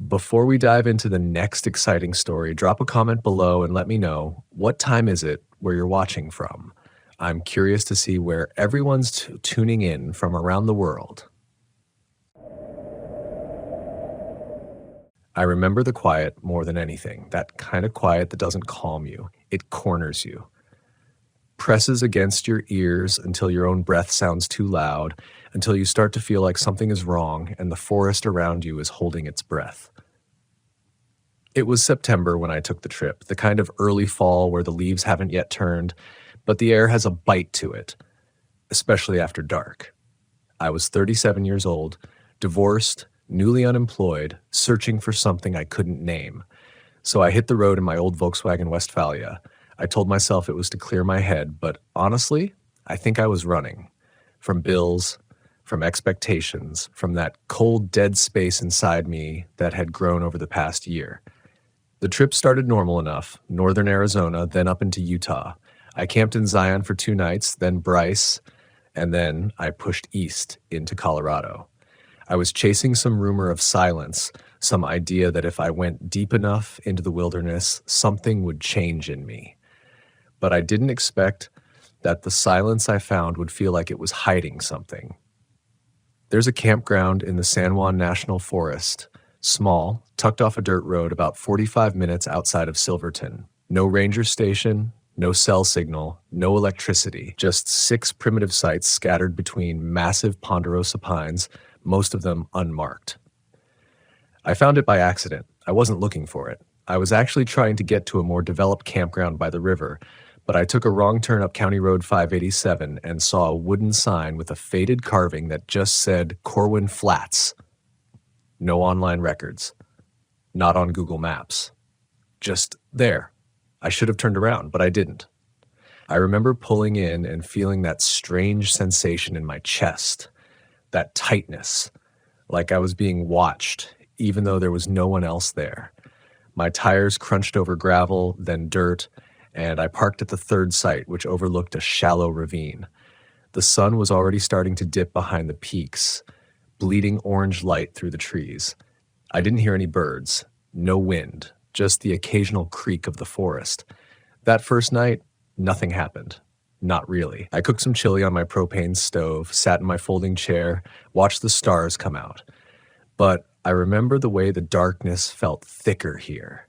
Before we dive into the next exciting story, drop a comment below and let me know, what time is it where you're watching from? I'm curious to see where everyone's tuning in from around the world. I remember the quiet more than anything, that kind of quiet that doesn't calm you. It corners you, presses against your ears until your own breath sounds too loud, until you start to feel like something is wrong and the forest around you is holding its breath. It was September when I took the trip, the kind of early fall where the leaves haven't yet turned, but the air has a bite to it, especially after dark. I was 37 years old, divorced, newly unemployed, searching for something I couldn't name. So I hit the road in my old Volkswagen Westphalia. I told myself it was to clear my head, but honestly, I think I was running. From bills, from expectations, from that cold, dead space inside me that had grown over the past year. The trip started normal enough, northern Arizona, then up into Utah. I camped in Zion for 2 nights, then Bryce, and then I pushed east into Colorado. I was chasing some rumor of silence, some idea that if I went deep enough into the wilderness, something would change in me. But I didn't expect that the silence I found would feel like it was hiding something. There's a campground in the San Juan National Forest, small, tucked off a dirt road about 45 minutes outside of Silverton. No ranger station, no cell signal, no electricity, just 6 primitive sites scattered between massive ponderosa pines, most of them unmarked. I found it by accident. I wasn't looking for it. I was actually trying to get to a more developed campground by the river, but I took a wrong turn up County Road 587 and saw a wooden sign with a faded carving that just said Corwin Flats. No online records. Not on Google Maps. Just there. I should have turned around, but I didn't. I remember pulling in and feeling that strange sensation in my chest. That tightness, like I was being watched, even though there was no one else there. My tires crunched over gravel, then dirt, and I parked at the 3rd site, which overlooked a shallow ravine. The sun was already starting to dip behind the peaks, bleeding orange light through the trees. I didn't hear any birds, no wind, just the occasional creak of the forest. That first night, nothing happened. Not really. I cooked some chili on my propane stove, sat in my folding chair, watched the stars come out. But I remember the way the darkness felt thicker here,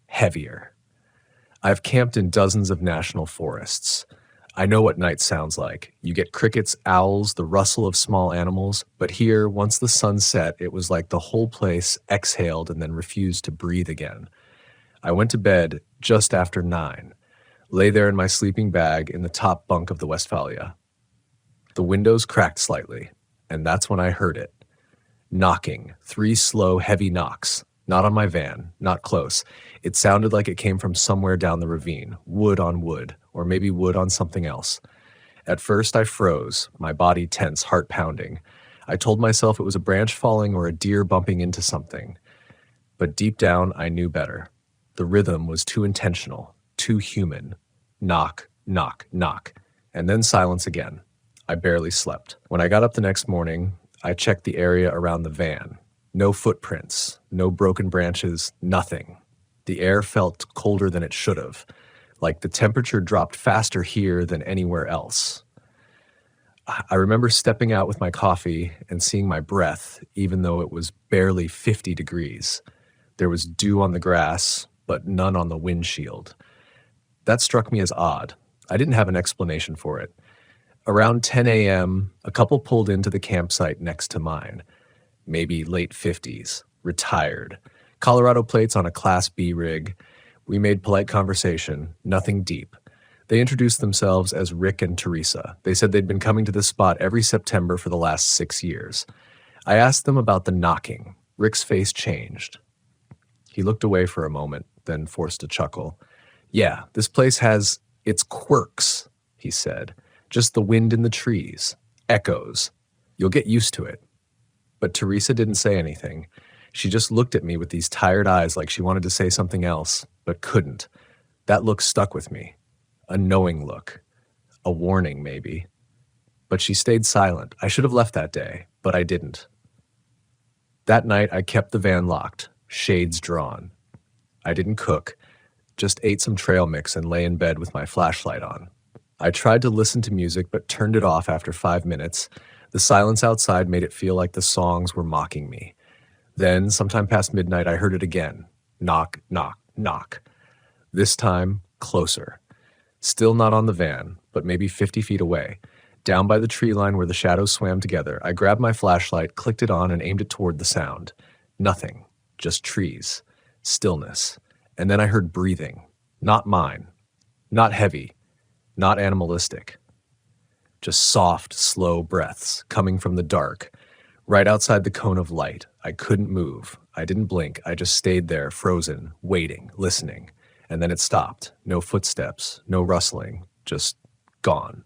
heavier. I've camped in dozens of national forests. I know what night sounds like. You get crickets, owls, the rustle of small animals, but here, once the sun set, it was like the whole place exhaled and then refused to breathe again. I went to bed just after 9. Lay there in my sleeping bag in the top bunk of the Westphalia. The windows cracked slightly, and that's when I heard it. Knocking, 3 slow, heavy knocks. Not on my van, not close. It sounded like it came from somewhere down the ravine, wood on wood, or maybe wood on something else. At first I froze, my body tense, heart pounding. I told myself it was a branch falling or a deer bumping into something. But deep down, I knew better. The rhythm was too intentional. Too human. Knock, knock, knock, and then silence again. I barely slept. When I got up the next morning, I checked the area around the van. No footprints, no broken branches, nothing. The air felt colder than it should have, like the temperature dropped faster here than anywhere else. I remember stepping out with my coffee and seeing my breath, even though it was barely 50 degrees. There was dew on the grass, but none on the windshield. That struck me as odd. I didn't have an explanation for it. Around 10 a.m., a couple pulled into the campsite next to mine. Maybe late 50s, retired. Colorado plates on a Class B rig. We made polite conversation, nothing deep. They introduced themselves as Rick and Teresa. They said they'd been coming to this spot every September for the last 6 years. I asked them about the knocking. Rick's face changed. He looked away for a moment, then forced a chuckle. Yeah, this place has its quirks, he said. Just the wind in the trees. Echoes. You'll get used to it. But Teresa didn't say anything. She just looked at me with these tired eyes like she wanted to say something else, but couldn't. That look stuck with me. A knowing look. A warning, maybe. But she stayed silent. I should have left that day, but I didn't. That night, I kept the van locked. shades drawn. I didn't cook, just ate some trail mix and lay in bed with my flashlight on. I tried to listen to music but turned it off after 5 minutes. The silence outside made it feel like the songs were mocking me. Then, sometime past midnight, I heard it again. Knock, knock, knock. This time, closer. Still not on the van, but maybe 50 feet away. Down by the tree line where the shadows swam together, I grabbed my flashlight, clicked it on, and aimed it toward the sound. Nothing. Just trees. Stillness. And then I heard breathing. Not mine. Not heavy. Not animalistic. Just soft, slow breaths coming from the dark. Right outside the cone of light. I couldn't move. I didn't blink. I just stayed there, frozen, waiting, listening. And then it stopped. No footsteps. No rustling. Just gone.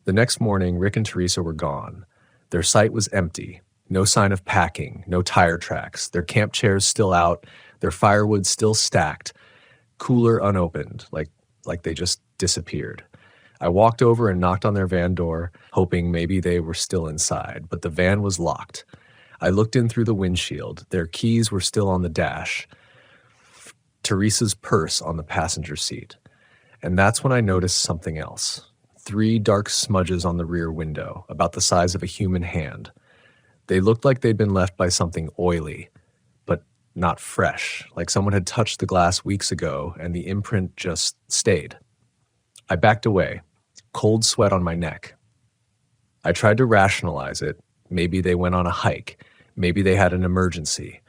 The next morning, Rick and Teresa were gone. Their site was empty. No sign of packing. No tire tracks. Their camp chairs still out. Their firewood still stacked. Cooler unopened, like they just disappeared. I walked over and knocked on their van door, hoping maybe they were still inside, but the van was locked. I looked in through the windshield. Their keys were still on the dash. Teresa's purse on the passenger seat. And that's when I noticed something else. 3 dark smudges on the rear window, about the size of a human hand. They looked like they'd been left by something oily, but not fresh, like someone had touched the glass weeks ago and the imprint just stayed. I backed away, cold sweat on my neck. I tried to rationalize it. Maybe they went on a hike. Maybe they had an emergency.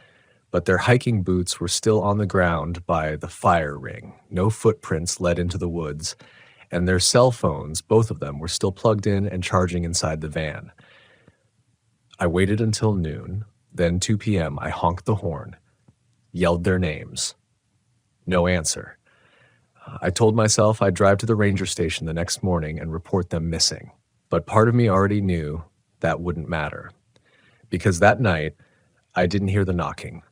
But their hiking boots were still on the ground by the fire ring. No footprints led into the woods. And their cell phones, both of them, were still plugged in and charging inside the van. I waited until noon. Then 2 p.m., I honked the horn, yelled their names. No answer. I told myself I'd drive to the ranger station the next morning and report them missing. But part of me already knew that wouldn't matter. Because that night, I didn't hear the knocking.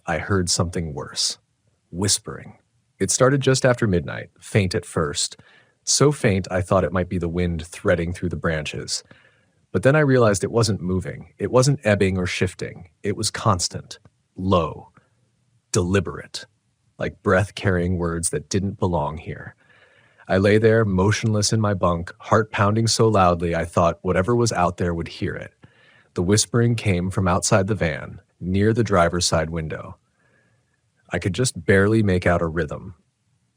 I heard something worse. Whispering. It started just after midnight, faint at first. So faint I thought it might be the wind threading through the branches. But then I realized it wasn't moving. It wasn't ebbing or shifting. It was constant, low, deliberate, like breath-carrying words that didn't belong here. I lay there, motionless in my bunk, heart pounding so loudly I thought whatever was out there would hear it. The whispering came from outside the van, near the driver's side window. I could just barely make out a rhythm,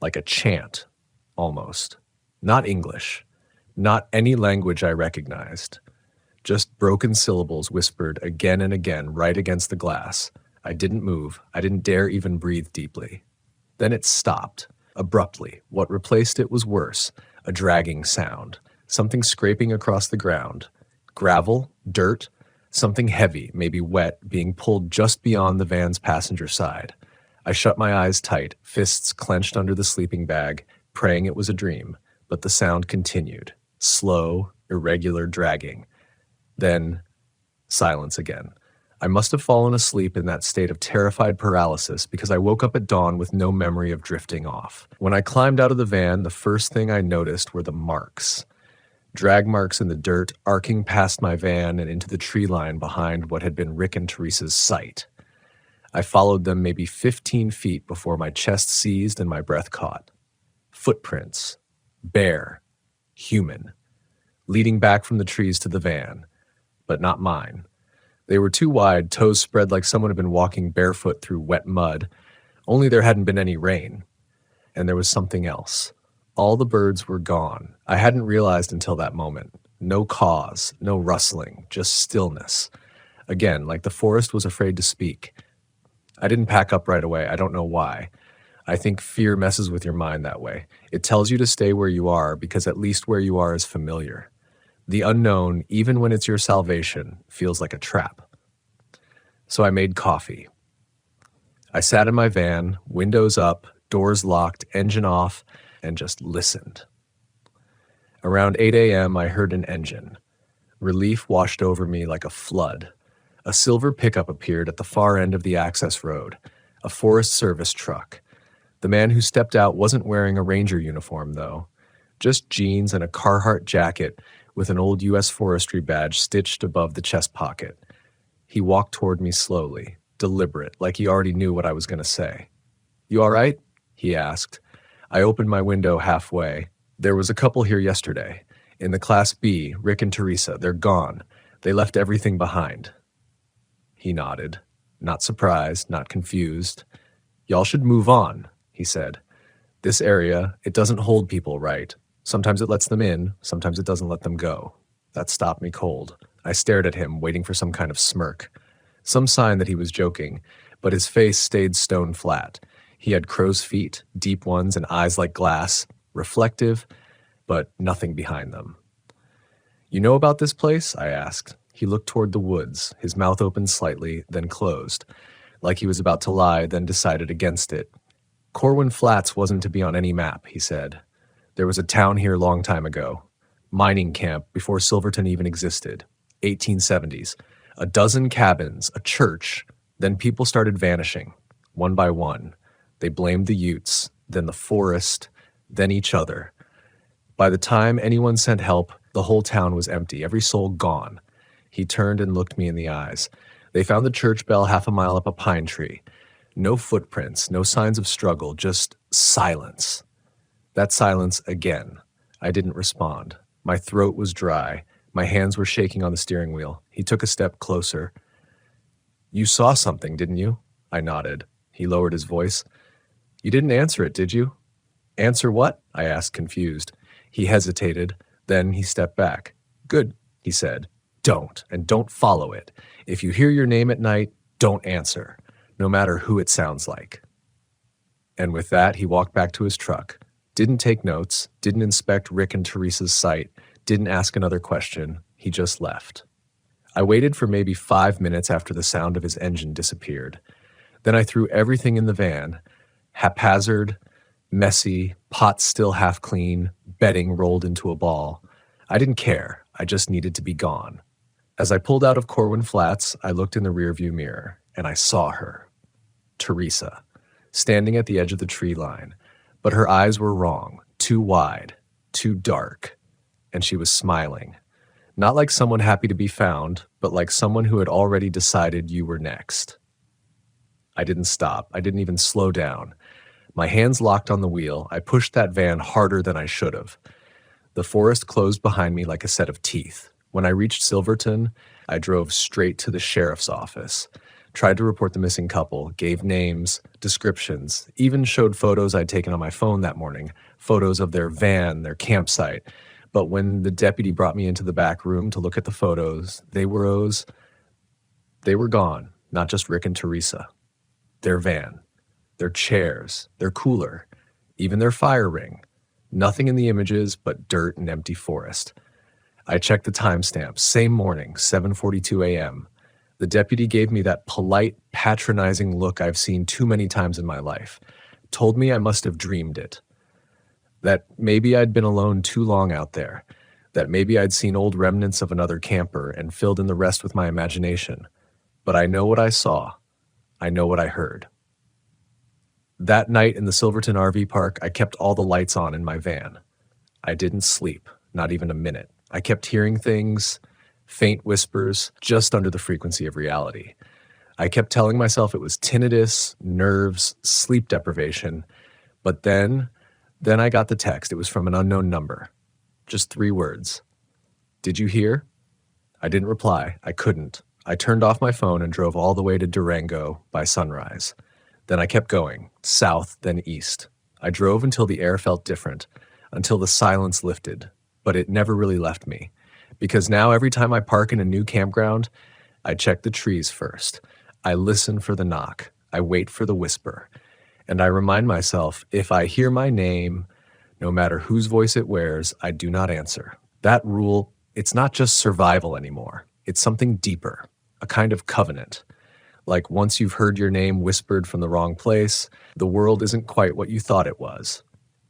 like a chant, almost. Not English, not any language I recognized. Just broken syllables whispered again and again right against the glass. I didn't move. I didn't dare even breathe deeply. Then it stopped, abruptly. What replaced it was worse, a dragging sound, something scraping across the ground. Gravel, dirt, something heavy, maybe wet, being pulled just beyond the van's passenger side. I shut my eyes tight, fists clenched under the sleeping bag, praying it was a dream. But the sound continued, slow, irregular dragging. Then, silence again. I must have fallen asleep in that state of terrified paralysis because I woke up at dawn with no memory of drifting off. When I climbed out of the van, the first thing I noticed were the marks. Drag marks in the dirt, arcing past my van and into the tree line behind what had been Rick and Teresa's site. I followed them maybe 15 feet before my chest seized and my breath caught. Footprints. Bare. Human. Leading back from the trees to the van. But not mine. They were too wide, toes spread like someone had been walking barefoot through wet mud. Only there hadn't been any rain. And there was something else. All the birds were gone. I hadn't realized until that moment. No cause, no rustling, just stillness. Again, like the forest was afraid to speak. I didn't pack up right away. I don't know why. I think fear messes with your mind that way. It tells you to stay where you are because at least where you are is familiar. The unknown, even when it's your salvation, feels like a trap. So I made coffee. I sat in my van, windows up, doors locked, engine off, and just listened. Around 8 a.m., I heard an engine. Relief washed over me like a flood. A silver pickup appeared at the far end of the access road, a Forest Service truck. The man who stepped out wasn't wearing a ranger uniform, though. Just jeans and a Carhartt jacket with an old U.S. Forestry badge stitched above the chest pocket. He walked toward me slowly, deliberate, like he already knew what I was going to say. "You all right?" he asked. I opened my window halfway. "There was a couple here yesterday. In the Class B, Rick and Teresa. They're gone. They left everything behind." He nodded. Not surprised, not confused. "Y'all should move on," he said. "This area, it doesn't hold people right. Sometimes it lets them in, sometimes it doesn't let them go." That stopped me cold. I stared at him, waiting for some kind of smirk. Some sign that he was joking, but his face stayed stone flat. He had crow's feet, deep ones, and eyes like glass, reflective, but nothing behind them. "You know about this place?" I asked. He looked toward the woods, his mouth opened slightly, then closed, like he was about to lie, then decided against it. "Corwin Flats wasn't to be on any map," he said. "There was a town here long time ago. Mining camp before Silverton even existed. 1870s. A dozen cabins, a church. Then people started vanishing, one by one. They blamed the Utes, then the forest, then each other. By the time anyone sent help, the whole town was empty, every soul gone." He turned and looked me in the eyes. "They found the church bell half a mile up a pine tree. No footprints, no signs of struggle, just silence." That silence again. I didn't respond. My throat was dry. My hands were shaking on the steering wheel. He took a step closer. "You saw something, didn't you?" I nodded. He lowered his voice. "You didn't answer it, did you?" "Answer what?" I asked, confused. He hesitated. Then he stepped back. "Good," he said. "Don't, and don't follow it. If you hear your name at night, don't answer, no matter who it sounds like." And with that, he walked back to his truck. Didn't take notes, didn't inspect Rick and Teresa's site, didn't ask another question. He just left. I waited for maybe 5 minutes after the sound of his engine disappeared. Then I threw everything in the van, haphazard, messy, pots still half clean, bedding rolled into a ball. I didn't care. I just needed to be gone. As I pulled out of Corwin Flats, I looked in the rearview mirror, and I saw her. Teresa, standing at the edge of the tree line. But her eyes were wrong, too wide, too dark, and she was smiling. Not like someone happy to be found, but like someone who had already decided you were next. I didn't stop. I didn't even slow down. My hands locked on the wheel. I pushed that van harder than I should have. The forest closed behind me like a set of teeth. When I reached Silverton, I drove straight to the sheriff's office. Tried to report the missing couple, gave names, descriptions, even showed photos I'd taken on my phone that morning, photos of their van, their campsite. But when the deputy brought me into the back room to look at the photos, they were gone, not just Rick and Teresa. Their van, their chairs, their cooler, even their fire ring. Nothing in the images but dirt and empty forest. I checked the timestamp, same morning, 7:42 a.m. The deputy gave me that polite, patronizing look I've seen too many times in my life. Told me I must have dreamed it. That maybe I'd been alone too long out there. That maybe I'd seen old remnants of another camper and filled in the rest with my imagination. But I know what I saw. I know what I heard. That night in the Silverton RV park, I kept all the lights on in my van. I didn't sleep, not even a minute. I kept hearing things, faint whispers, just under the frequency of reality. I kept telling myself it was tinnitus, nerves, sleep deprivation. But then I got the text. It was from an unknown number. Just 3 words. "Did you hear?" I didn't reply. I couldn't. I turned off my phone and drove all the way to Durango by sunrise. Then I kept going, south, then east. I drove until the air felt different, until the silence lifted. But it never really left me. Because now every time I park in a new campground, I check the trees first. I listen for the knock. I wait for the whisper. And I remind myself, if I hear my name, no matter whose voice it wears, I do not answer. That rule, it's not just survival anymore. It's something deeper, a kind of covenant. Like once you've heard your name whispered from the wrong place, the world isn't quite what you thought it was.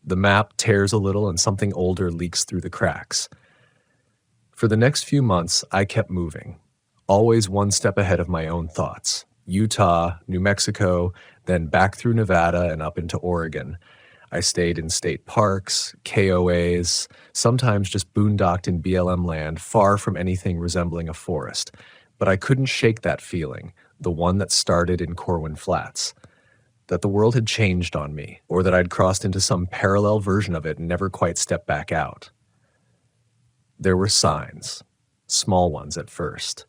The map tears a little and something older leaks through the cracks. For the next few months, I kept moving, always one step ahead of my own thoughts. Utah, New Mexico, then back through Nevada and up into Oregon. I stayed in state parks, KOAs, sometimes just boondocked in BLM land, far from anything resembling a forest. But I couldn't shake that feeling, the one that started in Corwin Flats, that the world had changed on me, or that I'd crossed into some parallel version of it and never quite stepped back out. There were signs, small ones at first.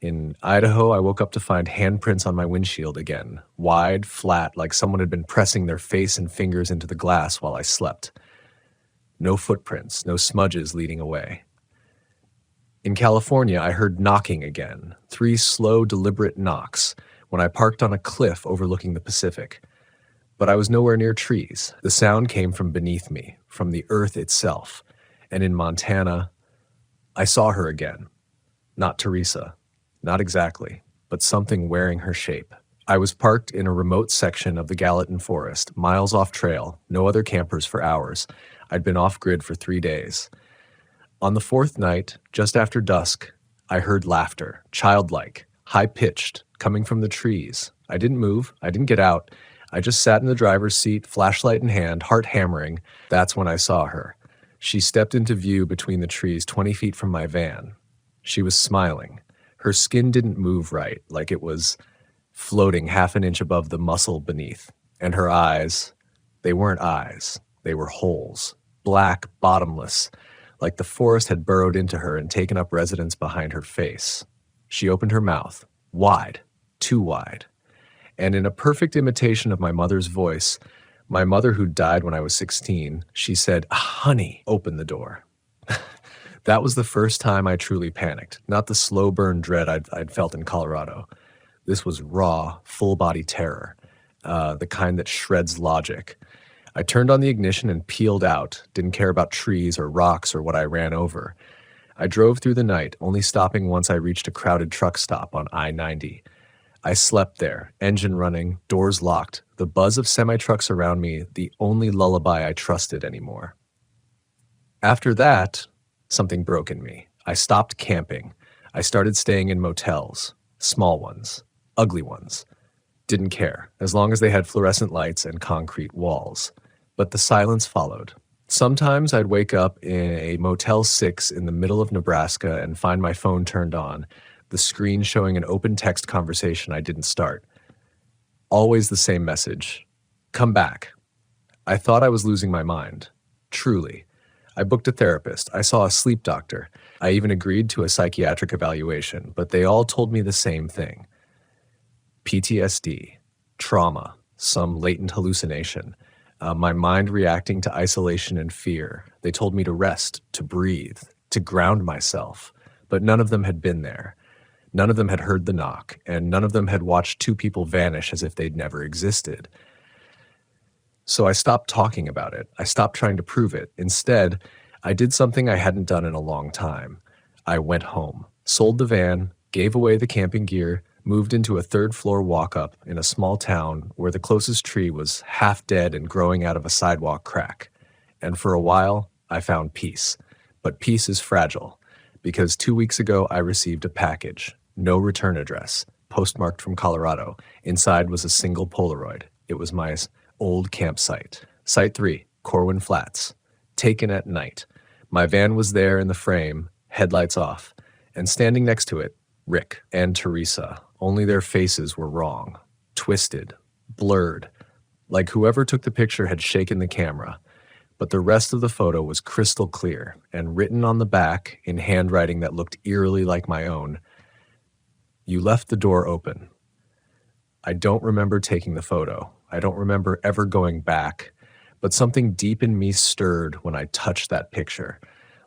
In Idaho, I woke up to find handprints on my windshield again, wide, flat, like someone had been pressing their face and fingers into the glass while I slept. No footprints, no smudges leading away. In California, I heard knocking again, 3 slow, deliberate knocks, when I parked on a cliff overlooking the Pacific. But I was nowhere near trees. The sound came from beneath me, from the earth itself. And in Montana, I saw her again. Not Teresa. Not exactly, but something wearing her shape. I was parked in a remote section of the Gallatin Forest, miles off trail, no other campers for hours. I'd been off-grid for 3 days. On the 4th night, just after dusk, I heard laughter, childlike, high-pitched, coming from the trees. I didn't move. I didn't get out. I just sat in the driver's seat, flashlight in hand, heart hammering. That's when I saw her. She stepped into view between the trees 20 feet from my van. She was smiling. Her skin didn't move right, like it was floating half an inch above the muscle beneath. And her eyes, they weren't eyes. They were holes, black, bottomless, like the forest had burrowed into her and taken up residence behind her face. She opened her mouth, wide, too wide. And in a perfect imitation of my mother's voice, my mother who died when I was 16, she said, "Honey, open the door." That was the first time I truly panicked, not the slow burn dread I'd felt in Colorado. This was raw, full-body terror, the kind that shreds logic. I turned on the ignition and peeled out, didn't care about trees or rocks or what I ran over. I drove through the night, only stopping once I reached a crowded truck stop on I-90. I slept there, engine running, doors locked, the buzz of semi-trucks around me, the only lullaby I trusted anymore. After that, something broke in me. I stopped camping. I started staying in motels, small ones, ugly ones. Didn't care, as long as they had fluorescent lights and concrete walls. But the silence followed. Sometimes I'd wake up in a Motel 6 in the middle of Nebraska and find my phone turned on, the screen showing an open text conversation I didn't start. Always the same message. Come back. I thought I was losing my mind. Truly. I booked a therapist. I saw a sleep doctor. I even agreed to a psychiatric evaluation, but they all told me the same thing. PTSD, trauma, some latent hallucination, my mind reacting to isolation and fear. They told me to rest, to breathe, to ground myself, but none of them had been there. None of them had heard the knock, and none of them had watched 2 people vanish as if they'd never existed. So I stopped talking about it. I stopped trying to prove it. Instead, I did something I hadn't done in a long time. I went home, sold the van, gave away the camping gear, moved into a 3rd-floor walk-up in a small town where the closest tree was half dead and growing out of a sidewalk crack. And for a while, I found peace. But peace is fragile, because 2 weeks ago I received a package, no return address, postmarked from Colorado. Inside was a single Polaroid. It was my old campsite. Site 3, Corwin Flats. Taken at night. My van was there in the frame, headlights off, and standing next to it, Rick and Teresa. Only their faces were wrong, twisted, blurred, like whoever took the picture had shaken the camera. But the rest of the photo was crystal clear, and written on the back in handwriting that looked eerily like my own, "You left the door open." I don't remember taking the photo. I don't remember ever going back, but something deep in me stirred when I touched that picture.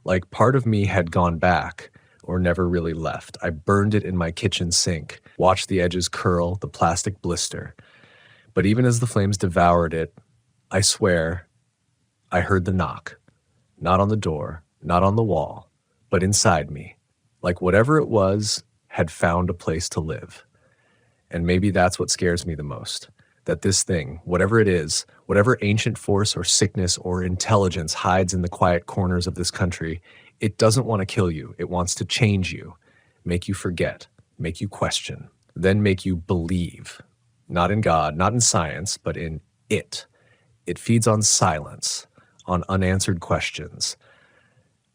Like part of me had gone back, or never really left. I burned it in my kitchen sink, watched the edges curl, the plastic blister. But even as the flames devoured it, I swear, I heard the knock. Not on the door, not on the wall, but inside me. Like whatever it was had found a place to live. And maybe that's what scares me the most. That this thing, whatever it is, whatever ancient force or sickness or intelligence hides in the quiet corners of this country, it doesn't want to kill you. It wants to change you, make you forget, make you question, then make you believe. Not in God, not in science, but in it. It feeds on silence, on unanswered questions,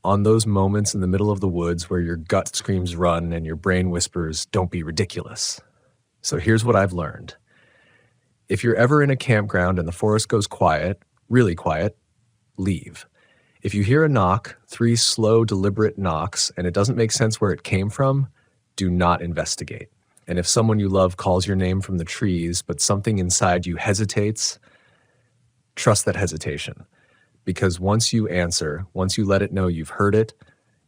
on those moments in the middle of the woods where your gut screams run and your brain whispers, don't be ridiculous. So here's what I've learned. If you're ever in a campground and the forest goes quiet, really quiet, leave. If you hear a knock, 3 slow, deliberate knocks, and it doesn't make sense where it came from, do not investigate. And if someone you love calls your name from the trees, but something inside you hesitates, trust that hesitation. Because once you answer, once you let it know you've heard it,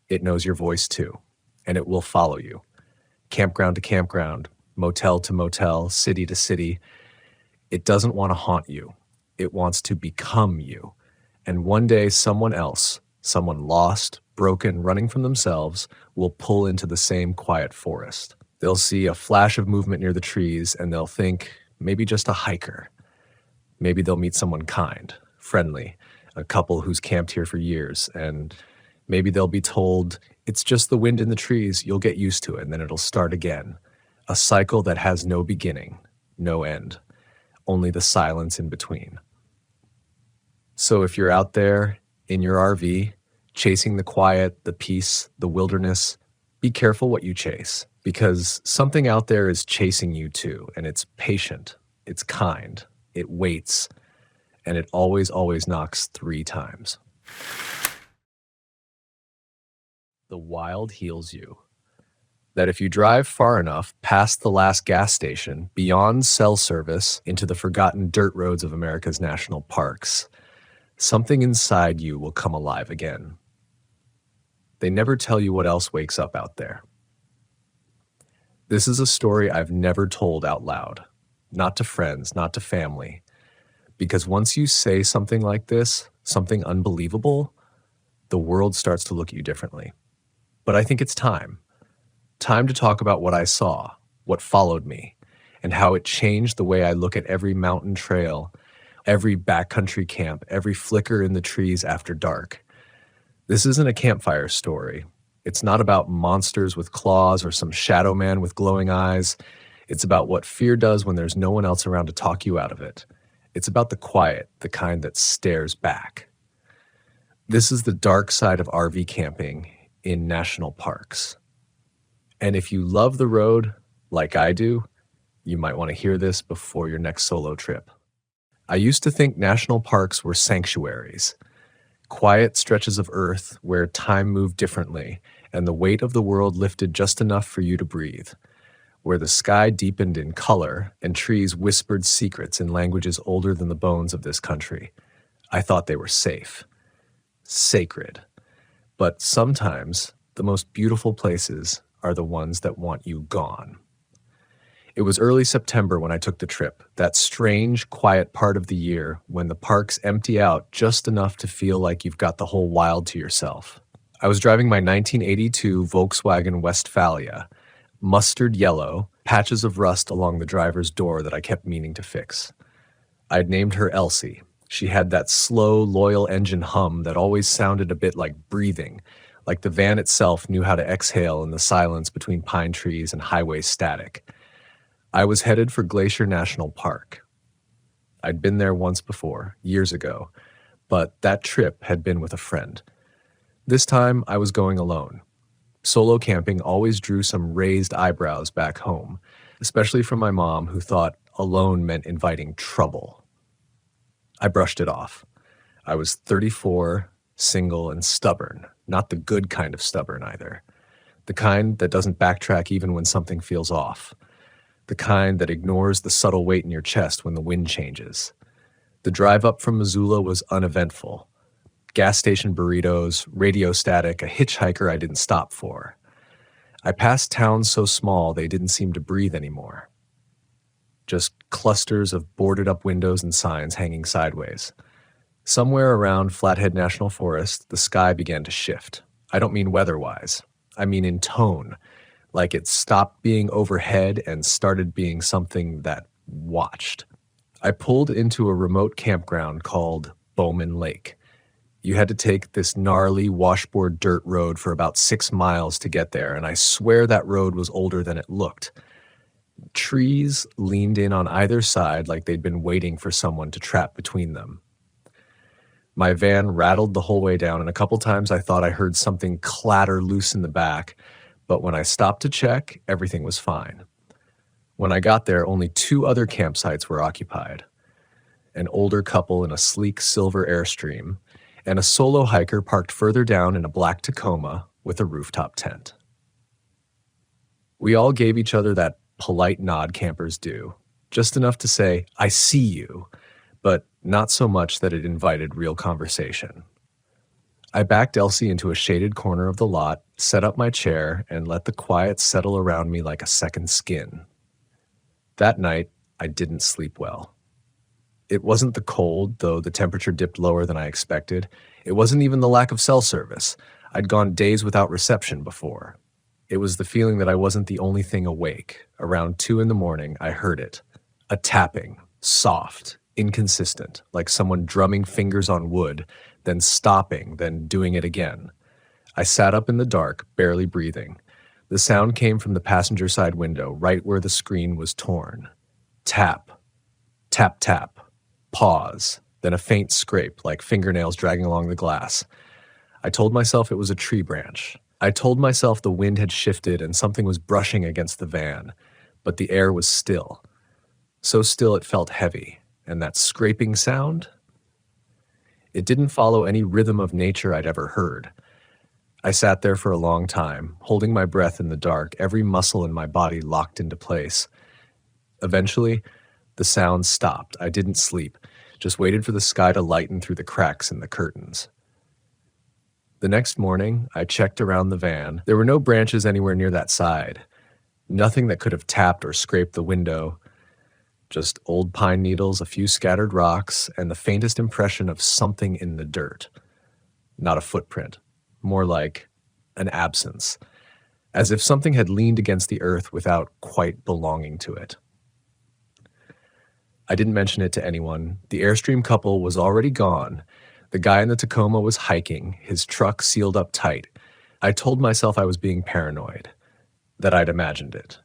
it knows your voice too, and it will follow you. Campground to campground, motel to motel, city to city. It doesn't want to haunt you. It wants to become you. And one day someone else, someone lost, broken, running from themselves, will pull into the same quiet forest. They'll see a flash of movement near the trees and they'll think, maybe just a hiker. Maybe they'll meet someone kind, friendly, a couple who's camped here for years, and maybe they'll be told, it's just the wind in the trees, you'll get used to it, and then it'll start again. A cycle that has no beginning, no end, only the silence in between. So if you're out there in your RV, chasing the quiet, the peace, the wilderness, be careful what you chase, because something out there is chasing you too, and it's patient, it's kind, it waits, and it always, always knocks 3 times. The wild heals you. That if you drive far enough past the last gas station, beyond cell service, into the forgotten dirt roads of America's national parks, something inside you will come alive again. They never tell you what else wakes up out there. This is a story I've never told out loud, not to friends, not to family, because once you say something like this, something unbelievable, the world starts to look at you differently. But I think it's time to talk about what I saw, what followed me, and how it changed the way I look at every mountain trail, every backcountry camp, every flicker in the trees after dark. This isn't a campfire story. It's not about monsters with claws or some shadow man with glowing eyes. It's about what fear does when there's no one else around to talk you out of it. It's about the quiet, the kind that stares back. This is the dark side of RV camping in national parks. And if you love the road, like I do, you might want to hear this before your next solo trip. I used to think national parks were sanctuaries, quiet stretches of earth where time moved differently and the weight of the world lifted just enough for you to breathe, where the sky deepened in color and trees whispered secrets in languages older than the bones of this country. I thought they were safe, sacred. But sometimes the most beautiful places are the ones that want you gone. It was early September when I took the trip, that strange, quiet part of the year when the parks empty out just enough to feel like you've got the whole wild to yourself. I was driving my 1982 Volkswagen Westfalia, mustard yellow, patches of rust along the driver's door that I kept meaning to fix. I'd named her Elsie. She had that slow, loyal engine hum that always sounded a bit like breathing, like the van itself knew how to exhale in the silence between pine trees and highway static. I was headed for Glacier National Park. I'd been there once before, years ago, but that trip had been with a friend. This time, I was going alone. Solo camping always drew some raised eyebrows back home, especially from my mom, who thought alone meant inviting trouble. I brushed it off. I was 34, single, and stubborn, not the good kind of stubborn either. The kind that doesn't backtrack even when something feels off. The kind that ignores the subtle weight in your chest when the wind changes. The drive up from Missoula was uneventful. Gas station burritos, radio static, a hitchhiker I didn't stop for. I passed towns so small they didn't seem to breathe anymore. Just clusters of boarded up windows and signs hanging sideways. Somewhere around Flathead National Forest, the sky began to shift. I don't mean weather-wise. I mean in tone. Like it stopped being overhead and started being something that watched. I pulled into a remote campground called Bowman Lake. You had to take this gnarly washboard dirt road for about 6 miles to get there, and I swear that road was older than it looked. Trees leaned in on either side like they'd been waiting for someone to trap between them. My van rattled the whole way down, and a couple times I thought I heard something clatter loose in the back, but when I stopped to check, everything was fine. When I got there, only 2 other campsites were occupied: an older couple in a sleek silver Airstream, and a solo hiker parked further down in a black Tacoma with a rooftop tent. We all gave each other that polite nod campers do, just enough to say, "I see you," but not so much that it invited real conversation. I backed Elsie into a shaded corner of the lot, set up my chair, and let the quiet settle around me like a second skin. That night, I didn't sleep well. It wasn't the cold, though the temperature dipped lower than I expected. It wasn't even the lack of cell service. I'd gone days without reception before. It was the feeling that I wasn't the only thing awake. Around 2 in the morning, I heard it. A tapping, soft, inconsistent, like someone drumming fingers on wood, then stopping, then doing it again. I sat up in the dark, barely breathing. The sound came from the passenger side window, right where the screen was torn. Tap, tap, tap, pause, then a faint scrape, like fingernails dragging along the glass. I told myself it was a tree branch. I told myself the wind had shifted and something was brushing against the van, but the air was still. So still it felt heavy, and that scraping sound? It didn't follow any rhythm of nature I'd ever heard. I sat there for a long time, holding my breath in the dark, every muscle in my body locked into place. Eventually, the sound stopped. I didn't sleep, just waited for the sky to lighten through the cracks in the curtains. The next morning, I checked around the van. There were no branches anywhere near that side. Nothing that could have tapped or scraped the window. Just old pine needles, a few scattered rocks, and the faintest impression of something in the dirt. Not a footprint. More like an absence. As if something had leaned against the earth without quite belonging to it. I didn't mention it to anyone. The Airstream couple was already gone. The guy in the Tacoma was hiking, his truck sealed up tight. I told myself I was being paranoid, that I'd imagined it.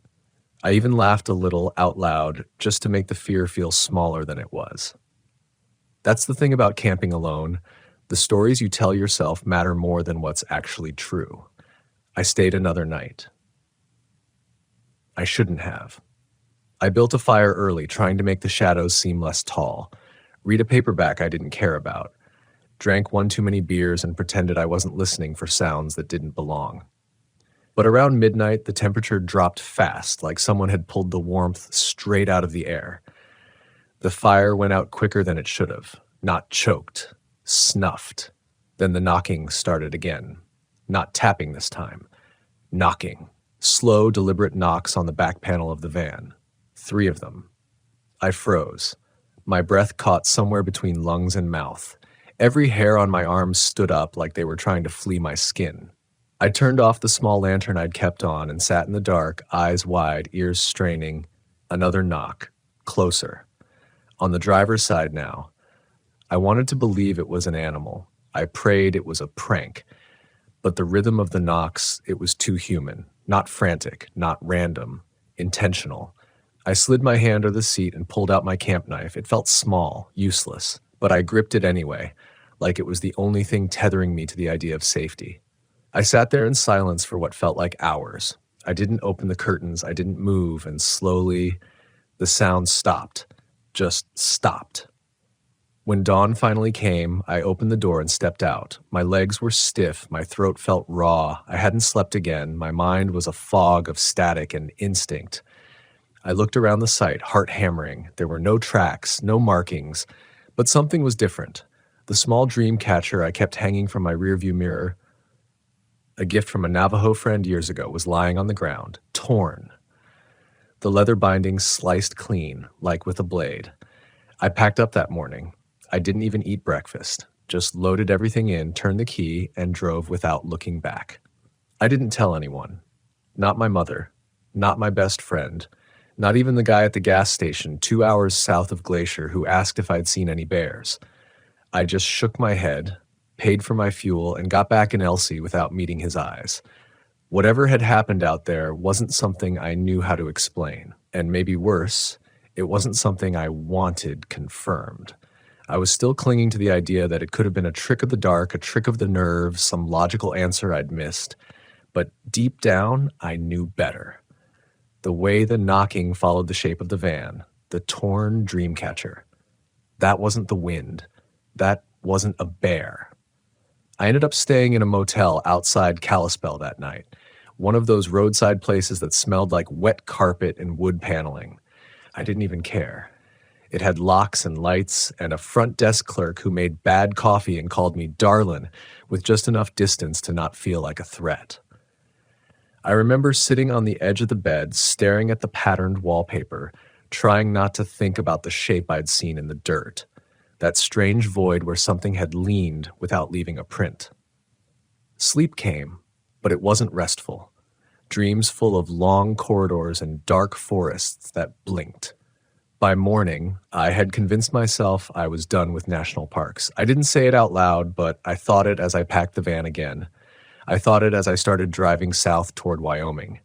I even laughed a little out loud just to make the fear feel smaller than it was. That's the thing about camping alone. The stories you tell yourself matter more than what's actually true. I stayed another night. I shouldn't have. I built a fire early, trying to make the shadows seem less tall. Read a paperback I didn't care about. Drank 1 too many beers and pretended I wasn't listening for sounds that didn't belong. But around midnight, the temperature dropped fast, like someone had pulled the warmth straight out of the air. The fire went out quicker than it should have. Not choked. Snuffed. Then the knocking started again. Not tapping this time. Knocking. Slow, deliberate knocks on the back panel of the van. 3 of them. I froze. My breath caught somewhere between lungs and mouth. Every hair on my arms stood up like they were trying to flee my skin. I turned off the small lantern I'd kept on and sat in the dark, eyes wide, ears straining. Another knock. Closer. On the driver's side now. I wanted to believe it was an animal. I prayed it was a prank. But the rhythm of the knocks, it was too human. Not frantic, not random. Intentional. I slid my hand under the seat and pulled out my camp knife. It felt small, useless, but I gripped it anyway, like it was the only thing tethering me to the idea of safety. I sat there in silence for what felt like hours. I didn't open the curtains, I didn't move, and slowly, the sound stopped. Just stopped. When dawn finally came, I opened the door and stepped out. My legs were stiff, my throat felt raw, I hadn't slept again, my mind was a fog of static and instinct. I looked around the site, heart hammering. There were no tracks, no markings, but something was different. The small dream catcher I kept hanging from my rearview mirror, a gift from a Navajo friend years ago, was lying on the ground, torn. The leather binding sliced clean, like with a blade. I packed up that morning. I didn't even eat breakfast, just loaded everything in, turned the key, and drove without looking back. I didn't tell anyone. Not my mother. Not my best friend. Not even the guy at the gas station 2 hours south of Glacier who asked if I'd seen any bears. I just shook my head, paid for my fuel, and got back in Elsie without meeting his eyes. Whatever had happened out there wasn't something I knew how to explain. And maybe worse, it wasn't something I wanted confirmed. I was still clinging to the idea that it could have been a trick of the dark, a trick of the nerves, some logical answer I'd missed. But deep down, I knew better. The way the knocking followed the shape of the van, the torn dream catcher. That wasn't the wind. That wasn't a bear. I ended up staying in a motel outside Kalispell that night, one of those roadside places that smelled like wet carpet and wood paneling. I didn't even care. It had locks and lights and a front desk clerk who made bad coffee and called me darlin' with just enough distance to not feel like a threat. I remember sitting on the edge of the bed, staring at the patterned wallpaper, trying not to think about the shape I'd seen in the dirt, that strange void where something had leaned without leaving a print. Sleep came, but it wasn't restful. Dreams full of long corridors and dark forests that blinked. By morning, I had convinced myself I was done with national parks. I didn't say it out loud, but I thought it as I packed the van again. I thought it as I started driving south toward Wyoming.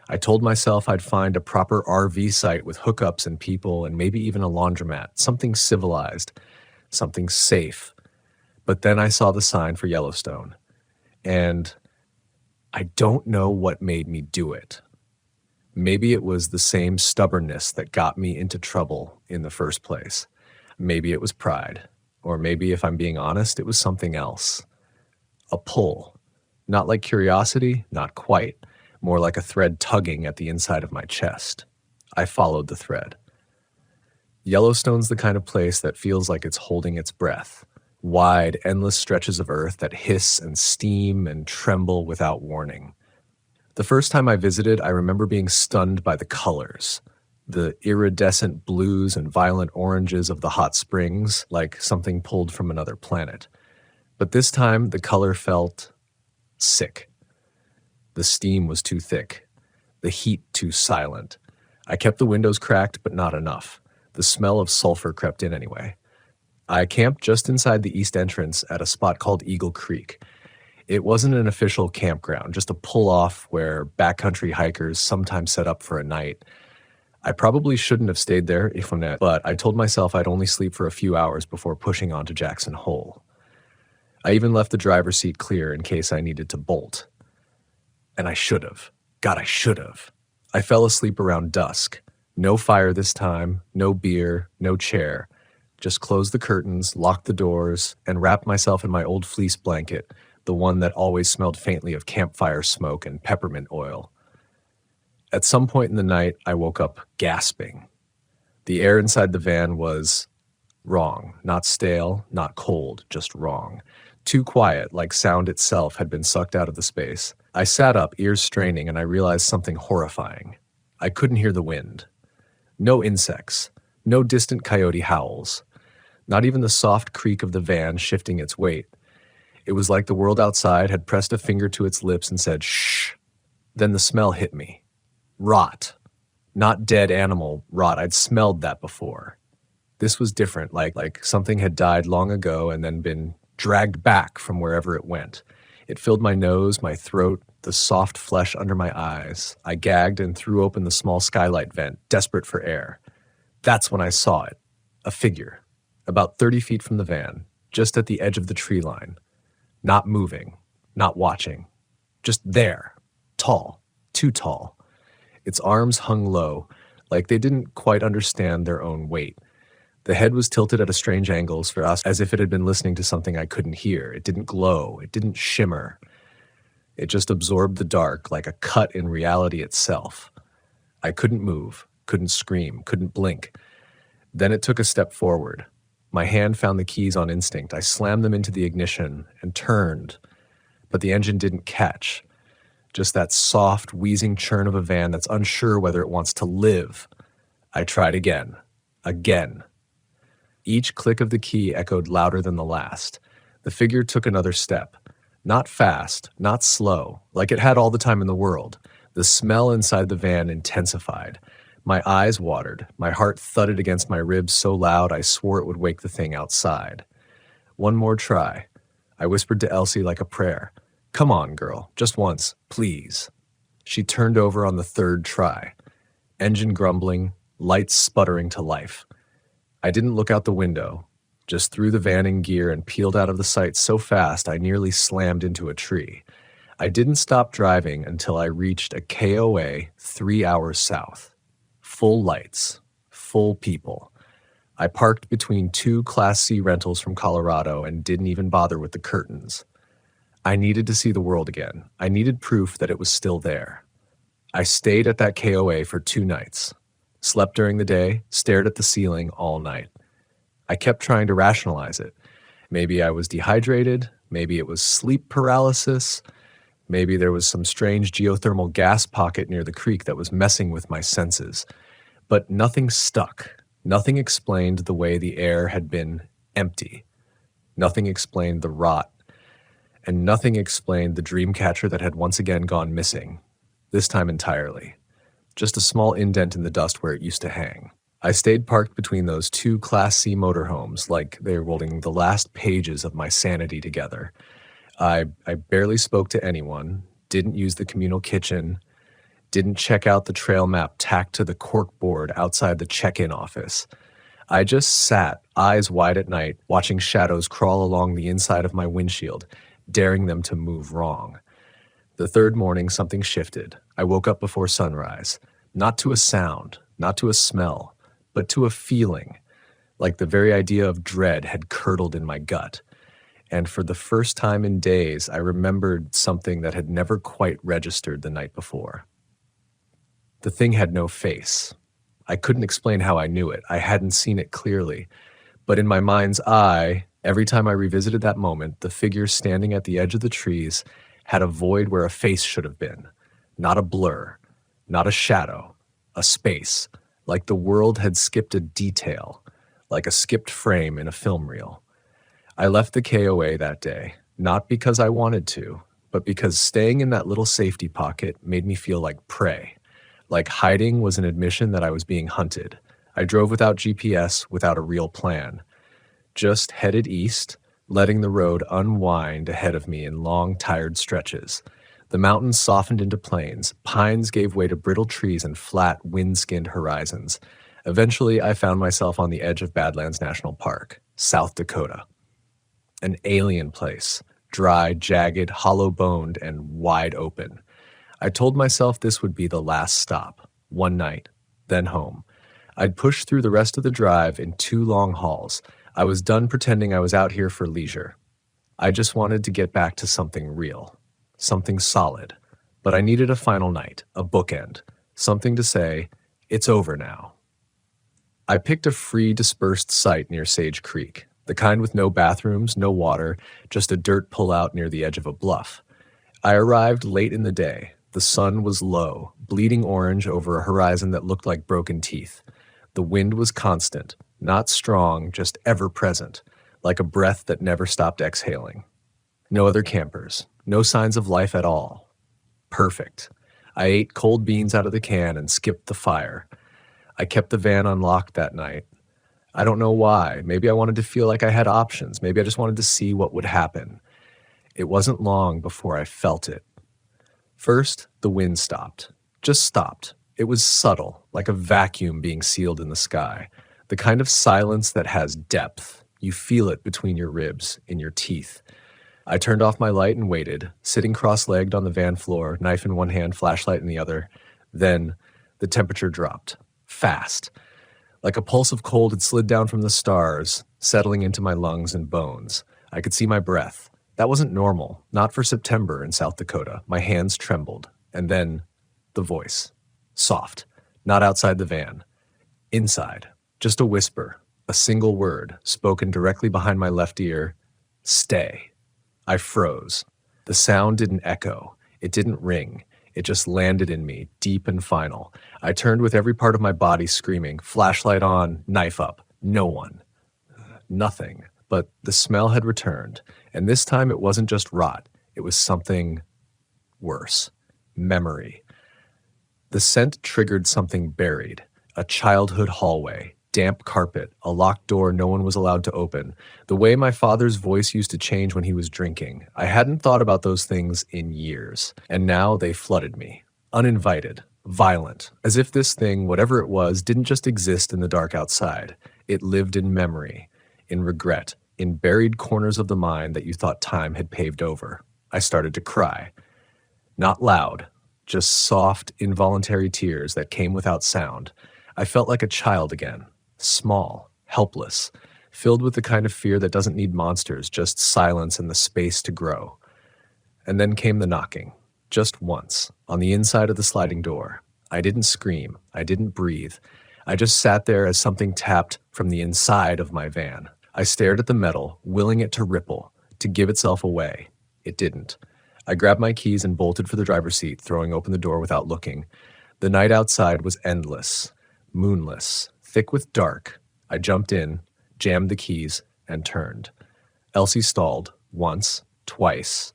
I told myself I'd find a proper RV site with hookups and people and maybe even a laundromat, something civilized, something safe. But then I saw the sign for Yellowstone, and I don't know what made me do it. Maybe it was the same stubbornness that got me into trouble in the first place. Maybe it was pride, or maybe, if I'm being honest, it was something else. A pull. Not like curiosity, not quite. More like a thread tugging at the inside of my chest. I followed the thread. Yellowstone's the kind of place that feels like it's holding its breath. Wide, endless stretches of earth that hiss and steam and tremble without warning. The first time I visited, I remember being stunned by the colors. The iridescent blues and violent oranges of the hot springs, like something pulled from another planet. But this time, the color felt sick. The steam was too thick. The heat too silent. I kept the windows cracked, but not enough. The smell of sulfur crept in anyway. I camped just inside the east entrance at a spot called Eagle Creek. It wasn't an official campground, just a pull-off where backcountry hikers sometimes set up for a night. I probably shouldn't have stayed there, if I'm not, but I told myself I'd only sleep for a few hours before pushing on to Jackson Hole. I even left the driver's seat clear in case I needed to bolt. And I should have. God, I should have. I fell asleep around dusk. No fire this time, no beer, no chair. Just closed the curtains, locked the doors, and wrapped myself in my old fleece blanket, the one that always smelled faintly of campfire smoke and peppermint oil. At some point in the night, I woke up gasping. The air inside the van was wrong. Not stale, not cold, just wrong. Too quiet, like sound itself had been sucked out of the space. I sat up, ears straining, and I realized something horrifying. I couldn't hear the wind. No insects. No distant coyote howls. Not even the soft creak of the van shifting its weight. It was like the world outside had pressed a finger to its lips and said, shh. Then the smell hit me. Rot. Not dead animal rot. I'd smelled that before. This was different, like something had died long ago and then been dragged back from wherever it went. It filled my nose, my throat, the soft flesh under my eyes. I gagged and threw open the small skylight vent, desperate for air. That's when I saw it. A figure. About 30 feet from the van, just at the edge of the tree line. Not moving, not watching. Just there. Tall. Too tall. Its arms hung low, like they didn't quite understand their own weight. The head was tilted at a strange angles for us, as if it had been listening to something I couldn't hear. It didn't glow. It didn't shimmer. It just absorbed the dark like a cut in reality itself. I couldn't move, couldn't scream, couldn't blink. Then it took a step forward. My hand found the keys on instinct. I slammed them into the ignition and turned, but the engine didn't catch. Just that soft, wheezing churn of a van that's unsure whether it wants to live. I tried again. Again. Each click of the key echoed louder than the last. The figure took another step. Not fast, not slow, like it had all the time in the world. The smell inside the van intensified. My eyes watered. My heart thudded against my ribs so loud I swore it would wake the thing outside. One more try. I whispered to Elsie like a prayer. Come on, girl, just once, please. She turned over on the third try. Engine grumbling, lights sputtering to life. I didn't look out the window, just threw the van in gear and peeled out of the sight so fast I nearly slammed into a tree. I didn't stop driving until I reached a KOA 3 hours south. Full lights, full people. I parked between two Class C rentals from Colorado and didn't even bother with the curtains. I needed to see the world again. I needed proof that it was still there. I stayed at that KOA for 2 nights. Slept during the day, stared at the ceiling all night. I kept trying to rationalize it. Maybe I was dehydrated, maybe it was sleep paralysis, maybe there was some strange geothermal gas pocket near the creek that was messing with my senses. But nothing stuck. Nothing explained the way the air had been empty. Nothing explained the rot. And nothing explained the dream catcher that had once again gone missing, this time entirely. Just a small indent in the dust where it used to hang. I stayed parked between those two Class C motorhomes like they were holding the last pages of my sanity together. I barely spoke to anyone, didn't use the communal kitchen, didn't check out the trail map tacked to the corkboard outside the check-in office. I just sat, eyes wide at night, watching shadows crawl along the inside of my windshield, daring them to move wrong. The third morning, something shifted. I woke up before sunrise, not to a sound, not to a smell, but to a feeling, like the very idea of dread had curdled in my gut. And for the first time in days, I remembered something that had never quite registered the night before. The thing had no face. I couldn't explain how I knew it. I hadn't seen it clearly. But in my mind's eye, every time I revisited that moment, the figure standing at the edge of the trees had a void where a face should have been. Not a blur, not a shadow, a space, like the world had skipped a detail, like a skipped frame in a film reel. I left the KOA that day, not because I wanted to, but because staying in that little safety pocket made me feel like prey. Like hiding was an admission that I was being hunted. I drove without GPS, without a real plan. Just headed east, letting the road unwind ahead of me in long, tired stretches. The mountains softened into plains. Pines gave way to brittle trees and flat, wind-skinned horizons. Eventually, I found myself on the edge of Badlands National Park, South Dakota. An alien place, dry, jagged, hollow-boned, and wide open. I told myself this would be the last stop, one night, then home. I'd push through the rest of the drive in 2 long hauls. I was done pretending I was out here for leisure. I just wanted to get back to something real, something solid. But I needed a final night, a bookend, something to say, it's over now. I picked a free dispersed site near Sage Creek, the kind with no bathrooms, no water, just a dirt pullout near the edge of a bluff. I arrived late in the day. The sun was low, bleeding orange over a horizon that looked like broken teeth. The wind was constant, not strong, just ever-present, like a breath that never stopped exhaling. No other campers, no signs of life at all. Perfect. I ate cold beans out of the can and skipped the fire. I kept the van unlocked that night. I don't know why. Maybe I wanted to feel like I had options. Maybe I just wanted to see what would happen. It wasn't long before I felt it. First, the wind stopped. Just stopped. It was subtle, like a vacuum being sealed in the sky. The kind of silence that has depth. You feel it between your ribs, in your teeth. I turned off my light and waited, sitting cross-legged on the van floor, knife in one hand, flashlight in the other. Then, the temperature dropped. Fast. Like a pulse of cold had slid down from the stars, settling into my lungs and bones. I could see my breath. That wasn't normal, not for September in South Dakota. My hands trembled. And then, the voice. Soft. Not outside the van. Inside. Just a whisper. A single word, spoken directly behind my left ear. Stay. I froze. The sound didn't echo. It didn't ring. It just landed in me, deep and final. I turned with every part of my body screaming, flashlight on, knife up. No one. Nothing. But the smell had returned, and this time it wasn't just rot. It was something worse. Memory. The scent triggered something buried. A childhood hallway. Damp carpet, a locked door no one was allowed to open, the way my father's voice used to change when he was drinking. I hadn't thought about those things in years, and now they flooded me. Uninvited, violent, as if this thing, whatever it was, didn't just exist in the dark outside. It lived in memory, in regret, in buried corners of the mind that you thought time had paved over. I started to cry. Not loud, just soft, involuntary tears that came without sound. I felt like a child again, small, helpless, filled with the kind of fear that doesn't need monsters, just silence and the space to grow. And then came the knocking, just once, on the inside of the sliding door. I didn't scream, I didn't breathe. I just sat there as something tapped from the inside of my van. I stared at the metal, willing it to ripple, to give itself away. It didn't. I grabbed my keys and bolted for the driver's seat, throwing open the door without looking. The night outside was endless, moonless, thick with dark. I jumped in, jammed the keys, and turned. Elsie stalled, once, twice.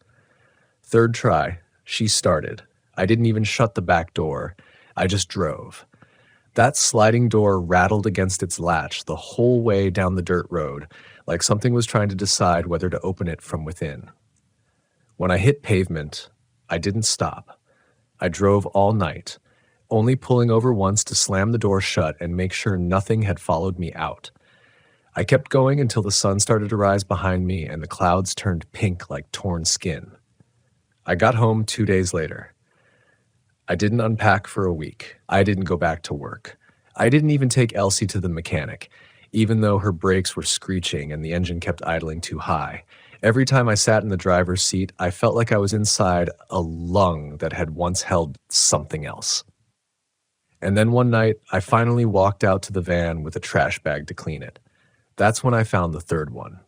Third try, she started. I didn't even shut the back door. I just drove. That sliding door rattled against its latch the whole way down the dirt road, like something was trying to decide whether to open it from within. When I hit pavement, I didn't stop. I drove all night, only pulling over once to slam the door shut and make sure nothing had followed me out. I kept going until the sun started to rise behind me and the clouds turned pink like torn skin. I got home 2 days later. I didn't unpack for a week. I didn't go back to work. I didn't even take Elsie to the mechanic, even though her brakes were screeching and the engine kept idling too high. Every time I sat in the driver's seat, I felt like I was inside a lung that had once held something else. And then one night, I finally walked out to the van with a trash bag to clean it. That's when I found the third one.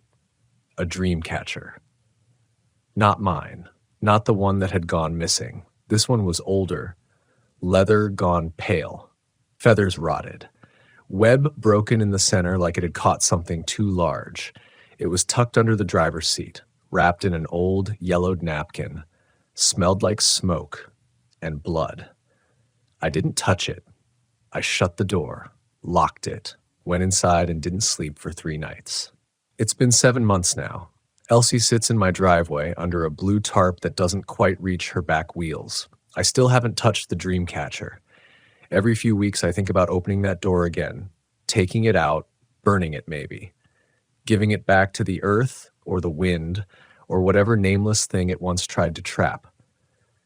A dream catcher. Not mine. Not the one that had gone missing. This one was older. Leather gone pale. Feathers rotted. Web broken in the center like it had caught something too large. It was tucked under the driver's seat, wrapped in an old, yellowed napkin. Smelled like smoke and blood. I didn't touch it. I shut the door, locked it, went inside and didn't sleep for 3 nights. It's been 7 months now. Elsie sits in my driveway under a blue tarp that doesn't quite reach her back wheels. I still haven't touched the dream catcher. Every few weeks I think about opening that door again, taking it out, burning it maybe, giving it back to the earth or the wind or whatever nameless thing it once tried to trap.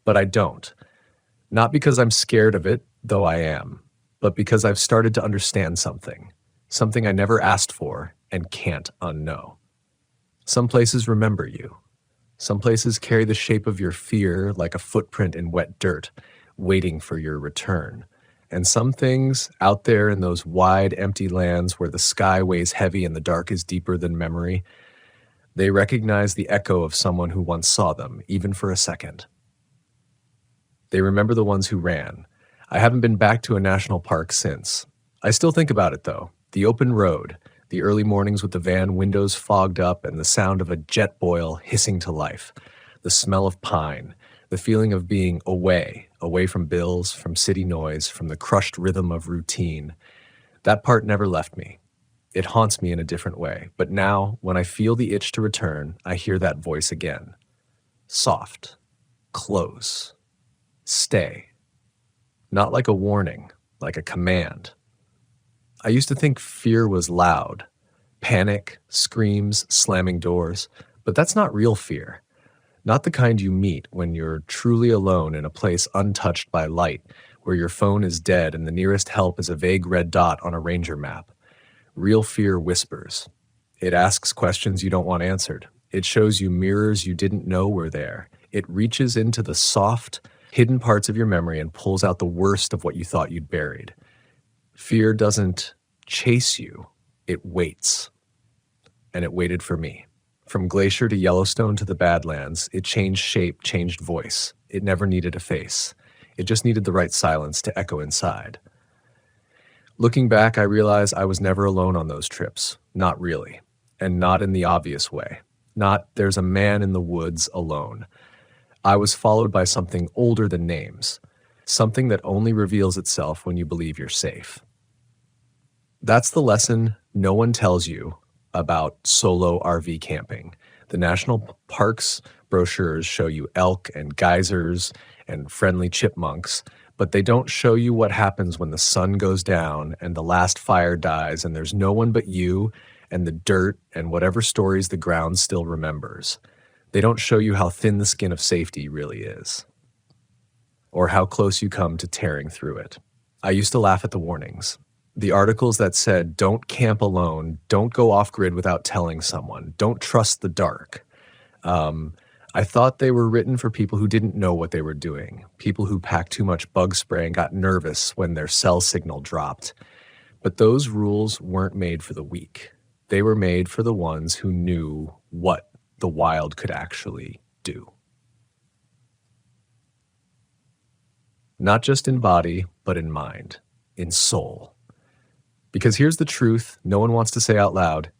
But I don't. Not because I'm scared of it, though I am, but because I've started to understand something I never asked for and can't unknow. Some places remember you. Some places carry the shape of your fear like a footprint in wet dirt, waiting for your return. And some things out there in those wide, empty lands where the sky weighs heavy and the dark is deeper than memory, they recognize the echo of someone who once saw them, even for a second. They remember the ones who ran. I haven't been back to a national park since. I still think about it, though. The open road, the early mornings with the van windows fogged up and the sound of a jet boil hissing to life, the smell of pine, the feeling of being away from bills, from city noise, from the crushed rhythm of routine. That part never left me. It haunts me in a different way, but now, when I feel the itch to return, I hear that voice again. Soft, close, stay. Not like a warning, like a command. I used to think fear was loud, panic, screams, slamming doors, but that's not real fear. Not the kind you meet when you're truly alone in a place untouched by light, where your phone is dead and the nearest help is a vague red dot on a ranger map. Real fear whispers. It asks questions you don't want answered. It shows you mirrors you didn't know were there. It reaches into the soft, hidden parts of your memory and pulls out the worst of what you thought you'd buried. Fear doesn't chase you, it waits. And it waited for me. From Glacier to Yellowstone to the Badlands, it changed shape, changed voice. It never needed a face. It just needed the right silence to echo inside. Looking back, I realize I was never alone on those trips. Not really. And not in the obvious way. Not, there's a man in the woods alone. I was followed by something older than names. Something that only reveals itself when you believe you're safe. That's the lesson no one tells you about solo RV camping. The national parks brochures show you elk and geysers and friendly chipmunks, but they don't show you what happens when the sun goes down and the last fire dies and there's no one but you and the dirt and whatever stories the ground still remembers. They don't show you how thin the skin of safety really is. or how close you come to tearing through it. I used to laugh at the warnings. The articles that said, don't camp alone, don't go off-grid without telling someone, don't trust the dark. I thought they were written for people who didn't know what they were doing, people who packed too much bug spray and got nervous when their cell signal dropped. But those rules weren't made for the weak. They were made for the ones who knew what the wild could actually do. Not just in body, but in mind, in soul. Because here's the truth no one wants to say out loud: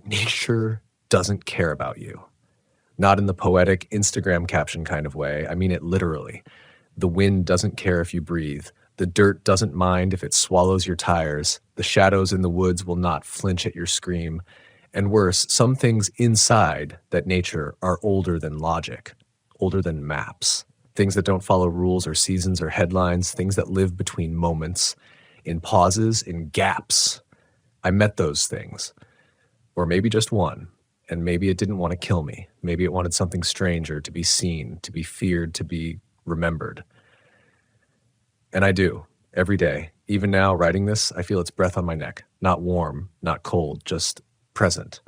nature doesn't care about you. Not in the poetic Instagram caption kind of way. I mean it literally. The wind doesn't care if you breathe. The dirt doesn't mind if it swallows your tires. The shadows in the woods will not flinch at your scream. And worse, some things inside that nature are older than logic, older than maps. Things that don't follow rules or seasons or headlines, things that live between moments, in pauses, in gaps. I met those things. Or maybe just one. And maybe it didn't want to kill me. Maybe it wanted something stranger, to be seen, to be feared, to be remembered. And I do, every day. Even now, writing this, I feel its breath on my neck. Not warm, not cold, just present.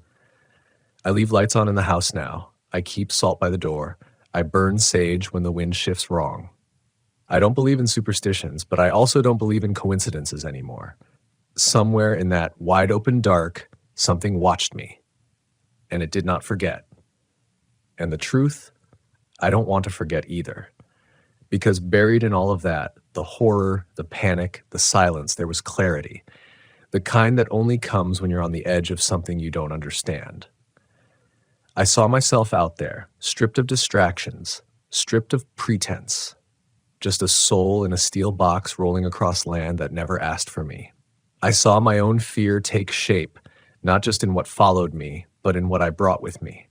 I leave lights on in the house now. I keep salt by the door. I burn sage when the wind shifts wrong. I don't believe in superstitions, but I also don't believe in coincidences anymore. Somewhere in that wide open dark, something watched me. And it did not forget. And the truth, I don't want to forget either. Because buried in all of that, the horror, the panic, the silence, there was clarity. The kind that only comes when you're on the edge of something you don't understand. I saw myself out there, stripped of distractions, stripped of pretense. Just a soul in a steel box rolling across land that never asked for me. I saw my own fear take shape, not just in what followed me, but in what I brought with me.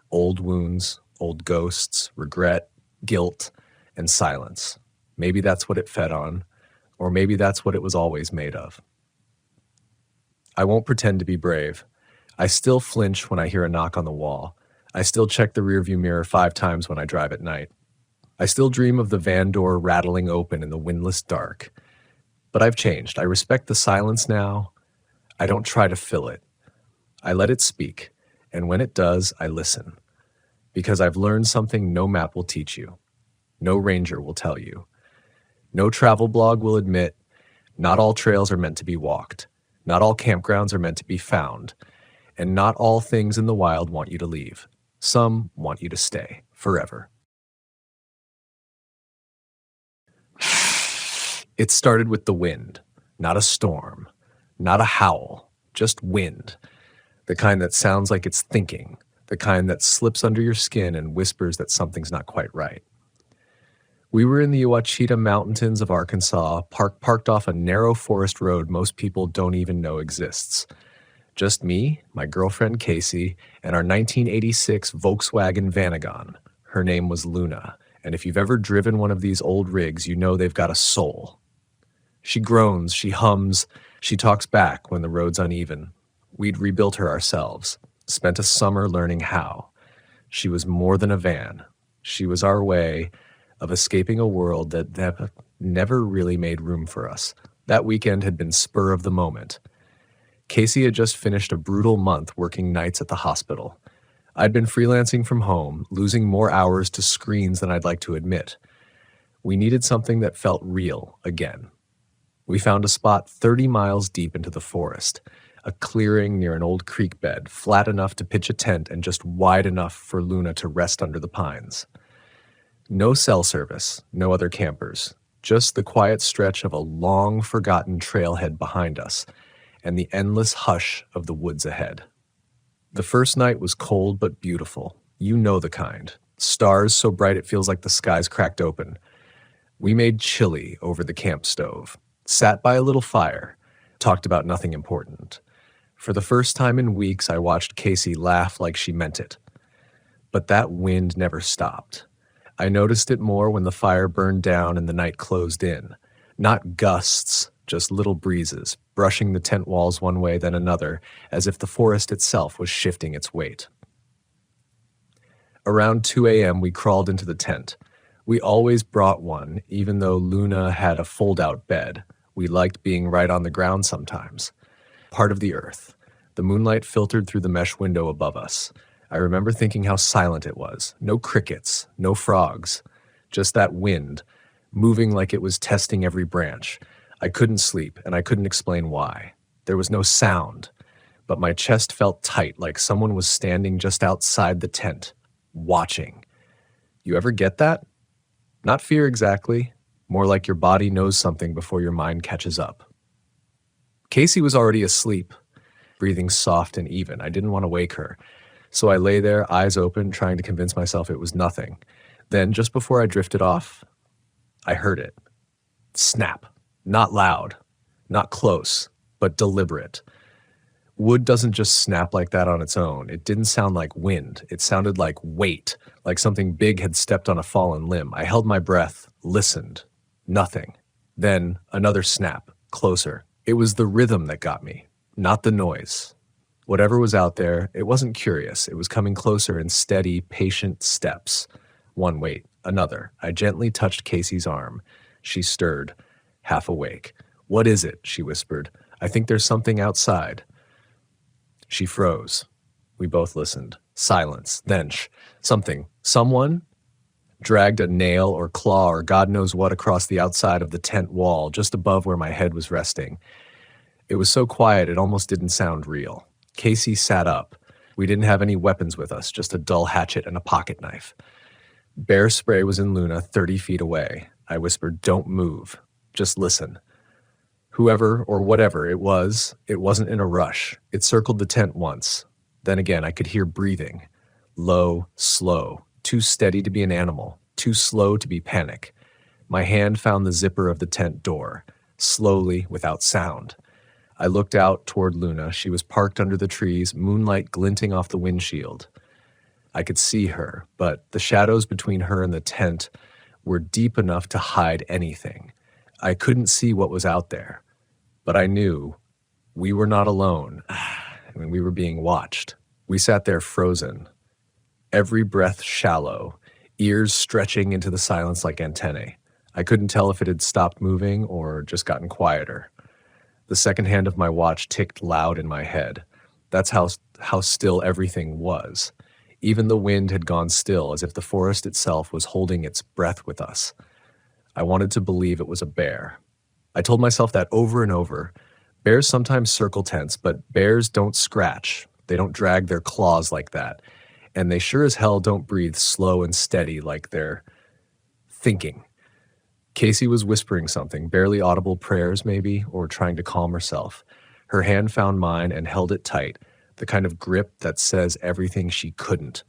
Old wounds, old ghosts, regret, guilt, and silence. Maybe that's what it fed on, or maybe that's what it was always made of. I won't pretend to be brave. I still flinch when I hear a knock on the wall. I still check the rearview mirror 5 times when I drive at night. I still dream of the van door rattling open in the windless dark. But I've changed. I respect the silence now. I don't try to fill it. I let it speak, and when it does, I listen. Because I've learned something no map will teach you. No ranger will tell you. No travel blog will admit, not all trails are meant to be walked. Not all campgrounds are meant to be found. And not all things in the wild want you to leave. Some want you to stay forever. It started with the wind, not a storm, not a howl, just wind. The kind that sounds like it's thinking, the kind that slips under your skin and whispers that something's not quite right. We were in the Ouachita Mountains of Arkansas, parked off a narrow forest road most people don't even know exists. Just me, my girlfriend Casey, and our 1986 Volkswagen Vanagon. Her name was Luna, and if you've ever driven one of these old rigs, you know they've got a soul. She groans, she hums, she talks back when the road's uneven. We'd rebuilt her ourselves, spent a summer learning how. She was more than a van. She was our way of escaping a world that never really made room for us. That weekend had been spur of the moment. Casey had just finished a brutal month working nights at the hospital. I'd been freelancing from home, losing more hours to screens than I'd like to admit. We needed something that felt real again. We found a spot 30 miles deep into the forest, a clearing near an old creek bed, flat enough to pitch a tent and just wide enough for Luna to rest under the pines. No cell service, no other campers, just the quiet stretch of a long-forgotten trailhead behind us and the endless hush of the woods ahead. The first night was cold but beautiful. You know the kind. Stars so bright it feels like the skies cracked open. We made chili over the camp stove, sat by a little fire, talked about nothing important. For the first time in weeks, I watched Casey laugh like she meant it. But that wind never stopped. I noticed it more when the fire burned down and the night closed in. Not gusts, just little breezes, brushing the tent walls one way then another, as if the forest itself was shifting its weight. Around 2 a.m., we crawled into the tent. We always brought one, even though Luna had a fold-out bed. We liked being right on the ground sometimes. Part of the earth. The moonlight filtered through the mesh window above us. I remember thinking how silent it was. No crickets, no frogs. Just that wind, moving like it was testing every branch. I couldn't sleep, and I couldn't explain why. There was no sound, but my chest felt tight, like someone was standing just outside the tent, watching. You ever get that? Not fear exactly, more like your body knows something before your mind catches up. Casey was already asleep, breathing soft and even. I didn't want to wake her, so I lay there, eyes open, trying to convince myself it was nothing. Then, just before I drifted off, I heard it. Snap. Not loud, not close, but deliberate. Wood doesn't just snap like that on its own. It didn't sound like wind. It sounded like weight, like something big had stepped on a fallen limb. I held my breath, listened. Nothing. Then another snap, closer. It was the rhythm that got me, not the noise. Whatever was out there, it wasn't curious. It was coming closer in steady, patient steps. One wait, another. I gently touched Casey's arm. She stirred, half awake. "What is it?" she whispered. "I think there's something outside." She froze. We both listened. Silence. Then something, someone, dragged a nail or claw or God knows what across the outside of the tent wall, just above where my head was resting. It was so quiet it almost didn't sound real. Casey sat up. We didn't have any weapons with us, just a dull hatchet and a pocket knife. Bear spray was in Luna 30 feet away. I whispered, "Don't move. Just listen." Whoever or whatever it wasn't in a rush. It circled the tent once. Then again, I could hear breathing. Low, slow, too steady to be an animal, too slow to be panic. My hand found the zipper of the tent door, slowly, without sound. I looked out toward Luna. She was parked under the trees, moonlight glinting off the windshield. I could see her, but the shadows between her and the tent were deep enough to hide anything. I couldn't see what was out there, but I knew we were not alone. We were being watched. We sat there frozen, every breath shallow, ears stretching into the silence like antennae. I couldn't tell if it had stopped moving or just gotten quieter. The second hand of my watch ticked loud in my head. That's how still everything was. Even the wind had gone still, as if the forest itself was holding its breath with us. I wanted to believe it was a bear. I told myself that over and over. Bears sometimes circle tents, but bears don't scratch. They don't drag their claws like that. And they sure as hell don't breathe slow and steady like they're thinking. Casey was whispering something, barely audible prayers maybe, or trying to calm herself. Her hand found mine and held it tight, the kind of grip that says everything she couldn't.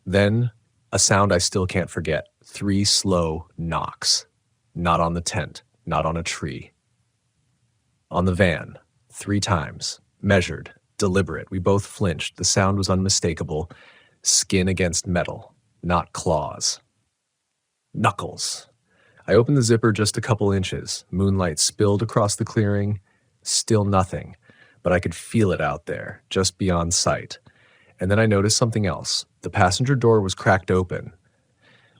Then, a sound I still can't forget. 3 slow knocks. Not on the tent, not on a tree. On the van, 3 times. Measured, deliberate. We both flinched. The sound was unmistakable. Skin against metal, not claws. Knuckles. I opened the zipper just a couple inches. Moonlight spilled across the clearing. Still nothing, but I could feel it out there, just beyond sight. And then I noticed something else. The passenger door was cracked open.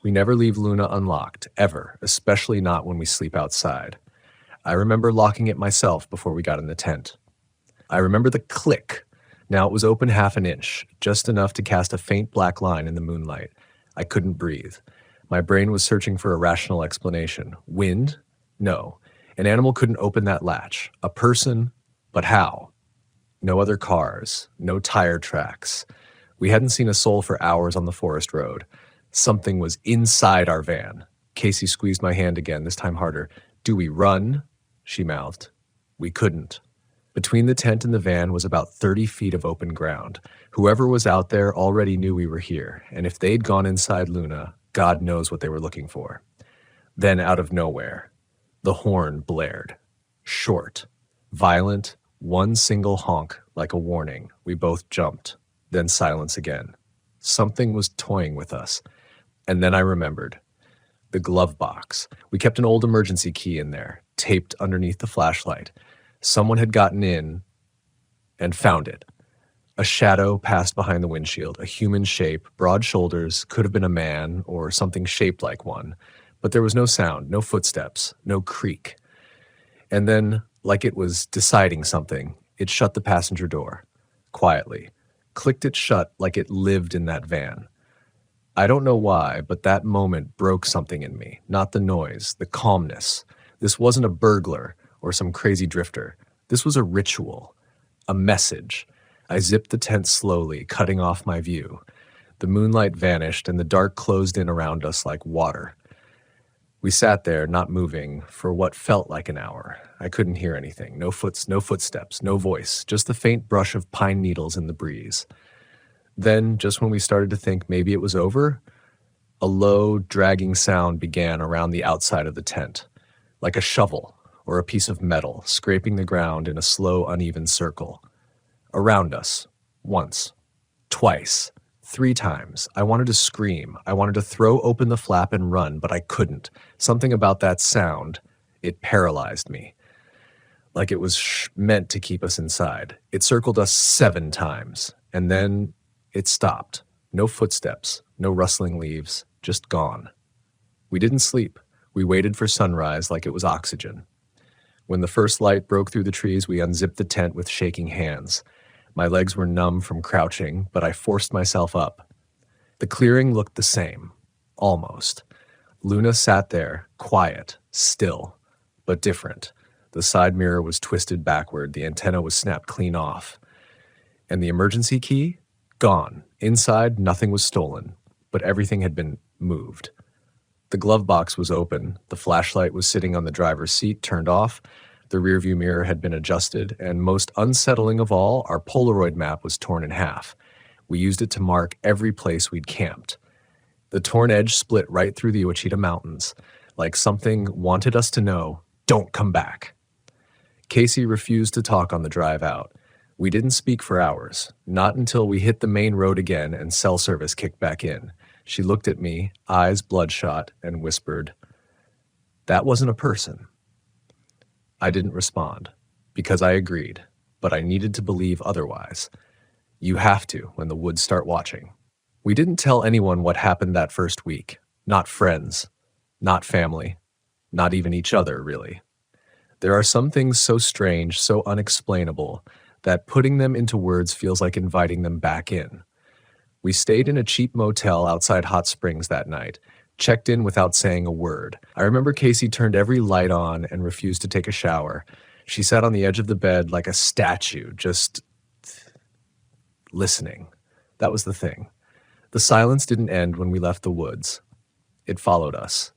We never leave Luna unlocked, ever, especially not when we sleep outside. I remember locking it myself before we got in the tent. I remember the click. Now it was open half an inch, just enough to cast a faint black line in the moonlight. I couldn't breathe. My brain was searching for a rational explanation. Wind? No. An animal couldn't open that latch. A person? But how? No other cars. No tire tracks. We hadn't seen a soul for hours on the forest road. Something was inside our van. Casey squeezed my hand again, this time harder. "Do we run?" she mouthed. We couldn't. Between the tent and the van was about 30 feet of open ground. Whoever was out there already knew we were here, and if they'd gone inside Luna, God knows what they were looking for. Then out of nowhere, the horn blared. Short, violent, one single honk like a warning. We both jumped. Then silence again. Something was toying with us. And then I remembered. The glove box. We kept an old emergency key in there, taped underneath the flashlight. Someone had gotten in and found it. A shadow passed behind the windshield, a human shape, broad shoulders, could have been a man or something shaped like one. But there was no sound, no footsteps, no creak. And then, like it was deciding something, it shut the passenger door, quietly, clicked it shut like it lived in that van. I don't know why, but that moment broke something in me, not the noise, the calmness. This wasn't a burglar or some crazy drifter. This was a ritual, a message. I zipped the tent slowly, cutting off my view. The moonlight vanished and the dark closed in around us like water. We sat there, not moving, for what felt like an hour. I couldn't hear anything. No footsteps, no voice, just the faint brush of pine needles in the breeze. Then, just when we started to think maybe it was over, a low, dragging sound began around the outside of the tent, like a shovel or a piece of metal scraping the ground in a slow, uneven circle. Around us, once, twice, 3 times. I wanted to scream. I wanted to throw open the flap and run, but I couldn't. Something about that sound, it paralyzed me. Like it was meant to keep us inside. It circled us 7 times, and then it stopped. No footsteps, no rustling leaves, just gone. We didn't sleep. We waited for sunrise like it was oxygen. When the first light broke through the trees, we unzipped the tent with shaking hands. My legs were numb from crouching, but I forced myself up. The clearing looked the same, almost. Luna sat there, quiet, still, but different. The side mirror was twisted backward, the antenna was snapped clean off. And the emergency key? Gone. Inside, nothing was stolen, but everything had been moved. The glove box was open, the flashlight was sitting on the driver's seat, turned off, the rearview mirror had been adjusted, and most unsettling of all, our Polaroid map was torn in half. We used it to mark every place we'd camped. The torn edge split right through the Ouachita Mountains, like something wanted us to know, don't come back. Casey refused to talk on the drive out. We didn't speak for hours, not until we hit the main road again and cell service kicked back in. She looked at me, eyes bloodshot, and whispered, "That wasn't a person." I didn't respond, because I agreed, but I needed to believe otherwise. You have to when the woods start watching. We didn't tell anyone what happened that first week. Not friends, not family, not even each other, really. There are some things so strange, so unexplainable, that putting them into words feels like inviting them back in. We stayed in a cheap motel outside Hot Springs that night, checked in without saying a word. I remember Casey turned every light on and refused to take a shower. She sat on the edge of the bed like a statue, just listening. That was the thing. The silence didn't end when we left the woods. It followed us.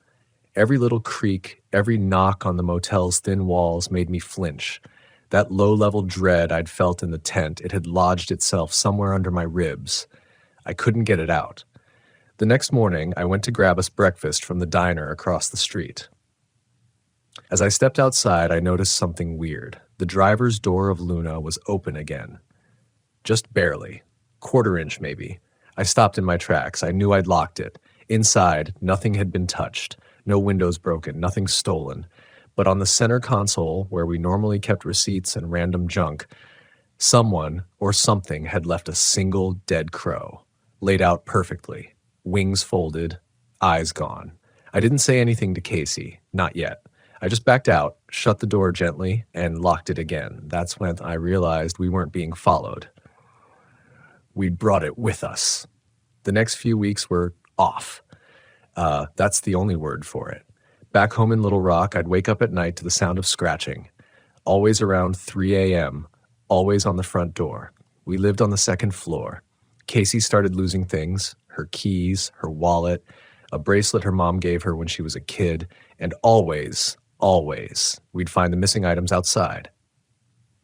Every little creak, every knock on the motel's thin walls made me flinch. That low-level dread I'd felt in the tent, it had lodged itself somewhere under my ribs. I couldn't get it out. The next morning, I went to grab us breakfast from the diner across the street. As I stepped outside, I noticed something weird. The driver's door of Luna was open again. Just barely. 1/4 inch, maybe. I stopped in my tracks. I knew I'd locked it. Inside, nothing had been touched. No windows broken, nothing stolen. But on the center console, where we normally kept receipts and random junk, someone or something had left a single dead crow, laid out perfectly. Wings folded, eyes gone. I didn't say anything to Casey, not yet. I just backed out, shut the door gently, and locked it again. That's when I realized we weren't being followed. We'd brought it with us. The next few weeks were off. That's the only word for it. Back home in Little Rock, I'd wake up at night to the sound of scratching. Always around 3 a.m., always on the front door. We lived on the 2nd floor. Casey started losing things, her keys, her wallet, a bracelet her mom gave her when she was a kid, and always, we'd find the missing items outside.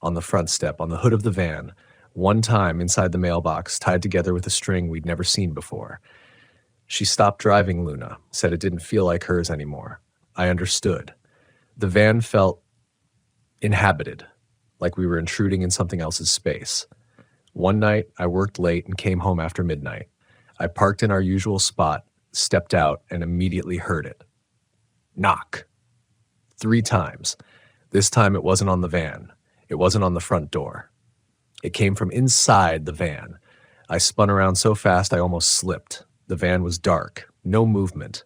On the front step, on the hood of the van, one time inside the mailbox, tied together with a string we'd never seen before. She stopped driving Luna, said it didn't feel like hers anymore. I understood. The van felt inhabited, like we were intruding in something else's space. One night, I worked late and came home after midnight. I parked in our usual spot, stepped out, and immediately heard it. Knock. 3 times. This time it wasn't on the van. It wasn't on the front door. It came from inside the van. I spun around so fast I almost slipped. The van was dark, no movement.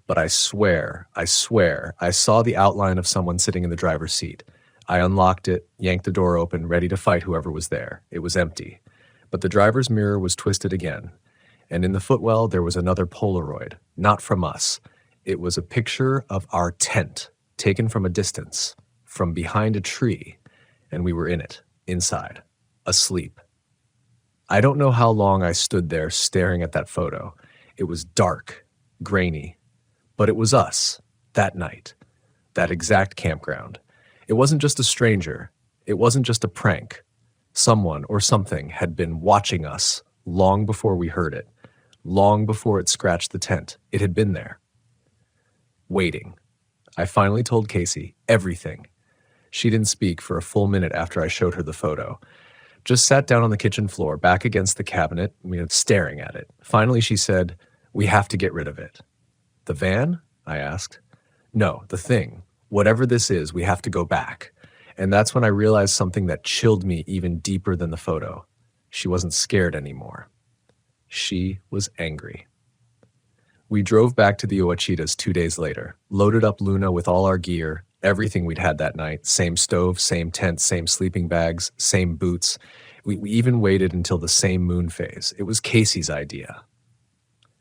But I swear, I saw the outline of someone sitting in the driver's seat. I unlocked it, yanked the door open, ready to fight whoever was there. It was empty. But the driver's mirror was twisted again. And in the footwell, there was another Polaroid, not from us. It was a picture of our tent, taken from a distance, from behind a tree, and we were in it, inside, asleep. I don't know how long I stood there staring at that photo. It was dark, grainy, but it was us, that night, that exact campground. It wasn't just a stranger. It wasn't just a prank. Someone or something had been watching us long before we heard it, long before it scratched the tent. It had been there, waiting. I finally told Casey everything. She didn't speak for a full minute after I showed her the photo. Just sat down on the kitchen floor, back against the cabinet, staring at it. Finally, she said, "We have to get rid of it." "The van?" I asked. "No, the thing. Whatever this is, we have to go back." And that's when I realized something that chilled me even deeper than the photo. She wasn't scared anymore. She was angry. We drove back to the Ouachitas 2 days later, loaded up Luna with all our gear, everything we'd had that night, same stove, same tent, same sleeping bags, same boots. We even waited until the same moon phase. It was Casey's idea.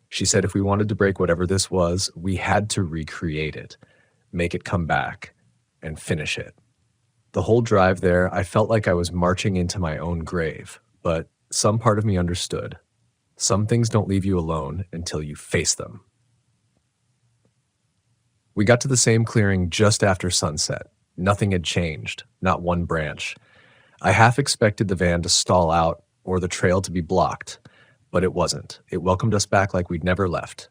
She said if we wanted to break whatever this was, we had to recreate it, make it come back, and finish it. The whole drive there, I felt like I was marching into my own grave, but some part of me understood. Some things don't leave you alone until you face them. We got to the same clearing just after sunset. Nothing had changed, not one branch. I half expected the van to stall out or the trail to be blocked, but it wasn't. It welcomed us back like we'd never left.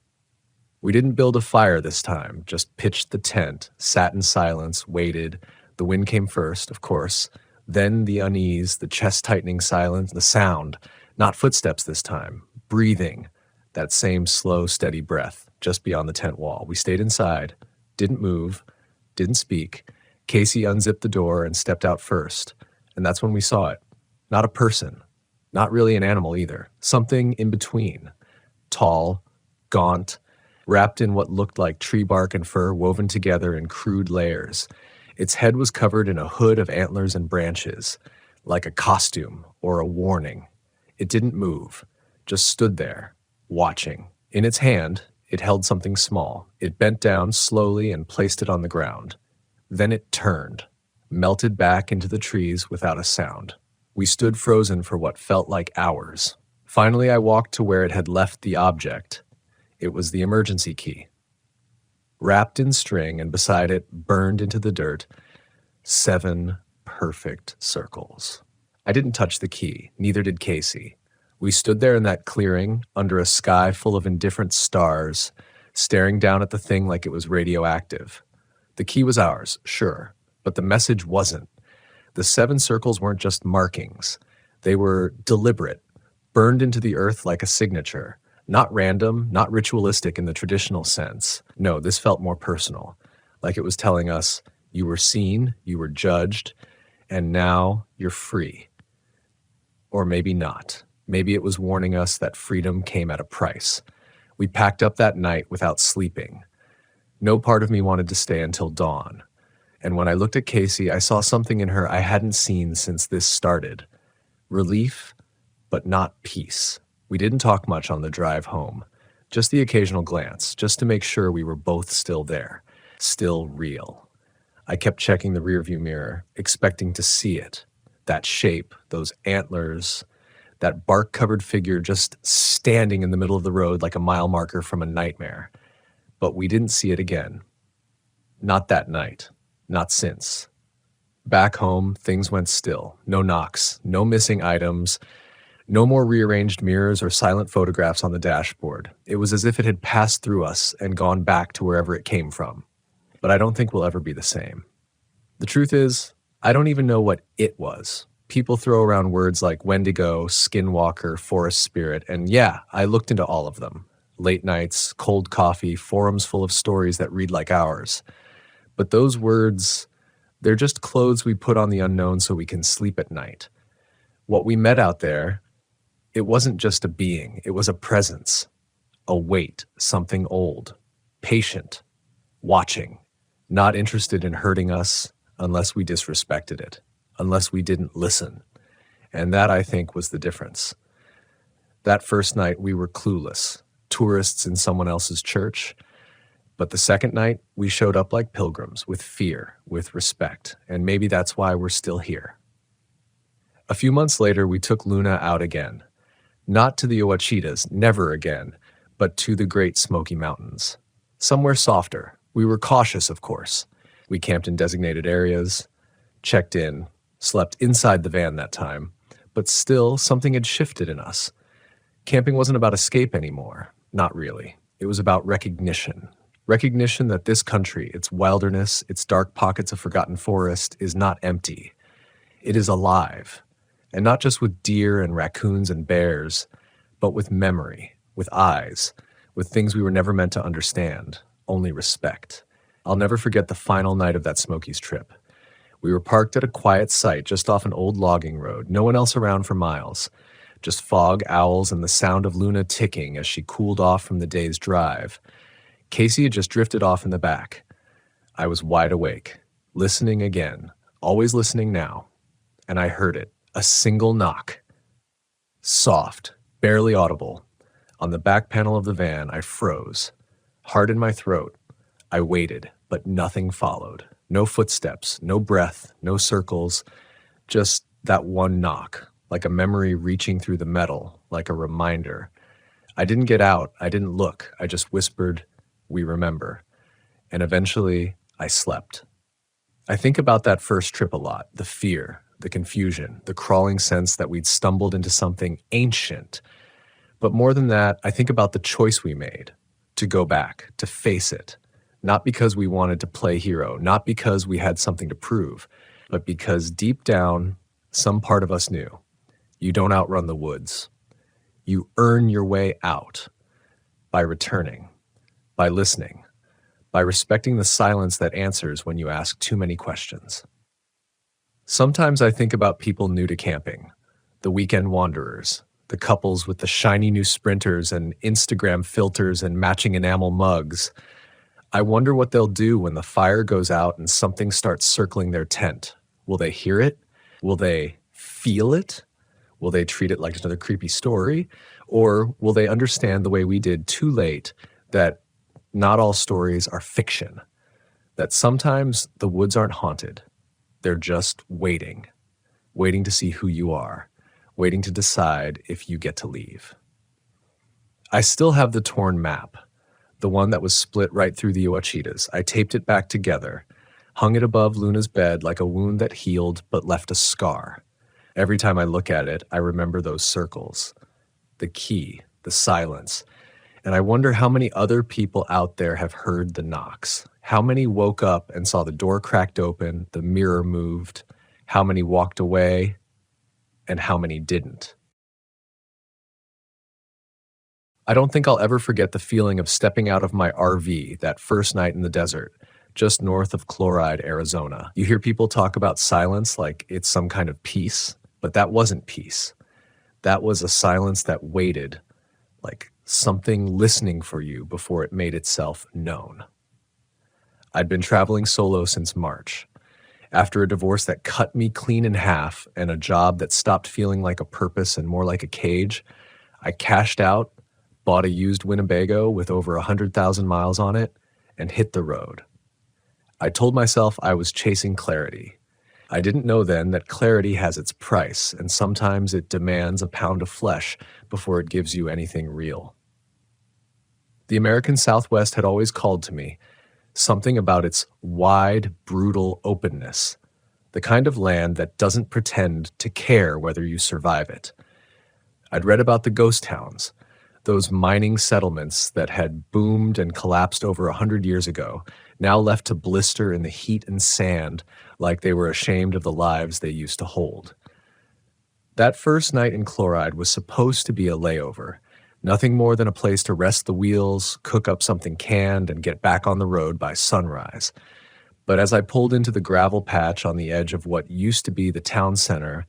We didn't build a fire this time, just pitched the tent, sat in silence, waited. The wind came first, of course, then the unease, the chest-tightening silence, the sound, not footsteps this time, breathing, that same slow, steady breath just beyond the tent wall. We stayed inside, didn't move, didn't speak. Casey unzipped the door and stepped out first, and that's when we saw it. Not a person, not really an animal either, something in between, tall, gaunt, wrapped in what looked like tree bark and fur woven together in crude layers. Its head was covered in a hood of antlers and branches, like a costume or a warning. It didn't move, just stood there, watching. In its hand, it held something small. It bent down slowly and placed it on the ground. Then it turned, melted back into the trees without a sound. We stood frozen for what felt like hours. Finally, I walked to where it had left the object. It was the emergency key. Wrapped in string and beside it, burned into the dirt, 7 perfect circles. I didn't touch the key, neither did Casey. We stood there in that clearing, under a sky full of indifferent stars, staring down at the thing like it was radioactive. The key was ours, sure, but the message wasn't. The 7 circles weren't just markings. They were deliberate, burned into the earth like a signature. Not random, not ritualistic in the traditional sense. No, this felt more personal, like it was telling us, you were seen, you were judged, and now you're free. Or maybe not. Maybe it was warning us that freedom came at a price. We packed up that night without sleeping. No part of me wanted to stay until dawn. And when I looked at Casey, I saw something in her I hadn't seen since this started. Relief, but not peace. We didn't talk much on the drive home, just the occasional glance, just to make sure we were both still there, still real. I kept checking the rearview mirror, expecting to see it, that shape, those antlers, that bark-covered figure just standing in the middle of the road like a mile marker from a nightmare. But we didn't see it again. Not that night, not since. Back home, things went still. No knocks, no missing items, no more rearranged mirrors or silent photographs on the dashboard. It was as if it had passed through us and gone back to wherever it came from. But I don't think we'll ever be the same. The truth is, I don't even know what it was. People throw around words like Wendigo, Skinwalker, Forest Spirit, and yeah, I looked into all of them. Late nights, cold coffee, forums full of stories that read like ours. But those words, they're just clothes we put on the unknown so we can sleep at night. What we met out there, it wasn't just a being, it was a presence, a weight, something old, patient, watching, not interested in hurting us unless we disrespected it, unless we didn't listen. And that, I think, was the difference. That first night, we were clueless, tourists in someone else's church. But the second night, we showed up like pilgrims, with fear, with respect, and maybe that's why we're still here. A few months later, we took Luna out again. Not to the Ouachitas, never again, but to the Great Smoky Mountains. Somewhere softer. We were cautious, of course. We camped in designated areas, checked in, slept inside the van that time, but still something had shifted in us. Camping wasn't about escape anymore. Not really. It was about recognition. Recognition that this country, its wilderness, its dark pockets of forgotten forest, is not empty. It is alive. And not just with deer and raccoons and bears, but with memory, with eyes, with things we were never meant to understand, only respect. I'll never forget the final night of that Smokies trip. We were parked at a quiet site just off an old logging road, no one else around for miles. Just fog, owls, and the sound of Luna ticking as she cooled off from the day's drive. Casey had just drifted off in the back. I was wide awake, listening again, always listening now. And I heard it, a single knock. Soft, barely audible. On the back panel of the van, I froze. Heart in my throat. I waited, but nothing followed. No footsteps, no breath, no circles. Just that one knock, like a memory reaching through the metal, like a reminder. I didn't get out, I didn't look, I just whispered, "We remember." And eventually, I slept. I think about that first trip a lot, the fear, the confusion, the crawling sense that we'd stumbled into something ancient. But more than that, I think about the choice we made, to go back, to face it. Not because we wanted to play hero, not because we had something to prove, but because deep down, some part of us knew. You don't outrun the woods. You earn your way out by returning, by listening, by respecting the silence that answers when you ask too many questions. Sometimes I think about people new to camping, the weekend wanderers, the couples with the shiny new sprinters and Instagram filters and matching enamel mugs. I wonder what they'll do when the fire goes out and something starts circling their tent. Will they hear it? Will they feel it? Will they treat it like another creepy story? Or will they understand the way we did too late that not all stories are fiction? That sometimes the woods aren't haunted. They're just waiting to see who you are, waiting to decide if you get to leave. I still have the torn map, the one that was split right through the Ouachitas. I taped it back together, hung it above Luna's bed like a wound that healed but left a scar. Every time I look at it, I remember those circles, the key, the silence. And I wonder how many other people out there have heard the knocks. How many woke up and saw the door cracked open, the mirror moved, how many walked away, and how many didn't. I don't think I'll ever forget the feeling of stepping out of my RV that first night in the desert, just north of Chloride, Arizona. You hear people talk about silence like it's some kind of peace, but that wasn't peace. That was a silence that waited, like something listening for you before it made itself known. I'd been traveling solo since March. After a divorce that cut me clean in half and a job that stopped feeling like a purpose and more like a cage, I cashed out, bought a used Winnebago with over 100,000 miles on it, and hit the road. I told myself I was chasing clarity. I didn't know then that clarity has its price, and sometimes it demands a pound of flesh before it gives you anything real. The American Southwest had always called to me, something about its wide, brutal openness, the kind of land that doesn't pretend to care whether you survive it. I'd read about the ghost towns, those mining settlements that had boomed and collapsed over 100 years ago, now left to blister in the heat and sand like they were ashamed of the lives they used to hold. That first night in Chloride was supposed to be a layover, nothing more than a place to rest the wheels, cook up something canned, and get back on the road by sunrise. But as I pulled into the gravel patch on the edge of what used to be the town center,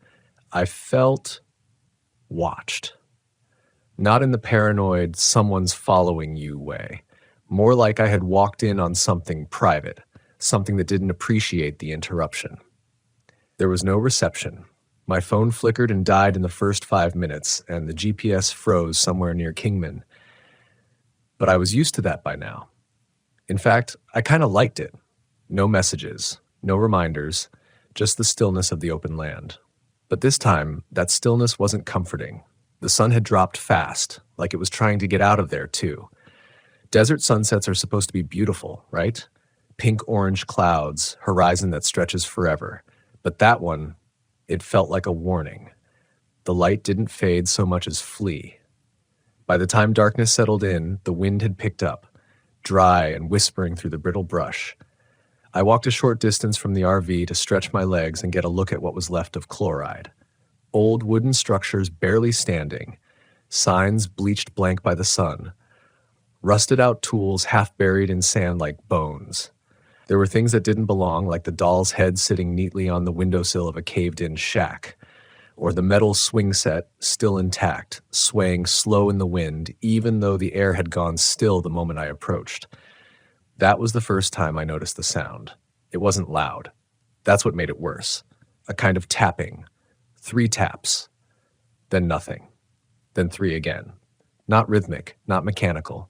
I felt watched. Not in the paranoid, someone's following you way. More like I had walked in on something private, something that didn't appreciate the interruption. There was no reception. My phone flickered and died in the first 5 minutes, and the GPS froze somewhere near Kingman. But I was used to that by now. In fact, I kind of liked it. No messages, no reminders, just the stillness of the open land. But this time, that stillness wasn't comforting. The sun had dropped fast, like it was trying to get out of there, too. Desert sunsets are supposed to be beautiful, right? Pink-orange clouds, horizon that stretches forever. But that one, it felt like a warning. The light didn't fade so much as flee. By the time darkness settled in, the wind had picked up, dry and whispering through the brittle brush. I walked a short distance from the RV to stretch my legs and get a look at what was left of Chloride. Old wooden structures barely standing, signs bleached blank by the sun, rusted-out tools half buried in sand like bones. There were things that didn't belong, like the doll's head sitting neatly on the windowsill of a caved-in shack, or the metal swing set still intact, swaying slow in the wind, even though the air had gone still the moment I approached. That was the first time I noticed the sound. It wasn't loud. That's what made it worse. A kind of tapping. 3 taps. Then nothing. Then 3 again. Not rhythmic, not mechanical.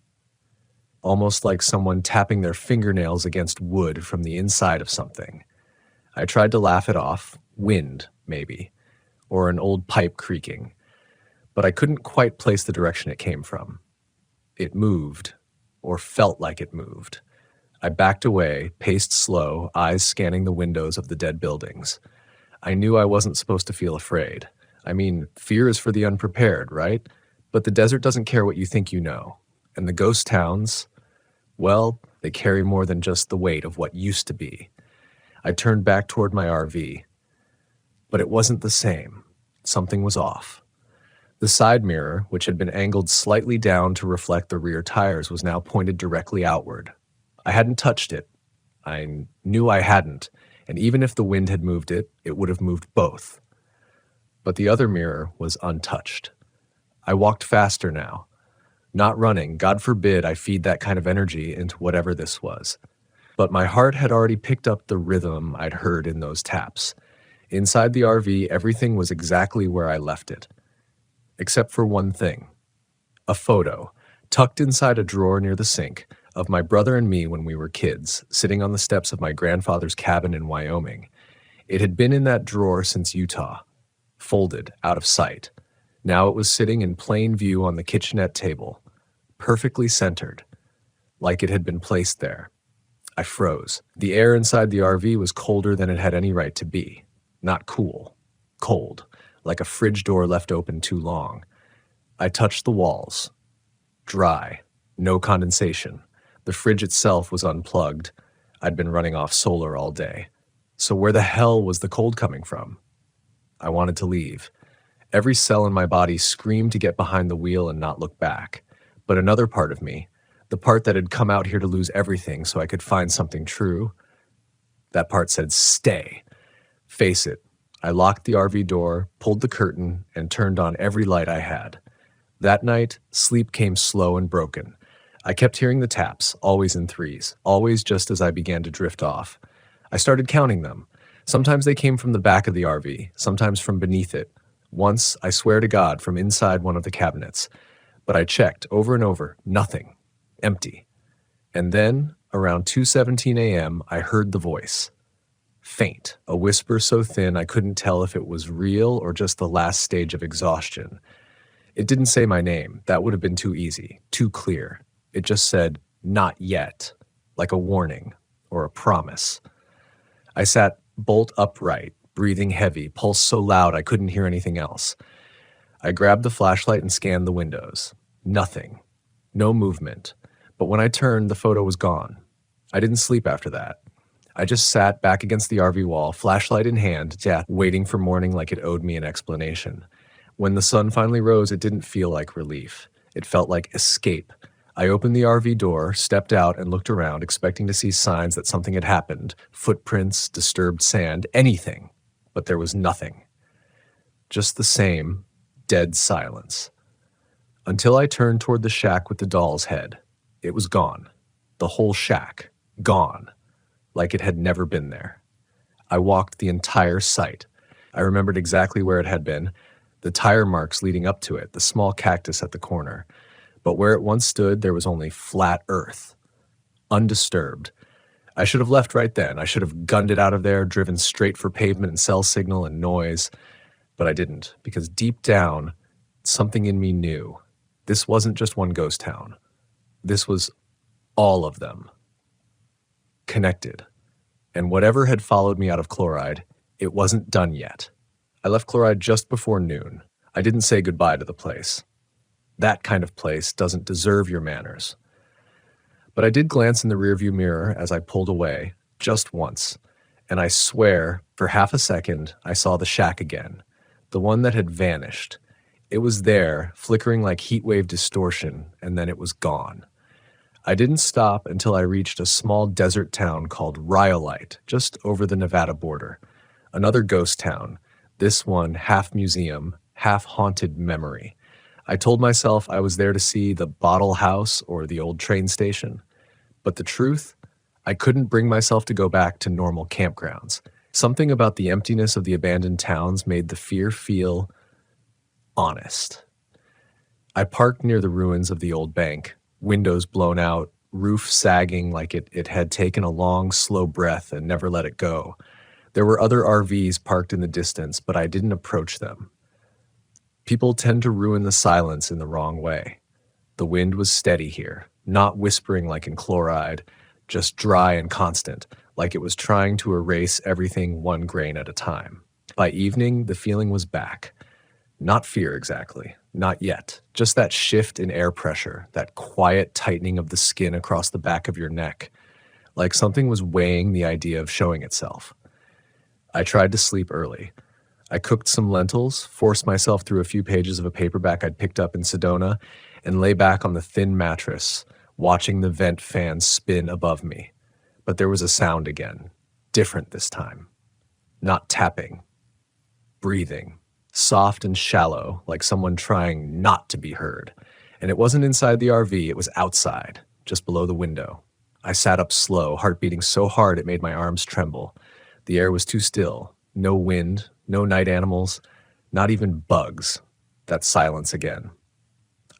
Almost like someone tapping their fingernails against wood from the inside of something. I tried to laugh it off. Wind, maybe. Or an old pipe creaking. But I couldn't quite place the direction it came from. It moved. Or felt like it moved. I backed away, paced slow, eyes scanning the windows of the dead buildings. I knew I wasn't supposed to feel afraid. I mean, fear is for the unprepared, right? But the desert doesn't care what you think you know. And the ghost towns, well, they carry more than just the weight of what used to be. I turned back toward my RV. But it wasn't the same. Something was off. The side mirror, which had been angled slightly down to reflect the rear tires, was now pointed directly outward. I hadn't touched it. I knew I hadn't, and even if the wind had moved it, it would have moved both. But the other mirror was untouched. I walked faster now. Not running, God forbid I feed that kind of energy into whatever this was. But my heart had already picked up the rhythm I'd heard in those taps. Inside the RV, everything was exactly where I left it. Except for one thing. A photo, tucked inside a drawer near the sink, of my brother and me when we were kids, sitting on the steps of my grandfather's cabin in Wyoming. It had been in that drawer since Utah, folded, out of sight. Now it was sitting in plain view on the kitchenette table, perfectly centered, like it had been placed there. I froze. The air inside the RV was colder than it had any right to be. Not cool. Cold, like a fridge door left open too long. I touched the walls. Dry. No condensation. The fridge itself was unplugged. I'd been running off solar all day. So where the hell was the cold coming from? I wanted to leave. Every cell in my body screamed to get behind the wheel and not look back. But another part of me, the part that had come out here to lose everything so I could find something true, that part said, stay. Face it. I locked the RV door, pulled the curtain, and turned on every light I had. That night, sleep came slow and broken. I kept hearing the taps, always in 3s, always just as I began to drift off. I started counting them. Sometimes they came from the back of the RV, sometimes from beneath it. Once, I swear to God, from inside one of the cabinets. But I checked over and over, nothing. Empty. And then, around 2:17 a.m., I heard the voice. Faint, a whisper so thin I couldn't tell if it was real or just the last stage of exhaustion. It didn't say my name. That would have been too easy, too clear. It just said, not yet, like a warning or a promise. I sat bolt upright, breathing heavy, pulse so loud I couldn't hear anything else. I grabbed the flashlight and scanned the windows. Nothing. No movement. But when I turned, the photo was gone. I didn't sleep after that. I just sat back against the RV wall, flashlight in hand, waiting for morning like it owed me an explanation. When the sun finally rose, it didn't feel like relief. It felt like escape. I opened the RV door, stepped out, and looked around, expecting to see signs that something had happened, footprints, disturbed sand, anything. But there was nothing. Just the same, dead silence. Until I turned toward the shack with the doll's head. It was gone. The whole shack. Gone. Like it had never been there. I walked the entire site. I remembered exactly where it had been, the tire marks leading up to it, the small cactus at the corner. But where it once stood, there was only flat earth. Undisturbed. I should have left right then. I should have gunned it out of there, driven straight for pavement and cell signal and noise. But I didn't, because deep down, something in me knew. This wasn't just one ghost town. This was all of them. Connected. And whatever had followed me out of Chloride, it wasn't done yet. I left Chloride just before noon. I didn't say goodbye to the place. That kind of place doesn't deserve your manners. But I did glance in the rearview mirror as I pulled away, just once, and I swear, for half a second, I saw the shack again, the one that had vanished. It was there, flickering like heatwave distortion, and then it was gone. I didn't stop until I reached a small desert town called Rhyolite, just over the Nevada border. Another ghost town, this one half museum, half haunted memory. I told myself I was there to see the Bottle House or the old train station. But the truth, I couldn't bring myself to go back to normal campgrounds. Something about the emptiness of the abandoned towns made the fear feel honest. I parked near the ruins of the old bank, windows blown out, roof sagging like it had taken a long, slow breath and never let it go. There were other RVs parked in the distance, but I didn't approach them. People tend to ruin the silence in the wrong way. The wind was steady here, not whispering like in Chloride, just dry and constant, like it was trying to erase everything one grain at a time. By evening, the feeling was back. Not fear exactly, not yet, just that shift in air pressure, that quiet tightening of the skin across the back of your neck, like something was weighing the idea of showing itself. I tried to sleep early. I cooked some lentils, forced myself through a few pages of a paperback I'd picked up in Sedona, and lay back on the thin mattress, watching the vent fan spin above me. But there was a sound again, different this time. Not tapping, breathing, soft and shallow, like someone trying not to be heard. And it wasn't inside the RV, it was outside, just below the window. I sat up slow, heart beating so hard it made my arms tremble. The air was too still, no wind, no night animals, not even bugs. That silence again.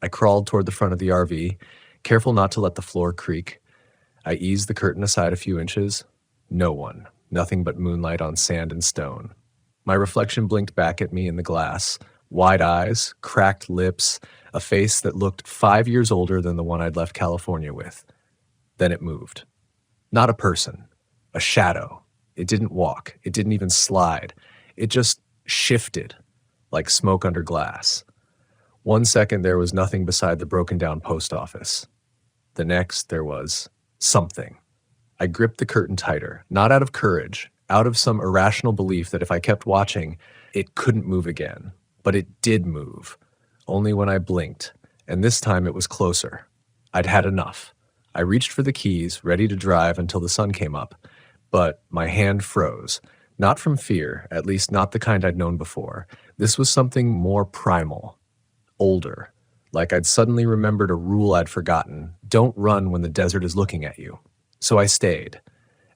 I crawled toward the front of the RV, careful not to let the floor creak. I eased the curtain aside a few inches. No one, nothing but moonlight on sand and stone. My reflection blinked back at me in the glass, wide eyes, cracked lips, a face that looked 5 years older than the one I'd left California with. Then it moved. Not a person, a shadow. It didn't walk. It didn't even slide. It just shifted, like smoke under glass. 1 second there was nothing beside the broken down post office. The next there was something. I gripped the curtain tighter, not out of courage, out of some irrational belief that if I kept watching, it couldn't move again. But it did move, only when I blinked, and this time it was closer. I'd had enough. I reached for the keys, ready to drive until the sun came up, but my hand froze. Not from fear, at least not the kind I'd known before. This was something more primal, older, like I'd suddenly remembered a rule I'd forgotten. Don't run when the desert is looking at you. So I stayed.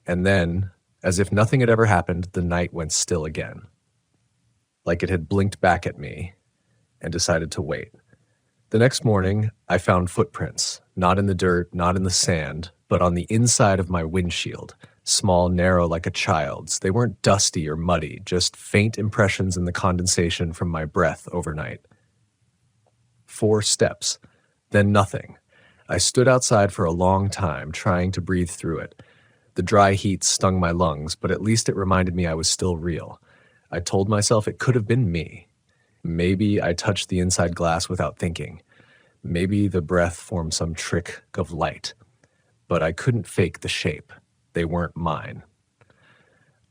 And then, as if nothing had ever happened, the night went still again. Like it had blinked back at me and decided to wait. The next morning, I found footprints, not in the dirt, not in the sand, but on the inside of my windshield. Small, narrow like a child's. They weren't dusty or muddy, just faint impressions in the condensation from my breath overnight. 4 steps, then nothing. I stood outside for a long time, trying to breathe through it. The dry heat stung my lungs, but at least it reminded me I was still real. I told myself it could have been me. Maybe I touched the inside glass without thinking. Maybe the breath formed some trick of light. But I couldn't fake the shape. They weren't mine.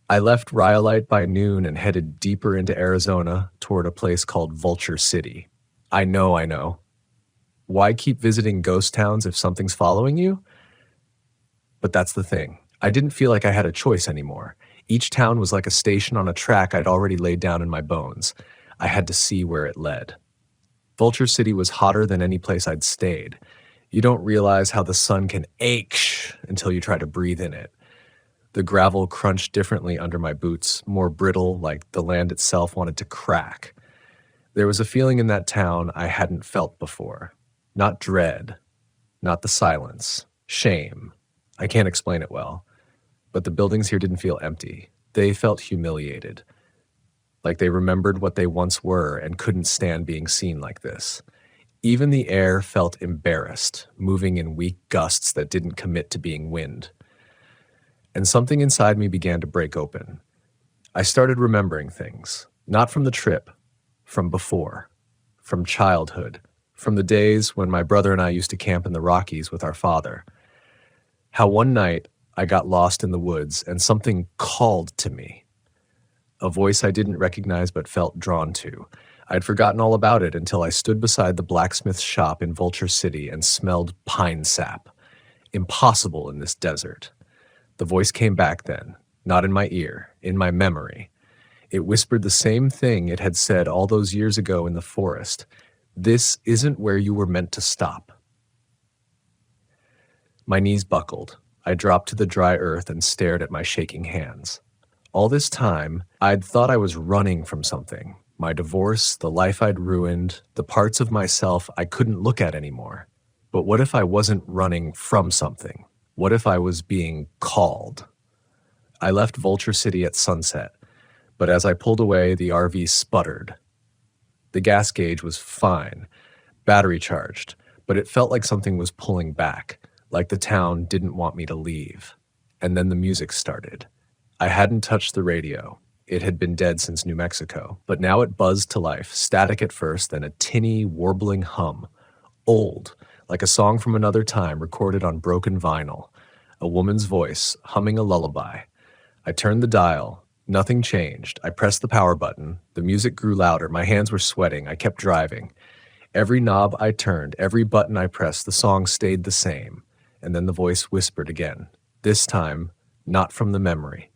I left Rhyolite by noon and headed deeper into Arizona toward a place called Vulture City. I know. Why keep visiting ghost towns if something's following you? But that's the thing. I didn't feel like I had a choice anymore. Each town was like a station on a track I'd already laid down in my bones. I had to see where it led. Vulture City was hotter than any place I'd stayed. You don't realize how the sun can ache until you try to breathe in it. The gravel crunched differently under my boots, more brittle, like the land itself wanted to crack. There was a feeling in that town I hadn't felt before. Not dread, not the silence, shame. I can't explain it well. But the buildings here didn't feel empty. They felt humiliated. Like they remembered what they once were and couldn't stand being seen like this. Even the air felt embarrassed, moving in weak gusts that didn't commit to being wind. And something inside me began to break open. I started remembering things, not from the trip, from before, from childhood, from the days when my brother and I used to camp in the Rockies with our father. How one night I got lost in the woods and something called to me. A voice I didn't recognize but felt drawn to. I'd forgotten all about it until I stood beside the blacksmith's shop in Vulture City and smelled pine sap. Impossible in this desert. The voice came back then, not in my ear, in my memory. It whispered the same thing it had said all those years ago in the forest. This isn't where you were meant to stop. My knees buckled. I dropped to the dry earth and stared at my shaking hands. All this time, I'd thought I was running from something. My divorce, the life I'd ruined, the parts of myself I couldn't look at anymore. But what if I wasn't running from something? What if I was being called? I left Vulture City at sunset, but as I pulled away, the RV sputtered. The gas gauge was fine, battery charged, but it felt like something was pulling back, like the town didn't want me to leave. And then the music started. I hadn't touched the radio. It had been dead since New Mexico, but now it buzzed to life, static at first, then a tinny, warbling hum. Old, like a song from another time recorded on broken vinyl. A woman's voice, humming a lullaby. I turned the dial. Nothing changed. I pressed the power button. The music grew louder. My hands were sweating. I kept driving. Every knob I turned, every button I pressed, the song stayed the same. And then the voice whispered again. This time, not from the memory.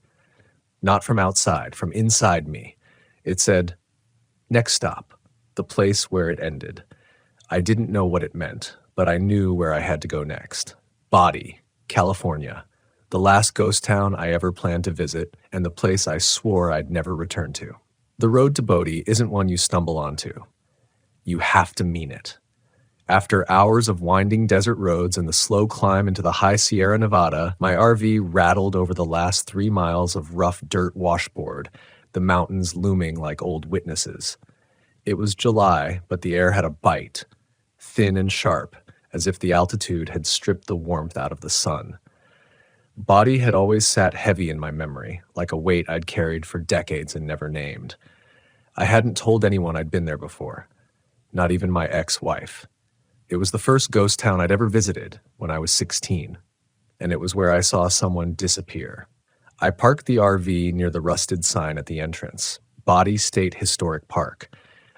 Not from outside, from inside me. It said, next stop, the place where it ended. I didn't know what it meant, but I knew where I had to go next. Body, California, the last ghost town I ever planned to visit, and the place I swore I'd never return to. The road to Bodie isn't one you stumble onto. You have to mean it. After hours of winding desert roads and the slow climb into the high Sierra Nevada, my RV rattled over the last 3 miles of rough dirt washboard, the mountains looming like old witnesses. It was July, but the air had a bite, thin and sharp, as if the altitude had stripped the warmth out of the sun. Body had always sat heavy in my memory, like a weight I'd carried for decades and never named. I hadn't told anyone I'd been there before, not even my ex-wife. It was the first ghost town I'd ever visited when I was 16, and it was where I saw someone disappear. I parked the RV near the rusted sign at the entrance, Body State Historic Park,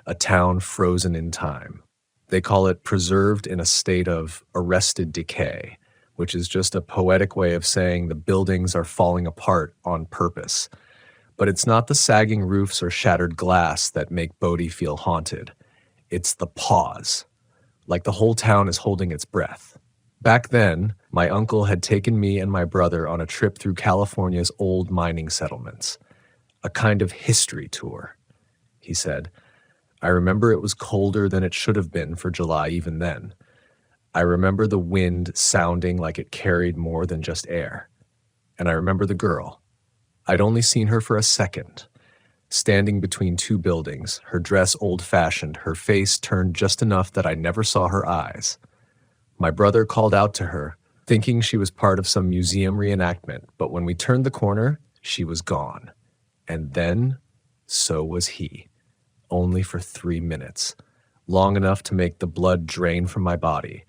a town frozen in time. They call it preserved in a state of arrested decay, which is just a poetic way of saying the buildings are falling apart on purpose. But it's not the sagging roofs or shattered glass that make Bodie feel haunted. It's the pause. Like the whole town is holding its breath. Back then, my uncle had taken me and my brother on a trip through California's old mining settlements. A kind of history tour, he said. I remember it was colder than it should have been for July even then. I remember the wind sounding like it carried more than just air. And I remember the girl. I'd only seen her for a second. Standing between 2 buildings, her dress old-fashioned, her face turned just enough that I never saw her eyes. My brother called out to her, thinking she was part of some museum reenactment, but when we turned the corner, she was gone. And then, so was he. Only for 3 minutes. Long enough to make the blood drain from my body.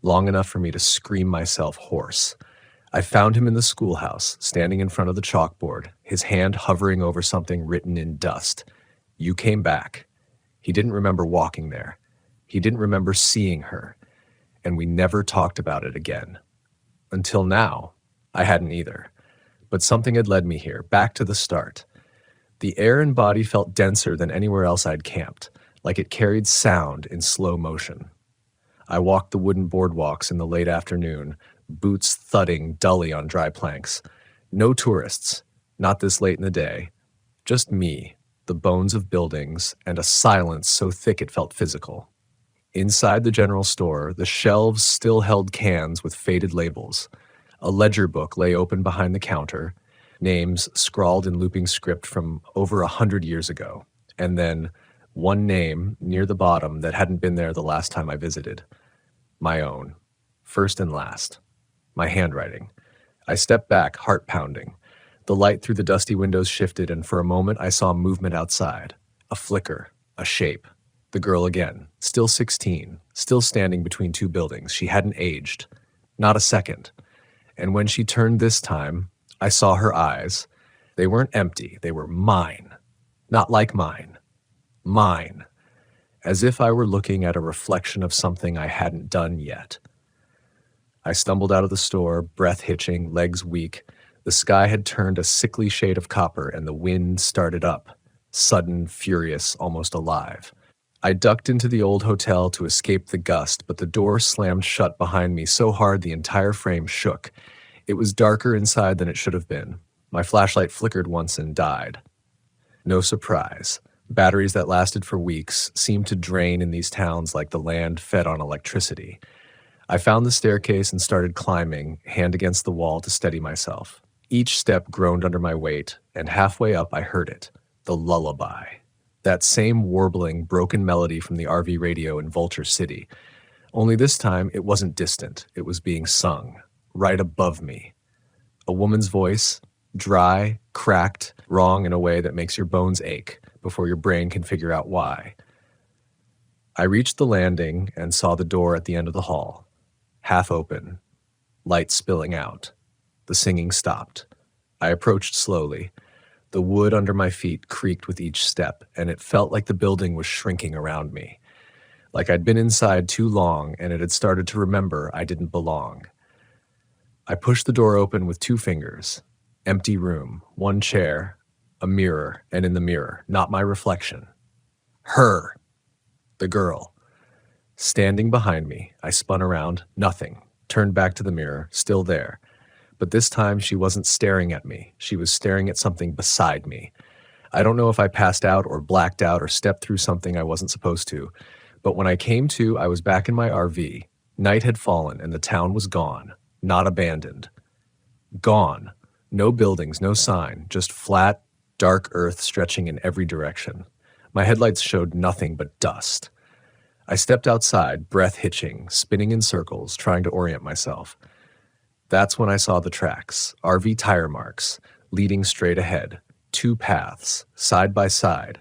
Long enough for me to scream myself hoarse. I found him in the schoolhouse, standing in front of the chalkboard, his hand hovering over something written in dust. You came back. He didn't remember walking there. He didn't remember seeing her. And we never talked about it again. Until now, I hadn't either. But something had led me here, back to the start. The air and body felt denser than anywhere else I'd camped, like it carried sound in slow motion. I walked the wooden boardwalks in the late afternoon, boots thudding dully on dry planks. No tourists, not this late in the day. Just me, the bones of buildings, and a silence so thick it felt physical. Inside the general store, the shelves still held cans with faded labels. A ledger book lay open behind the counter, names scrawled in looping script from over 100 years ago, and then one name near the bottom that hadn't been there the last time I visited. My own, first and last. My handwriting. I stepped back, heart pounding. The light through the dusty windows shifted, and for a moment I saw movement outside. A flicker, a shape. The girl again, still 16, still standing between two buildings. She hadn't aged. Not a second. And when she turned this time, I saw her eyes. They weren't empty, they were mine. Not like mine. Mine. As if I were looking at a reflection of something I hadn't done yet. I stumbled out of the store, breath hitching, legs weak. The sky had turned a sickly shade of copper, and the wind started up, sudden, furious, almost alive. I ducked into the old hotel to escape the gust, but the door slammed shut behind me so hard the entire frame shook. It was darker inside than it should have been. My flashlight flickered once and died. No surprise. Batteries that lasted for weeks seemed to drain in these towns like the land fed on electricity. I found the staircase and started climbing, hand against the wall to steady myself. Each step groaned under my weight, and halfway up I heard it, the lullaby. That same warbling, broken melody from the RV radio in Vulture City. Only this time it wasn't distant, it was being sung, right above me. A woman's voice, dry, cracked, wrong in a way that makes your bones ache before your brain can figure out why. I reached the landing and saw the door at the end of the hall. Half open, light spilling out. The singing stopped. I approached slowly. The wood under my feet creaked with each step, and it felt like the building was shrinking around me. Like I'd been inside too long and it had started to remember I didn't belong. I pushed the door open with 2 fingers. Empty room, 1 chair, a mirror, and in the mirror, not my reflection. Her. The girl. Standing behind me, I spun around, nothing. Turned back to the mirror, still there. But this time she wasn't staring at me. She was staring at something beside me. I don't know if I passed out or blacked out or stepped through something I wasn't supposed to. But when I came to, I was back in my RV. Night had fallen and the town was gone. Not abandoned. Gone. No buildings, no sign, just flat, dark earth stretching in every direction. My headlights showed nothing but dust. I stepped outside, breath hitching, spinning in circles, trying to orient myself. That's when I saw the tracks, RV tire marks, leading straight ahead, 2 paths, side by side,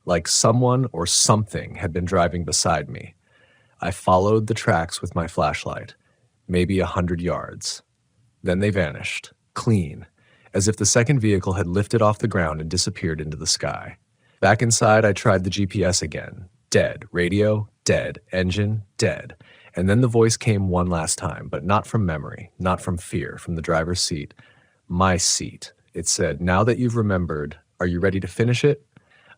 like someone or something had been driving beside me. I followed the tracks with my flashlight, maybe 100 yards. Then they vanished, clean, as if the second vehicle had lifted off the ground and disappeared into the sky. Back inside, I tried the GPS again. Dead. Radio, dead. Engine, dead. And then the voice came one last time, but not from memory, not from fear, from the driver's seat. My seat. It said, "Now that you've remembered, are you ready to finish it?"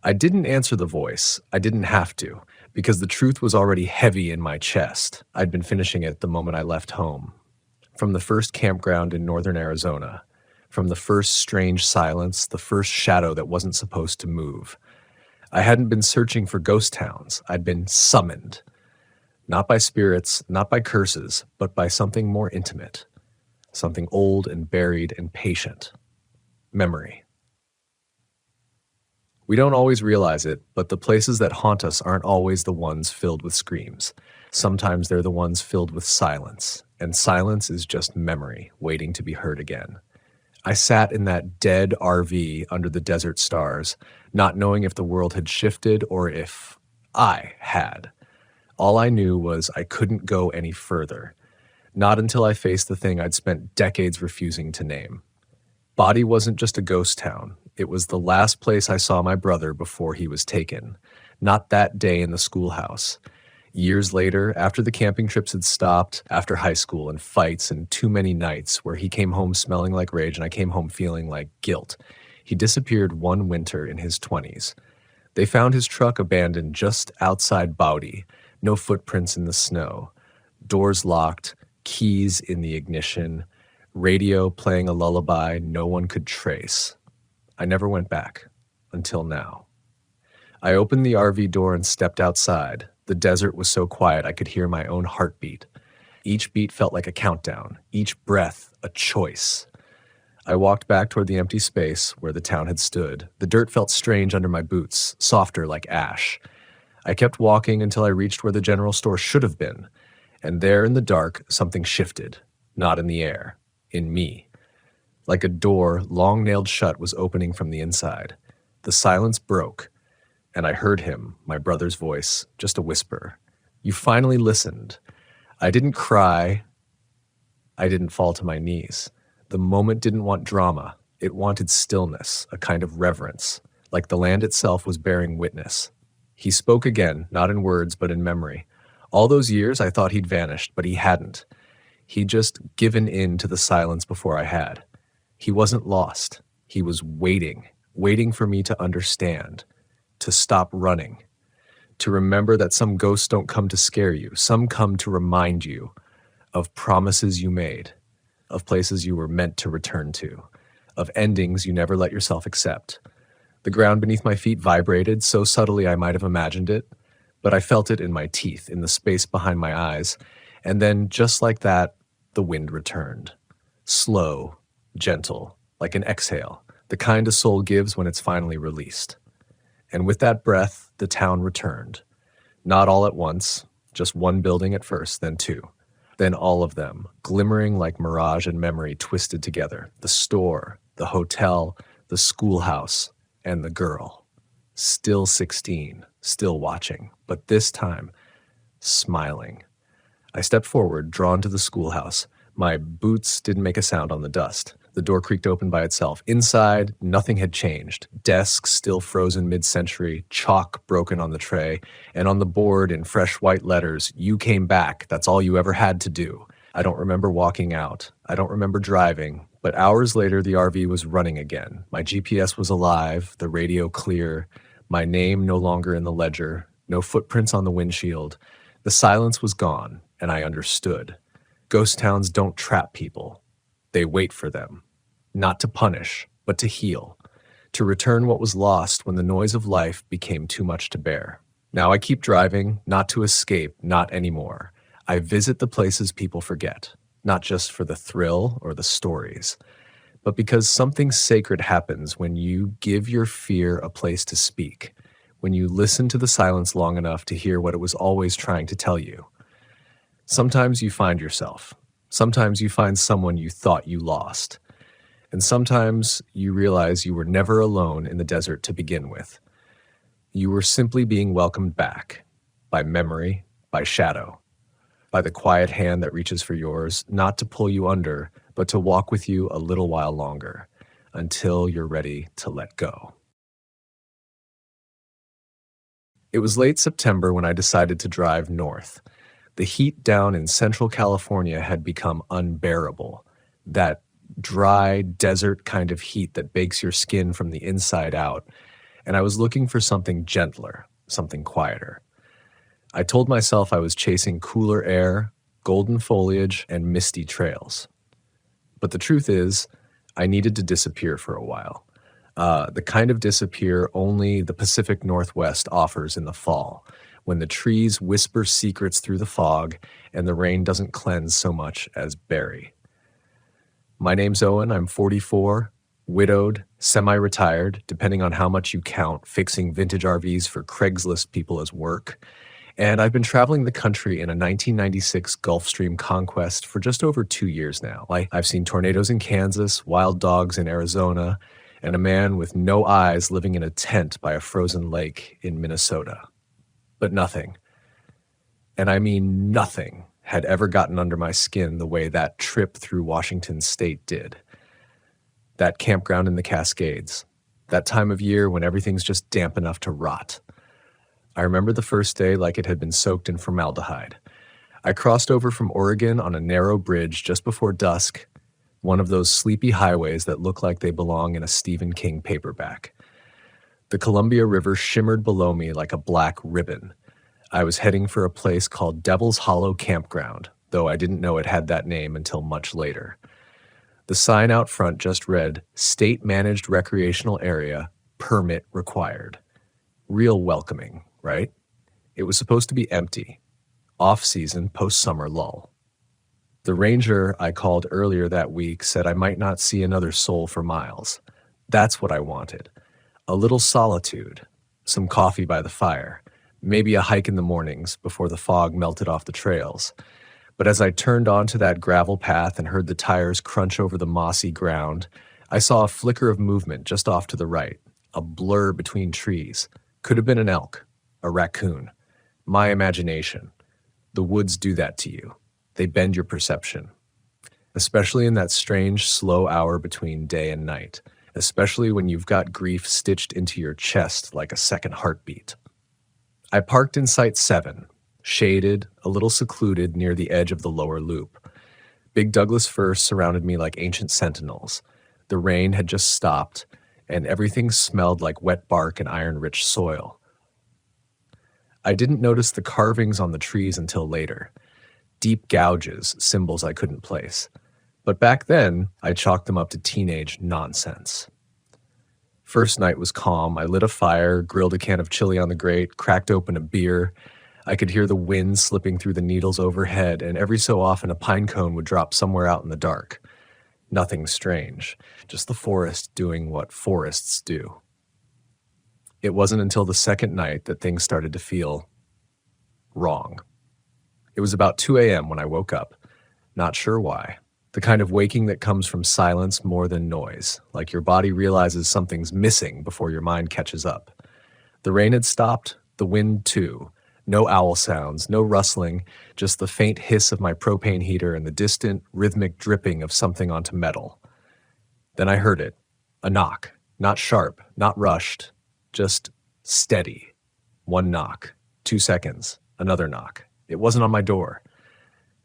I didn't answer the voice. I didn't have to, because the truth was already heavy in my chest. I'd been finishing it the moment I left home. From the first campground in northern Arizona, from the first strange silence, the first shadow that wasn't supposed to move. I hadn't been searching for ghost towns. I'd been summoned. Not by spirits, not by curses, but by something more intimate. Something old and buried and patient. Memory. We don't always realize it, but the places that haunt us aren't always the ones filled with screams. Sometimes they're the ones filled with silence, and silence is just memory waiting to be heard again. I sat in that dead RV under the desert stars, not knowing if the world had shifted or if I had. All I knew was I couldn't go any further. Not until I faced the thing I'd spent decades refusing to name. Body wasn't just a ghost town. It was the last place I saw my brother before he was taken. Not that day in the schoolhouse. Years later, after the camping trips had stopped, after high school and fights and too many nights where he came home smelling like rage and I came home feeling like guilt, He disappeared one winter in his 20s. They found his truck abandoned just outside Baudi, no footprints in the snow, doors locked, keys in the ignition, radio playing a lullaby no one could trace. I never went back, until now. I opened the RV door and stepped outside. The desert was so quiet I could hear my own heartbeat. Each beat felt like a countdown, each breath a choice. I walked back toward the empty space where the town had stood. The dirt felt strange under my boots, softer like ash. I kept walking until I reached where the general store should have been. And there in the dark, something shifted, not in the air, in me. Like a door, long nailed shut, was opening from the inside. The silence broke, and I heard him, my brother's voice, just a whisper. You finally listened. I didn't cry. I didn't fall to my knees. The moment didn't want drama. It wanted stillness, a kind of reverence, like the land itself was bearing witness. He spoke again, not in words, but in memory. All those years I thought he'd vanished, but he hadn't. He'd just given in to the silence before I had. He wasn't lost. He was waiting for me to understand, to stop running, to remember that some ghosts don't come to scare you. Some come to remind you of promises you made, of places you were meant to return to, of endings you never let yourself accept. The ground beneath my feet vibrated so subtly I might have imagined it, but I felt it in my teeth, in the space behind my eyes, and then, just like that, the wind returned. Slow, gentle, like an exhale, the kind a soul gives when it's finally released. And with that breath, the town returned. Not all at once, just one building at first, then two. Then all of them, glimmering like mirage and memory twisted together. The store, the hotel, the schoolhouse, and the girl. Still 16, still watching, but this time, smiling. I stepped forward, drawn to the schoolhouse. My boots didn't make a sound on the dust. The door creaked open by itself. Inside, nothing had changed. Desks still frozen mid-century, chalk broken on the tray, and on the board in fresh white letters, "You came back. That's all you ever had to do." I don't remember walking out. I don't remember driving. But hours later, the RV was running again. My GPS was alive, the radio clear, my name no longer in the ledger, no footprints on the windshield. The silence was gone, and I understood. Ghost towns don't trap people. They wait for them. Not to punish, but to heal, to return what was lost when the noise of life became too much to bear. Now I keep driving, not to escape, not anymore. I visit the places people forget, not just for the thrill or the stories, but because something sacred happens when you give your fear a place to speak, when you listen to the silence long enough to hear what it was always trying to tell you. Sometimes you find yourself. Sometimes you find someone you thought you lost. And sometimes you realize you were never alone in the desert to begin with. You were simply being welcomed back by memory, by shadow, by the quiet hand that reaches for yours, not to pull you under, but to walk with you a little while longer, until you're ready to let go. It was late September when I decided to drive north. The heat down in Central California had become unbearable. That dry, desert kind of heat that bakes your skin from the inside out. And I was looking for something gentler, something quieter. I told myself I was chasing cooler air, golden foliage, and misty trails. But the truth is, I needed to disappear for a while. The kind of disappear only the Pacific Northwest offers in the fall, when the trees whisper secrets through the fog and the rain doesn't cleanse so much as bury. My name's Owen, I'm 44, widowed, semi-retired, depending on how much you count, fixing vintage RVs for Craigslist people as work. And I've been traveling the country in a 1996 Gulfstream Conquest for just over 2 years now. I've seen tornadoes in Kansas, wild dogs in Arizona, and a man with no eyes living in a tent by a frozen lake in Minnesota. But nothing, and I mean nothing, had ever gotten under my skin the way that trip through Washington state did. That campground in the Cascades, that time of year when everything's just damp enough to rot. I remember the first day like it had been soaked in formaldehyde. I crossed over from Oregon on a narrow bridge just before dusk, one of those sleepy highways that look like they belong in a Stephen King paperback. The Columbia River shimmered below me like a black ribbon. I was heading for a place called Devil's Hollow Campground, though I didn't know it had that name until much later. The sign out front just read, State Managed Recreational Area, Permit Required. Real welcoming, right? It was supposed to be empty. Off-season, post-summer lull. The ranger I called earlier that week said I might not see another soul for miles. That's what I wanted. A little solitude, some coffee by the fire, maybe a hike in the mornings before the fog melted off the trails. But as I turned onto that gravel path and heard the tires crunch over the mossy ground, I saw a flicker of movement just off to the right, a blur between trees. Could have been an elk, a raccoon. My imagination. The woods do that to you. They bend your perception. Especially in that strange, slow hour between day and night. Especially when you've got grief stitched into your chest like a second heartbeat. I parked in Site 7, shaded, a little secluded near the edge of the lower loop. Big Douglas firs surrounded me like ancient sentinels. The rain had just stopped, and everything smelled like wet bark and iron-rich soil. I didn't notice the carvings on the trees until later. Deep gouges, symbols I couldn't place. But back then, I chalked them up to teenage nonsense. First night was calm. I lit a fire, grilled a can of chili on the grate, cracked open a beer. I could hear the wind slipping through the needles overhead, and every so often a pine cone would drop somewhere out in the dark. Nothing strange, just the forest doing what forests do. It wasn't until the second night that things started to feel wrong. It was about 2 a.m. when I woke up, not sure why. The kind of waking that comes from silence more than noise, like your body realizes something's missing before your mind catches up. The rain had stopped, the wind too. No owl sounds, no rustling, just the faint hiss of my propane heater and the distant, rhythmic dripping of something onto metal. Then I heard it, a knock, not sharp, not rushed, just steady. One knock, 2 seconds, another knock. It wasn't on my door.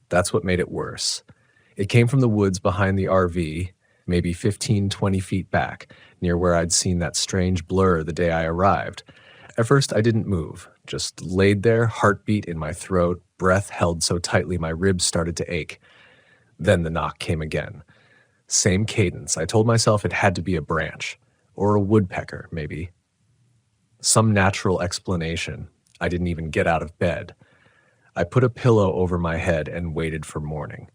That's what made it worse. It came from the woods behind the RV, maybe 15, 20 feet back, near where I'd seen that strange blur the day I arrived. At first, I didn't move, just laid there, heartbeat in my throat, breath held so tightly my ribs started to ache. Then the knock came again. Same cadence. I told myself it had to be a branch, or a woodpecker, maybe. Some natural explanation. I didn't even get out of bed. I put a pillow over my head and waited for morning.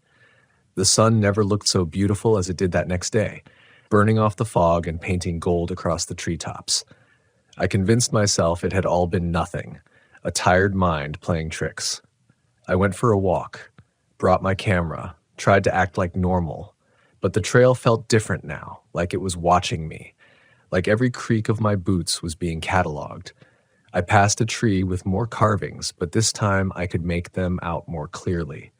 The sun never looked so beautiful as it did that next day, burning off the fog and painting gold across the treetops. I convinced myself it had all been nothing, a tired mind playing tricks. I went for a walk, brought my camera, tried to act like normal, but the trail felt different now, like it was watching me, like every creak of my boots was being cataloged. I passed a tree with more carvings, but this time I could make them out more clearly.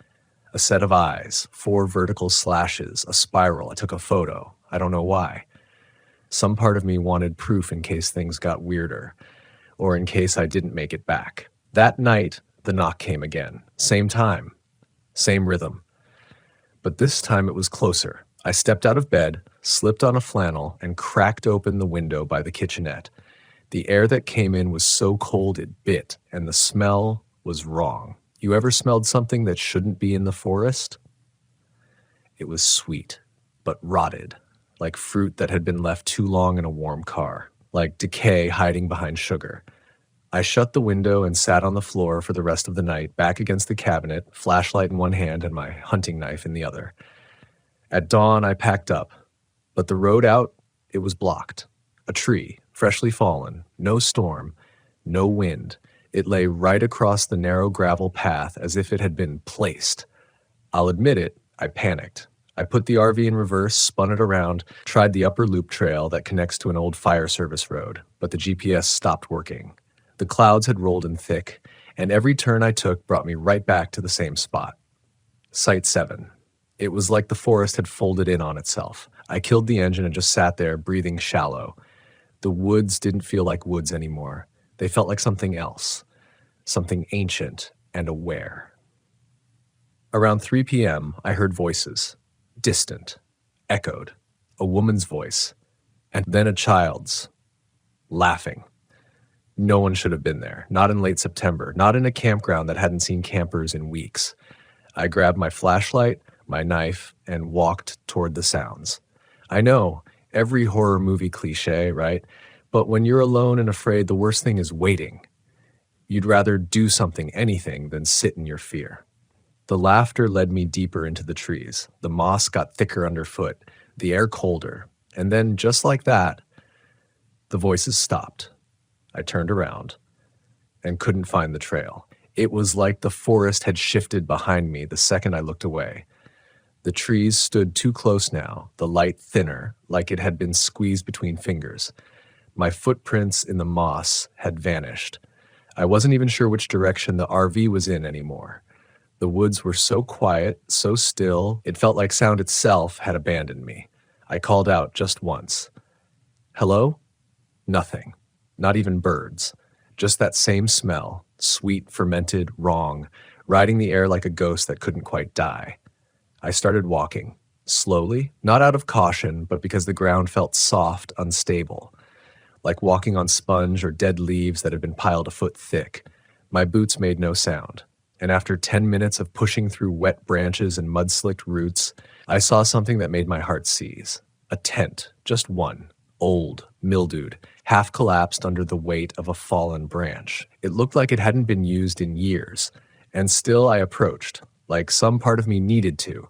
A set of eyes, 4 vertical slashes, a spiral. I took a photo. I don't know why. Some part of me wanted proof in case things got weirder, or in case I didn't make it back. That night, the knock came again. Same time, same rhythm. But this time it was closer. I stepped out of bed, slipped on a flannel, and cracked open the window by the kitchenette. The air that came in was so cold it bit, and the smell was wrong. You ever smelled something that shouldn't be in the forest? It was sweet, but rotted, like fruit that had been left too long in a warm car, like decay hiding behind sugar. I shut the window and sat on the floor for the rest of the night, back against the cabinet, flashlight in one hand and my hunting knife in the other. At dawn, I packed up, but the road out, it was blocked. A tree, freshly fallen, no storm, no wind. It lay right across the narrow gravel path as if it had been placed. I'll admit it, I panicked. I put the RV in reverse, spun it around, tried the upper loop trail that connects to an old fire service road, but the GPS stopped working. The clouds had rolled in thick, and every turn I took brought me right back to the same spot. Site 7. It was like the forest had folded in on itself. I killed the engine and just sat there, breathing shallow. The woods didn't feel like woods anymore. They felt like something else, something ancient and aware. Around 3 p.m., I heard voices, distant. echoed, a woman's voice, and then a child's, laughing. No one should have been there, not in late September, not in a campground that hadn't seen campers in weeks. I grabbed my flashlight, my knife, and walked toward the sounds. I know, every horror movie cliche, right? But when you're alone and afraid, the worst thing is waiting. You'd rather do something, anything, than sit in your fear. The laughter led me deeper into the trees. The moss got thicker underfoot, the air colder. And then, just like that, the voices stopped. I turned around and couldn't find the trail. It was like the forest had shifted behind me the second I looked away. The trees stood too close now, the light thinner, like it had been squeezed between fingers. My footprints in the moss had vanished. I wasn't even sure which direction the RV was in anymore. The woods were so quiet, so still, it felt like sound itself had abandoned me. I called out just once. Hello? Nothing. Not even birds. Just that same smell, sweet, fermented, wrong, riding the air like a ghost that couldn't quite die. I started walking, slowly, not out of caution, but because the ground felt soft, unstable, like walking on sponge or dead leaves that had been piled a foot thick. My boots made no sound, and after 10 minutes of pushing through wet branches and mud-slicked roots, I saw something that made my heart seize. A tent, just one, old, mildewed, half collapsed under the weight of a fallen branch. It looked like it hadn't been used in years, and still I approached, like some part of me needed to.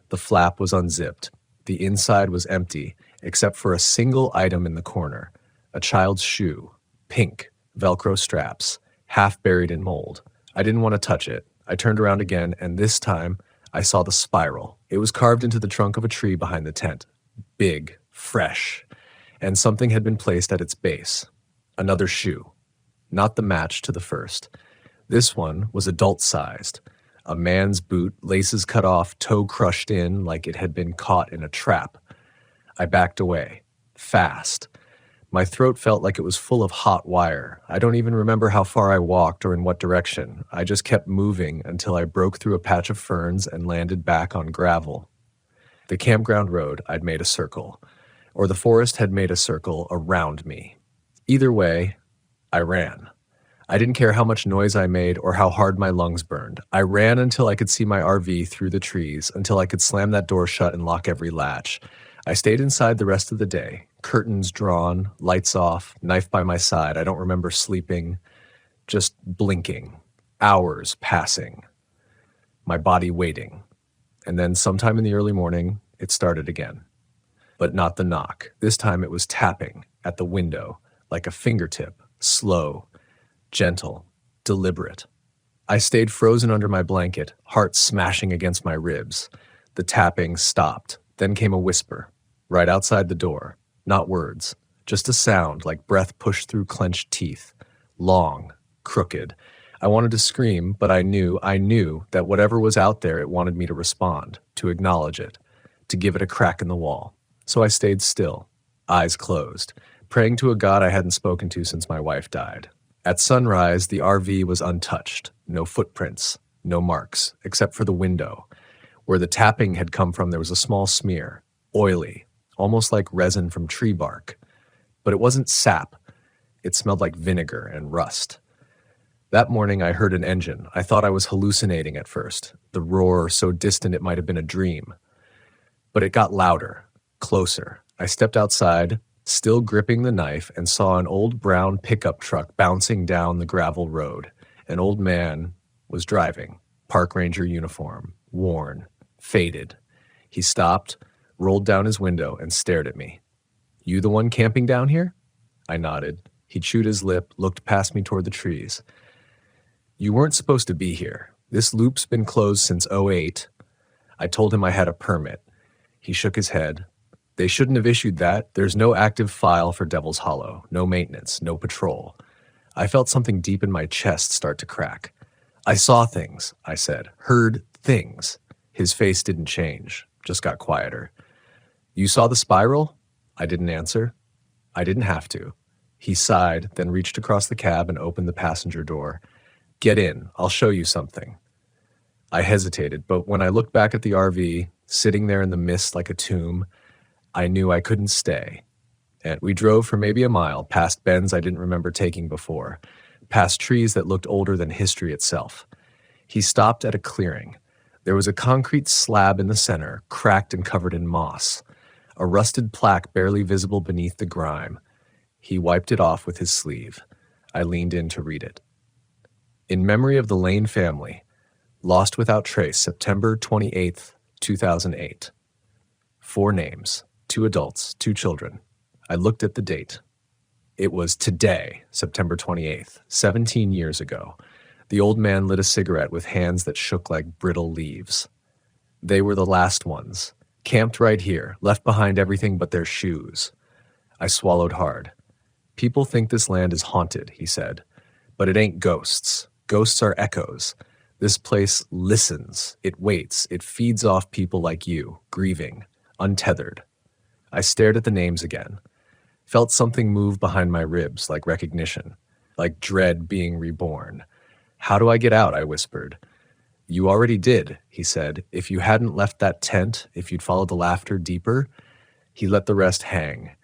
The flap was unzipped. The inside was empty, except for a single item in the corner. A child's shoe, pink, Velcro straps, half buried in mold. I didn't want to touch it. I turned around again, and this time, I saw the spiral. It was carved into the trunk of a tree behind the tent. Big, fresh, and something had been placed at its base. Another shoe. Not the match to the first. This one was adult-sized. A man's boot, laces cut off, toe crushed in like it had been caught in a trap. I backed away. Fast. My throat felt like it was full of hot wire. I don't even remember how far I walked or in what direction. I just kept moving until I broke through a patch of ferns and landed back on gravel. The campground road, I'd made a circle. Or the forest had made a circle around me. Either way, I ran. I didn't care how much noise I made or how hard my lungs burned. I ran until I could see my RV through the trees, until I could slam that door shut and lock every latch. I stayed inside the rest of the day, curtains drawn, lights off, knife by my side. I don't remember sleeping, just blinking, hours passing, my body waiting. And then sometime in the early morning, it started again. But not the knock. This time it was tapping at the window, like a fingertip, slow, gentle, deliberate. I stayed frozen under my blanket, heart smashing against my ribs. The tapping stopped. Then came a whisper, right outside the door. Not words, just a sound like breath pushed through clenched teeth. Long, crooked. I wanted to scream, but I knew that whatever was out there, it wanted me to respond, to acknowledge it, to give it a crack in the wall. So I stayed still, eyes closed, praying to a God I hadn't spoken to since my wife died. At sunrise, the RV was untouched. No footprints, no marks, except for the window. Where the tapping had come from, there was a small smear, oily, almost like resin from tree bark. But it wasn't sap. It smelled like vinegar and rust. That morning, I heard an engine. I thought I was hallucinating at first, the roar so distant it might have been a dream. But it got louder, closer. I stepped outside, still gripping the knife, and saw an old brown pickup truck bouncing down the gravel road. An old man was driving, park ranger uniform, worn, faded. He stopped, rolled down his window, and stared at me. "You the one camping down here?" I nodded. He chewed his lip, looked past me toward the trees. "You weren't supposed to be here. This loop's been closed since '08. I told him I had a permit. He shook his head. "They shouldn't have issued that. There's no active file for Devil's Hollow, no maintenance, no patrol." I felt something deep in my chest start to crack. "I saw things," I said. "Heard things." His face didn't change, just got quieter. "You saw the spiral?" I didn't answer. I didn't have to. He sighed, then reached across the cab and opened the passenger door. "Get in, I'll show you something." I hesitated, but when I looked back at the RV, sitting there in the mist like a tomb, I knew I couldn't stay. And we drove for maybe a mile, past bends I didn't remember taking before, past trees that looked older than history itself. He stopped at a clearing. There was a concrete slab in the center, cracked and covered in moss, a rusted plaque barely visible beneath the grime. He wiped it off with his sleeve. I leaned in to read it. In memory of the Lane family, lost without trace, September 28th, 2008. 4 names, 2 adults, 2 children. I looked at the date. It was today, September 28th, 17 years ago. The old man lit a cigarette with hands that shook like brittle leaves. They were the last ones, camped right here, left behind everything but their shoes. I swallowed hard. People think this land is haunted, he said, but it ain't ghosts. Ghosts are echoes. This place listens, it waits, it feeds off people like you, grieving, untethered. I stared at the names again. Felt something move behind my ribs, like recognition, like dread being reborn. How do I get out? I whispered. You already did, he said. If you hadn't left that tent, if you'd followed the laughter deeper. He let the rest hang.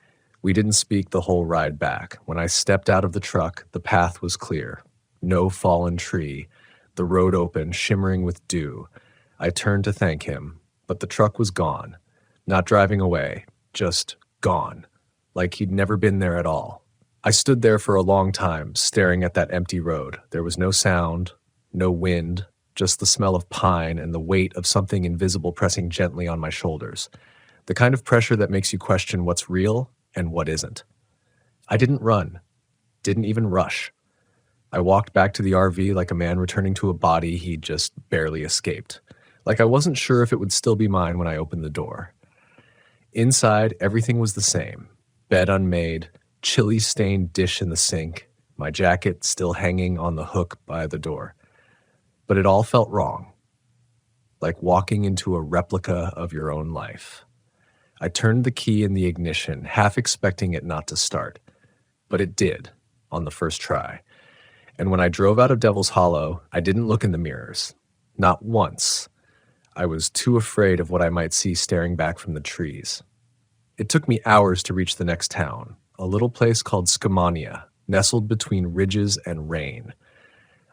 We didn't speak the whole ride back. When I stepped out of the truck, the path was clear. No fallen tree. The road open, shimmering with dew. I turned to thank him, but the truck was gone. Not driving away, just gone. Like he'd never been there at all. I stood there for a long time, staring at that empty road. There was no sound, no wind, just the smell of pine and the weight of something invisible pressing gently on my shoulders. The kind of pressure that makes you question what's real and what isn't. I didn't run, didn't even rush. I walked back to the RV like a man returning to a body he'd just barely escaped. Like I wasn't sure if it would still be mine when I opened the door. Inside, everything was the same. Bed unmade, chili-stained dish in the sink, my jacket still hanging on the hook by the door. But it all felt wrong, like walking into a replica of your own life. I turned the key in the ignition, half expecting it not to start. But it did, on the first try. And when I drove out of Devil's Hollow, I didn't look in the mirrors. Not once. I was too afraid of what I might see staring back from the trees. It took me hours to reach the next town, a little place called Skamania, nestled between ridges and rain.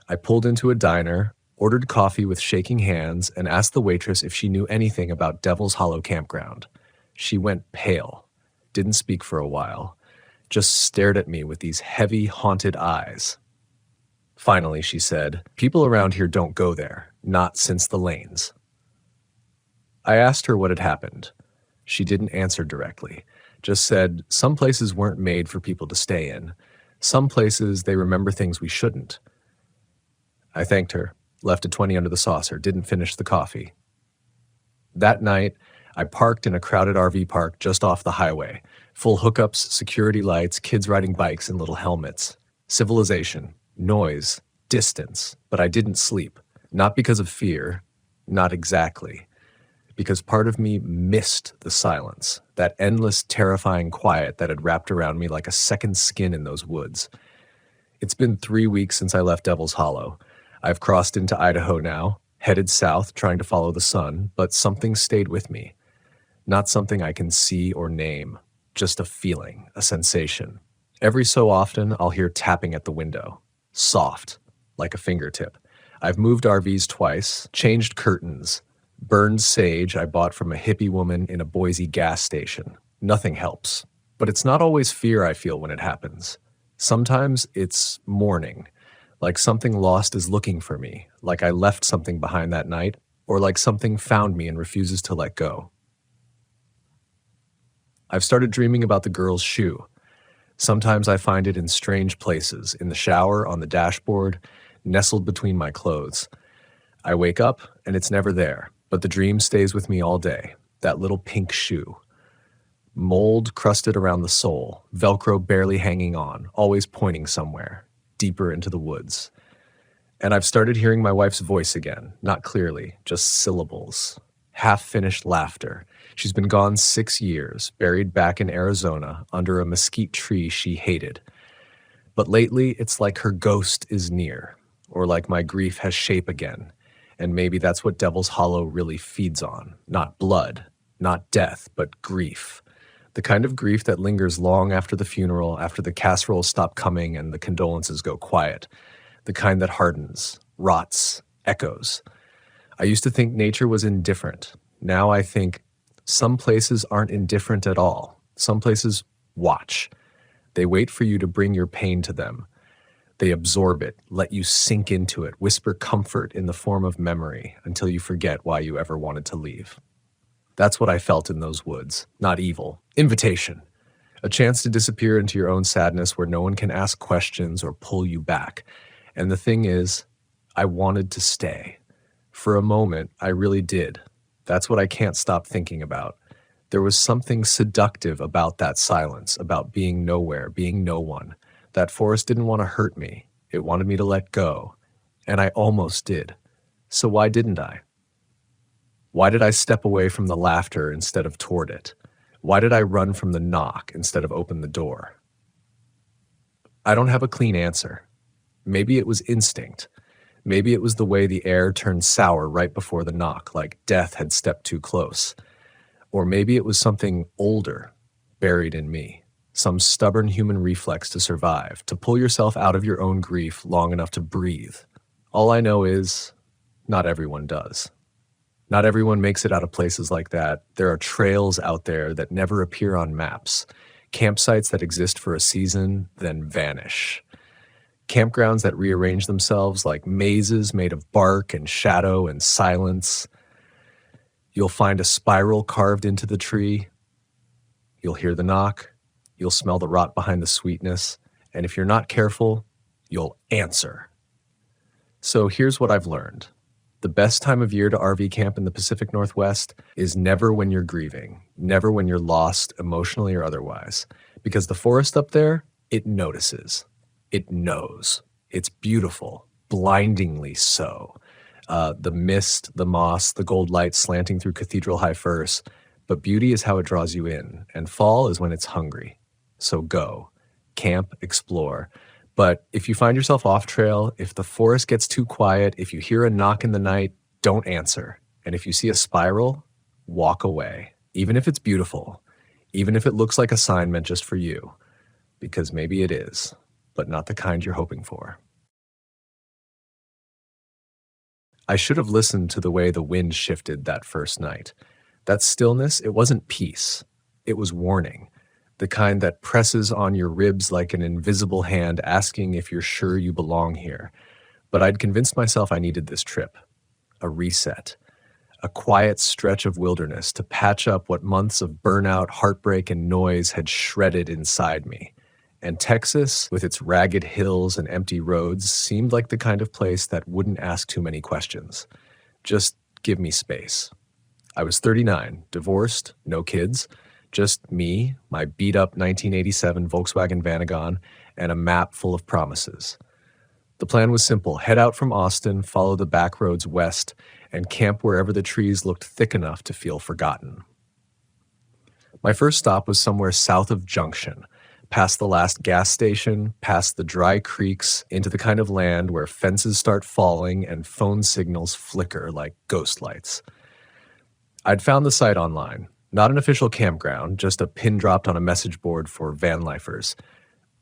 I pulled into a diner, ordered coffee with shaking hands, and asked the waitress if she knew anything about Devil's Hollow campground. She went pale, didn't speak for a while, just stared at me with these heavy, haunted eyes. Finally, she said, "People around here don't go there, not since the Lanes." I asked her what had happened. She didn't answer directly, just said some places weren't made for people to stay in. Some places they remember things we shouldn't. I thanked her, left a 20 under the saucer, didn't finish the coffee. That night, I parked in a crowded RV park just off the highway, full hookups, security lights, kids riding bikes in little helmets. Civilization, noise, distance, but I didn't sleep. Not because of fear, not exactly. Because part of me missed the silence, that endless, terrifying quiet that had wrapped around me like a second skin in those woods. It's been 3 weeks since I left Devil's Hollow. I've crossed into Idaho now, headed south, trying to follow the sun, but something stayed with me. Not something I can see or name, just a feeling, a sensation. Every so often, I'll hear tapping at the window. Soft, like a fingertip. I've moved RVs twice, changed curtains, burned sage I bought from a hippie woman in a Boise gas station. Nothing helps. But it's not always fear I feel when it happens. Sometimes it's mourning, like something lost is looking for me, like I left something behind that night, or like something found me and refuses to let go. I've started dreaming about the girl's shoe. Sometimes I find it in strange places, in the shower, on the dashboard, nestled between my clothes. I wake up and it's never there. But the dream stays with me all day, that little pink shoe. Mold crusted around the sole, Velcro barely hanging on, always pointing somewhere, deeper into the woods. And I've started hearing my wife's voice again, not clearly, just syllables. Half-finished laughter. She's been gone 6 years, buried back in Arizona, under a mesquite tree she hated. But lately, it's like her ghost is near, or like my grief has shape again. And maybe that's what Devil's Hollow really feeds on. Not blood, not death, but grief. The kind of grief that lingers long after the funeral, after the casseroles stop coming and the condolences go quiet. The kind that hardens, rots, echoes. I used to think nature was indifferent. Now I think some places aren't indifferent at all. Some places watch. They wait for you to bring your pain to them. They absorb it, let you sink into it, whisper comfort in the form of memory until you forget why you ever wanted to leave. That's what I felt in those woods. Not evil. Invitation. A chance to disappear into your own sadness where no one can ask questions or pull you back. And the thing is, I wanted to stay. For a moment, I really did. That's what I can't stop thinking about. There was something seductive about that silence, about being nowhere, being no one. That forest didn't want to hurt me. It wanted me to let go. And I almost did. So why didn't I? Why did I step away from the laughter instead of toward it? Why did I run from the knock instead of open the door? I don't have a clean answer. Maybe it was instinct. Maybe it was the way the air turned sour right before the knock, like death had stepped too close. Or maybe it was something older, buried in me. Some stubborn human reflex to survive, to pull yourself out of your own grief long enough to breathe. All I know is, not everyone does. Not everyone makes it out of places like that. There are trails out there that never appear on maps. Campsites that exist for a season, then vanish. Campgrounds that rearrange themselves like mazes made of bark and shadow and silence. You'll find a spiral carved into the tree. You'll hear the knock. You'll smell the rot behind the sweetness. And if you're not careful, you'll answer. So here's what I've learned. The best time of year to RV camp in the Pacific Northwest is never when you're grieving, never when you're lost emotionally or otherwise. Because the forest up there, it notices. It knows. It's beautiful, blindingly so. The mist, the moss, the gold light slanting through Cathedral High Firs. But beauty is how it draws you in, and fall is when it's hungry. So go, camp, explore. But if you find yourself off trail, if the forest gets too quiet, if you hear a knock in the night, don't answer. And if you see a spiral, walk away. Even if it's beautiful, even if it looks like a sign meant just for you, because maybe it is, but not the kind you're hoping for. I should have listened to the way the wind shifted that first night. That stillness, it wasn't peace. It was warning. The kind that presses on your ribs like an invisible hand asking if you're sure you belong here. But I'd convinced myself I needed this trip. A reset. A quiet stretch of wilderness to patch up what months of burnout, heartbreak, and noise had shredded inside me. And Texas, with its ragged hills and empty roads, seemed like the kind of place that wouldn't ask too many questions. Just give me space. I was 39, divorced, no kids. Just me, my beat-up 1987 Volkswagen Vanagon, and a map full of promises. The plan was simple. Head out from Austin, follow the back roads west, and camp wherever the trees looked thick enough to feel forgotten. My first stop was somewhere south of Junction, past the last gas station, past the dry creeks, into the kind of land where fences start falling and phone signals flicker like ghost lights. I'd found the site online. Not an official campground, just a pin dropped on a message board for van lifers.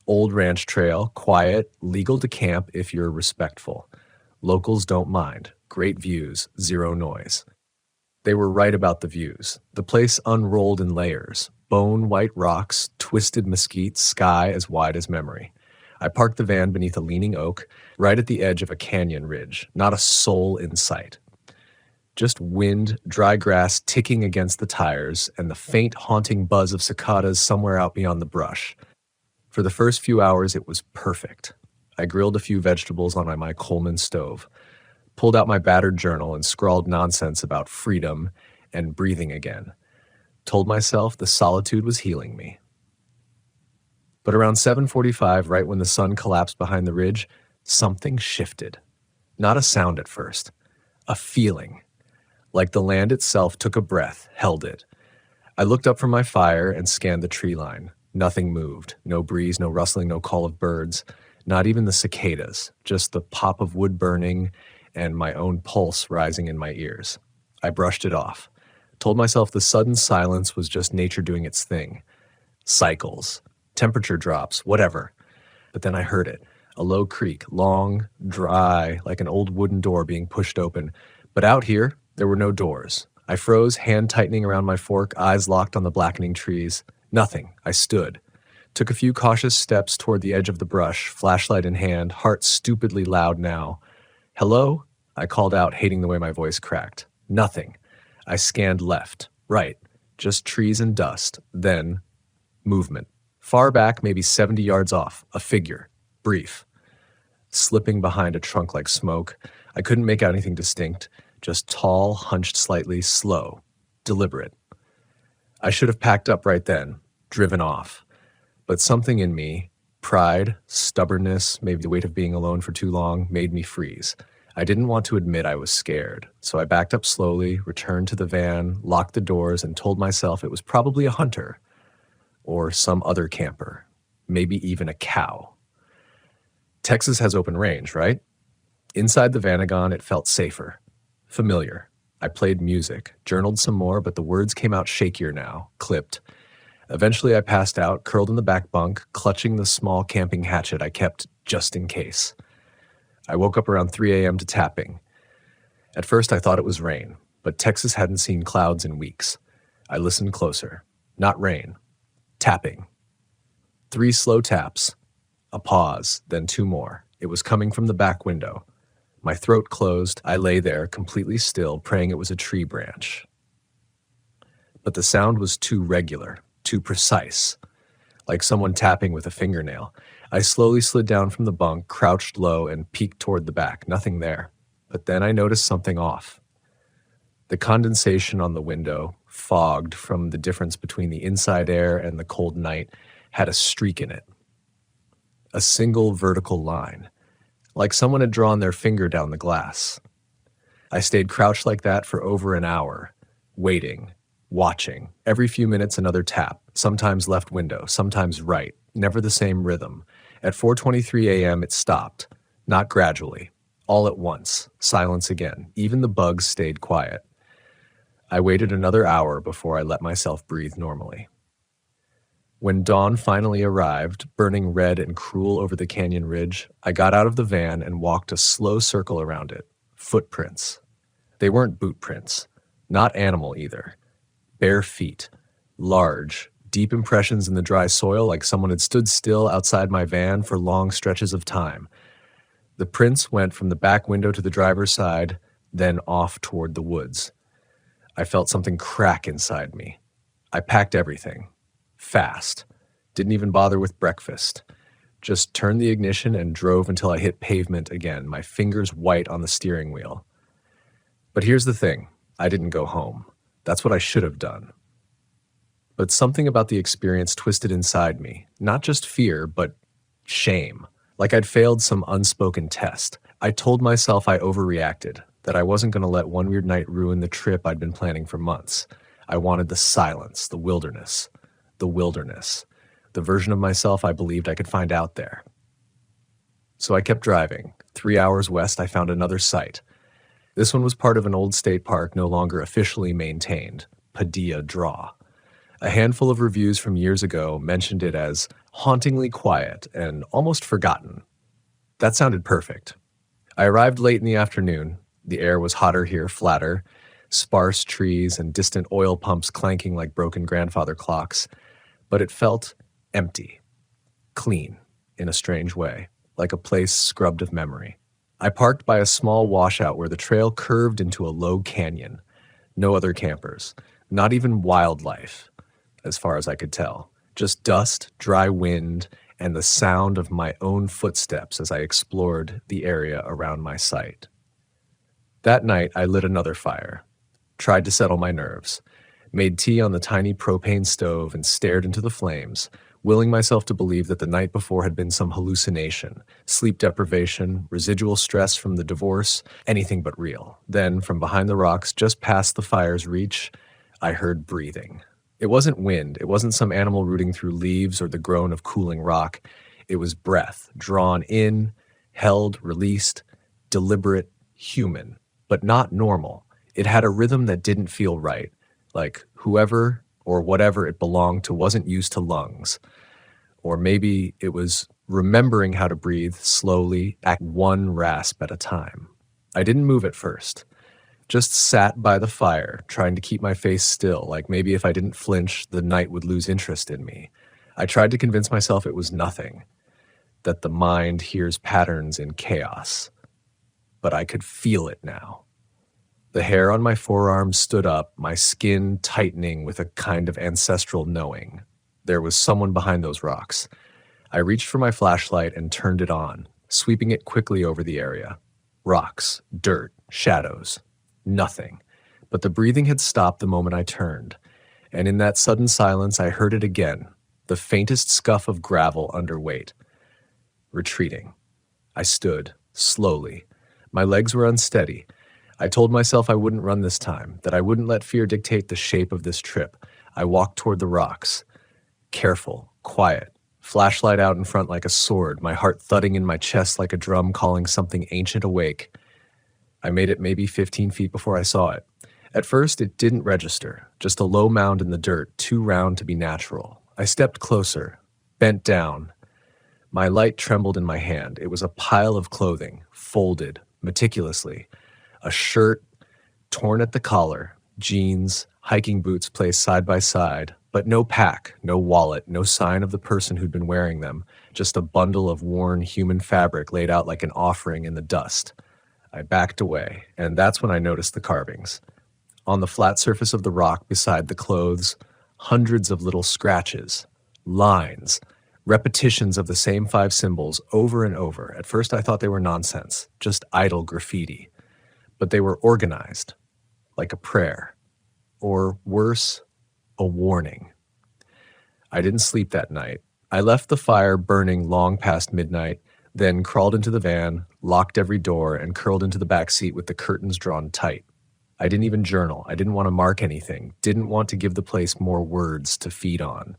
Old ranch trail, quiet, legal to camp if you're respectful. Locals don't mind. Great views, zero noise. They were right about the views. The place unrolled in layers. Bone white rocks, twisted mesquite, sky as wide as memory. I parked the van beneath a leaning oak, right at the edge of a canyon ridge. Not a soul in sight. Just wind, dry grass ticking against the tires, and the faint, haunting buzz of cicadas somewhere out beyond the brush. For the first few hours, it was perfect. I grilled a few vegetables on my Coleman stove, pulled out my battered journal and scrawled nonsense about freedom and breathing again. Told myself the solitude was healing me. But around 7:45, right when the sun collapsed behind the ridge, something shifted. Not a sound at first, a feeling. Like the land itself took a breath, held it. I looked up from my fire and scanned the tree line. Nothing moved. No breeze, no rustling, no call of birds. Not even the cicadas. Just the pop of wood burning and my own pulse rising in my ears. I brushed it off. Told myself the sudden silence was just nature doing its thing. cycles, temperature drops, whatever. But then I heard it, a low creak, long, dry, like an old wooden door being pushed open. But out here, there were no doors. I froze, hand tightening around my fork, eyes locked on the blackening trees. Nothing. I stood. Took a few cautious steps toward the edge of the brush, flashlight in hand, heart stupidly loud now. "Hello?" I called out, hating the way my voice cracked. Nothing. I scanned left, right, just trees and dust, then movement. Far back, maybe 70 yards off, a figure, brief. Slipping behind a trunk like smoke, I couldn't make out anything distinct, just tall, hunched slightly, slow, deliberate. I should have packed up right then, driven off. But something in me, pride, stubbornness, maybe the weight of being alone for too long, made me freeze. I didn't want to admit I was scared, so I backed up slowly, returned to the van, locked the doors, and told myself it was probably a hunter or some other camper, maybe even a cow. Texas has open range, right? Inside the Vanagon, it felt safer, familiar. I played music, journaled some more, but the words came out shakier now, clipped. Eventually I passed out, curled in the back bunk, clutching the small camping hatchet I kept just in case. I woke up around 3 a.m. to tapping. At first I thought it was rain, but Texas hadn't seen clouds in weeks. I listened closer. Not rain. Tapping. 3 slow taps. A pause, then 2 more. It was coming from the back window. My throat closed. I lay there, completely still, praying it was a tree branch. But the sound was too regular, too precise, like someone tapping with a fingernail. I slowly slid down from the bunk, crouched low, and peeked toward the back. Nothing there. But then I noticed something off. The condensation on the window, fogged from the difference between the inside air and the cold night, had a streak in it. A single vertical line, like someone had drawn their finger down the glass. I stayed crouched like that for over an hour, waiting, watching. Every few minutes another tap, sometimes left window, sometimes right, never the same rhythm. At 4:23 a.m. it stopped, not gradually, all at once, silence again. Even the bugs stayed quiet. I waited another hour before I let myself breathe normally. When dawn finally arrived, burning red and cruel over the canyon ridge, I got out of the van and walked a slow circle around it. Footprints. They weren't boot prints, not animal either. Bare feet, large, deep impressions in the dry soil like someone had stood still outside my van for long stretches of time. The prints went from the back window to the driver's side, then off toward the woods. I felt something crack inside me. I packed everything. Fast. Didn't even bother with breakfast. Just turned the ignition and drove until I hit pavement again, my fingers white on the steering wheel. But here's the thing. I didn't go home. That's what I should have done. But something about the experience twisted inside me. Not just fear, but shame. Like I'd failed some unspoken test. I told myself I overreacted, that I wasn't going to let one weird night ruin the trip I'd been planning for months. I wanted the silence, the wilderness. The version of myself I believed I could find out there. So I kept driving. 3 hours west, I found another site. This one was part of an old state park no longer officially maintained, Padilla Draw. A handful of reviews from years ago mentioned it as hauntingly quiet and almost forgotten. That sounded perfect. I arrived late in the afternoon. The air was hotter here, flatter, sparse trees and distant oil pumps clanking like broken grandfather clocks. But it felt empty, clean, in a strange way, like a place scrubbed of memory. I parked by a small washout where the trail curved into a low canyon. No other campers, not even wildlife, as far as I could tell. Just dust, dry wind, and the sound of my own footsteps as I explored the area around my site. That night, I lit another fire, tried to settle my nerves, made tea on the tiny propane stove and stared into the flames, willing myself to believe that the night before had been some hallucination, sleep deprivation, residual stress from the divorce, anything but real. Then, from behind the rocks, just past the fire's reach, I heard breathing. It wasn't wind, it wasn't some animal rooting through leaves or the groan of cooling rock. It was breath, drawn in, held, released, deliberate, human, but not normal. It had a rhythm that didn't feel right, like whoever or whatever it belonged to wasn't used to lungs. Or maybe it was remembering how to breathe slowly, at one rasp at a time. I didn't move at first. Just sat by the fire, trying to keep my face still, like maybe if I didn't flinch, the night would lose interest in me. I tried to convince myself it was nothing, that the mind hears patterns in chaos. But I could feel it now. The hair on my forearms stood up, my skin tightening with a kind of ancestral knowing. There was someone behind those rocks. I reached for my flashlight and turned it on, sweeping it quickly over the area. Rocks, dirt, shadows. Nothing. But the breathing had stopped the moment I turned, and in that sudden silence I heard it again, the faintest scuff of gravel under weight. Retreating. I stood, slowly. My legs were unsteady. I told myself I wouldn't run this time, that I wouldn't let fear dictate the shape of this trip. I walked toward the rocks. Careful, quiet, flashlight out in front like a sword, my heart thudding in my chest like a drum calling something ancient awake. I made it maybe 15 feet before I saw it. At first, it didn't register, just a low mound in the dirt, too round to be natural. I stepped closer, bent down. My light trembled in my hand. It was a pile of clothing, folded, meticulously. A shirt, torn at the collar, jeans, hiking boots placed side by side, but no pack, no wallet, no sign of the person who'd been wearing them, just a bundle of worn human fabric laid out like an offering in the dust. I backed away, and that's when I noticed the carvings. On the flat surface of the rock beside the clothes, hundreds of little scratches, lines, repetitions of the same 5 symbols over and over. At first I thought they were nonsense, just idle graffiti. But they were organized, like a prayer. Or worse, a warning. I didn't sleep that night. I left the fire burning long past midnight, then crawled into the van, locked every door, and curled into the back seat with the curtains drawn tight. I didn't even journal. I didn't want to mark anything, didn't want to give the place more words to feed on.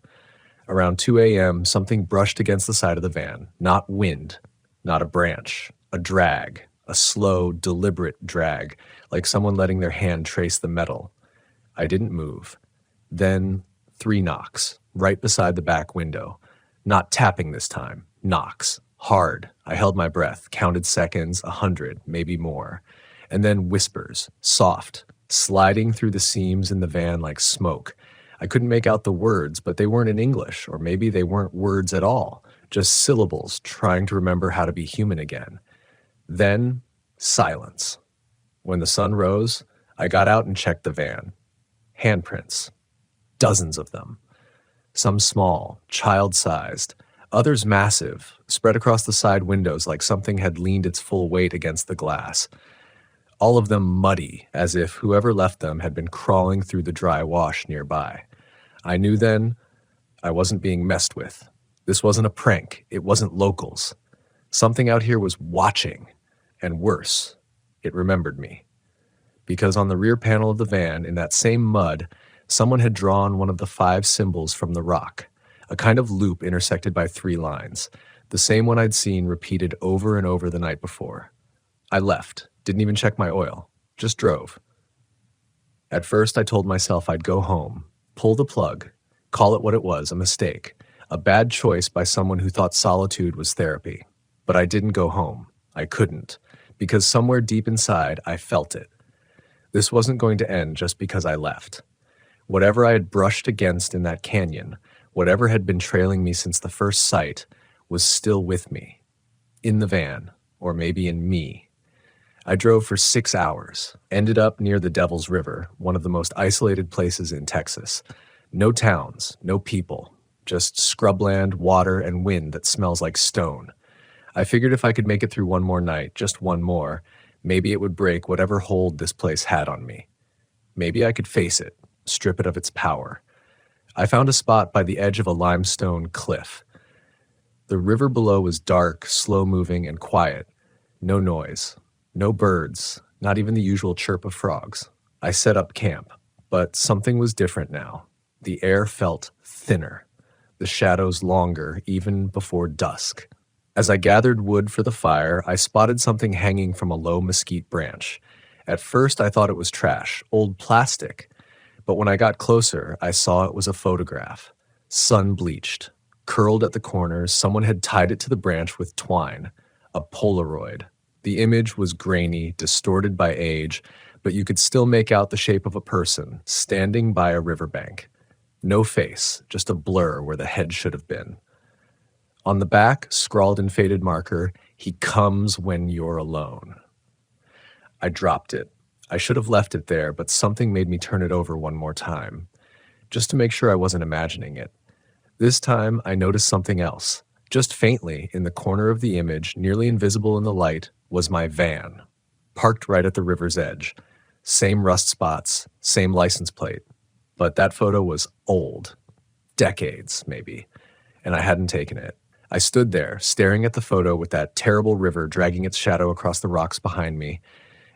Around 2 a.m., something brushed against the side of the van. Not wind, not a branch, a drag, a slow, deliberate drag, like someone letting their hand trace the metal. I didn't move. Then 3 knocks, right beside the back window. Not tapping this time, knocks. Hard. I held my breath, counted seconds, 100, maybe more. And then whispers, soft, sliding through the seams in the van like smoke. I couldn't make out the words, but they weren't in English, or maybe they weren't words at all, just syllables trying to remember how to be human again. Then, silence. When the sun rose, I got out and checked the van. Handprints. Dozens of them. Some small, child-sized, others massive, spread across the side windows like something had leaned its full weight against the glass. All of them muddy, as if whoever left them had been crawling through the dry wash nearby. I knew then I wasn't being messed with. This wasn't a prank. It wasn't locals. Something out here was watching, and worse, it remembered me. Because on the rear panel of the van, in that same mud, someone had drawn one of the 5 symbols from the rock, a kind of loop intersected by 3 lines, the same one I'd seen repeated over and over the night before. I left, didn't even check my oil, just drove. At first I told myself I'd go home, pull the plug, call it what it was, a mistake, a bad choice by someone who thought solitude was therapy. But I didn't go home. I couldn't, because somewhere deep inside I felt it. This wasn't going to end just because I left. Whatever I had brushed against in that canyon, whatever had been trailing me since the first sight, was still with me. In the van, or maybe in me. I drove for 6 hours, ended up near the Devil's River, one of the most isolated places in Texas. No towns, no people, just scrubland, water, and wind that smells like stone. I figured if I could make it through one more night, just one more, maybe it would break whatever hold this place had on me. Maybe I could face it, strip it of its power. I found a spot by the edge of a limestone cliff. The river below was dark, slow-moving, and quiet. No noise. No birds, not even the usual chirp of frogs. I set up camp, but something was different now. The air felt thinner, the shadows longer, even before dusk. As I gathered wood for the fire, I spotted something hanging from a low mesquite branch. At first, I thought it was trash, old plastic, But when I got closer, I saw it was a photograph, sun-bleached, curled at the corners. Someone had tied it to the branch with twine, a Polaroid. The image was grainy, distorted by age, but you could still make out the shape of a person standing by a riverbank. No face, just a blur where the head should have been. On the back, scrawled in faded marker, "He comes when you're alone." I dropped it. I should have left it there, but something made me turn it over one more time, just to make sure I wasn't imagining it. This time, I noticed something else. Just faintly, in the corner of the image, nearly invisible in the light, was my van, parked right at the river's edge. Same rust spots, same license plate. But that photo was old. Decades, maybe. And I hadn't taken it. I stood there, staring at the photo with that terrible river dragging its shadow across the rocks behind me,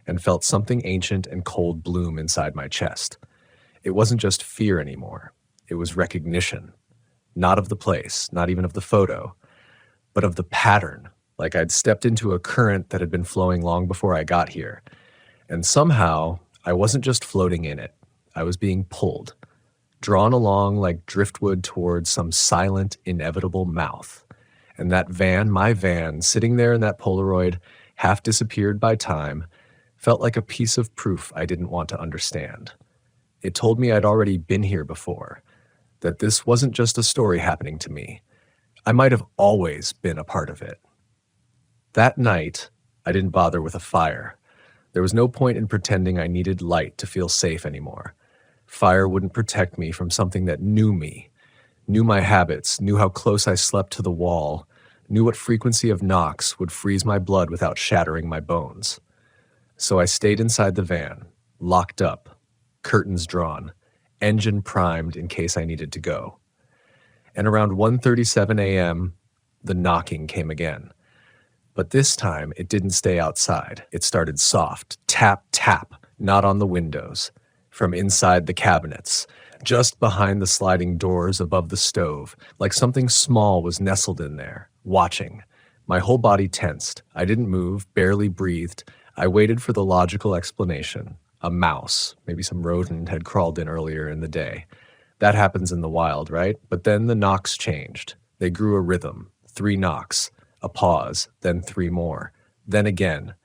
and felt something ancient and cold bloom inside my chest. It wasn't just fear anymore. It was recognition. Not of the place, not even of the photo, but of the pattern, like I'd stepped into a current that had been flowing long before I got here. And somehow, I wasn't just floating in it. I was being pulled, drawn along like driftwood towards some silent, inevitable mouth. And that van, my van, sitting there in that Polaroid, half disappeared by time, felt like a piece of proof I didn't want to understand. It told me I'd already been here before, that this wasn't just a story happening to me. I might have always been a part of it. That night, I didn't bother with a fire. There was no point in pretending I needed light to feel safe anymore. Fire wouldn't protect me from something that knew me, knew my habits, knew how close I slept to the wall, knew what frequency of knocks would freeze my blood without shattering my bones. So I stayed inside the van, locked up, curtains drawn, engine primed in case I needed to go. And around 1:37 a.m., the knocking came again. But this time, it didn't stay outside. It started soft, tap, tap, not on the windows, from inside the cabinets, just behind the sliding doors above the stove, like something small was nestled in there, watching. My whole body tensed. I didn't move, barely breathed. I waited for the logical explanation. A mouse, maybe some rodent had crawled in earlier in the day. That happens in the wild, right? But then the knocks changed. They grew a rhythm. 3 knocks, a pause, then 3 more. Then again.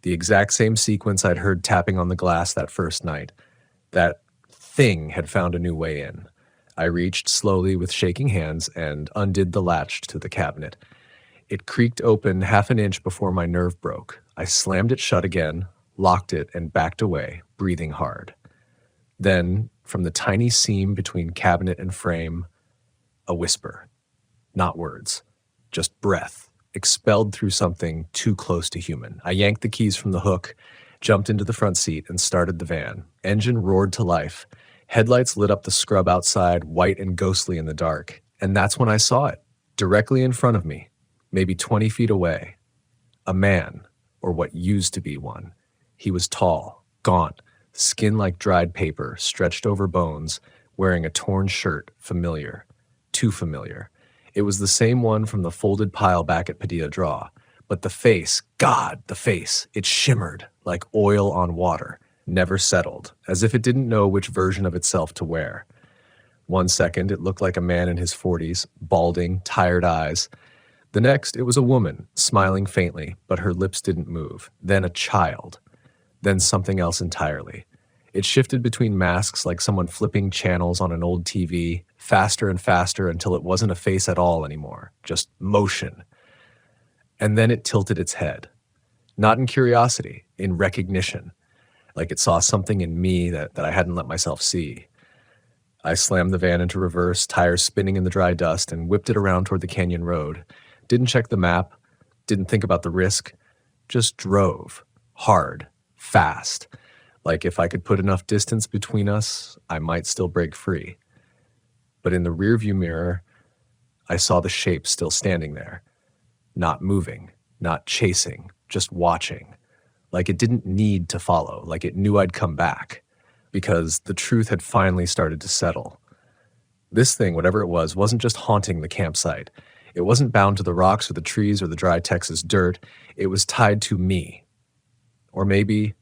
The exact same sequence I'd heard tapping on the glass that first night. That thing had found a new way in. I reached slowly with shaking hands and undid the latch to the cabinet. It creaked open half an inch before my nerve broke. I slammed it shut again, locked it, and backed away, breathing hard. Then, from the tiny seam between cabinet and frame, a whisper. Not words, just breath, expelled through something too close to human. I yanked the keys from the hook, jumped into the front seat, and started the van. Engine roared to life. Headlights lit up the scrub outside, white and ghostly in the dark. And that's when I saw it, directly in front of me, maybe 20 feet away. A man, or what used to be one. He was tall, gaunt, skin like dried paper, stretched over bones, wearing a torn shirt, familiar. Too familiar. It was the same one from the folded pile back at Padilla Draw. But the face, God, the face, it shimmered like oil on water, never settled, as if it didn't know which version of itself to wear. 1 second, it looked like a man in his 40s, balding, tired eyes. The next, it was a woman, smiling faintly, but her lips didn't move. Then a child. Then something else entirely. It shifted between masks like someone flipping channels on an old TV, faster and faster until it wasn't a face at all anymore, just motion. And then it tilted its head. Not in curiosity, in recognition, like it saw something in me that I hadn't let myself see. I slammed the van into reverse, tires spinning in the dry dust, and whipped it around toward the canyon road. Didn't check the map, didn't think about the risk, just drove, hard, fast, like if I could put enough distance between us, I might still break free. But in the rearview mirror, I saw the shape still standing there, not moving, not chasing, just watching, like it didn't need to follow, like it knew I'd come back, because the truth had finally started to settle. This thing, whatever it was, wasn't just haunting the campsite. It wasn't bound to the rocks or the trees or the dry Texas dirt. It was tied to me. Or maybe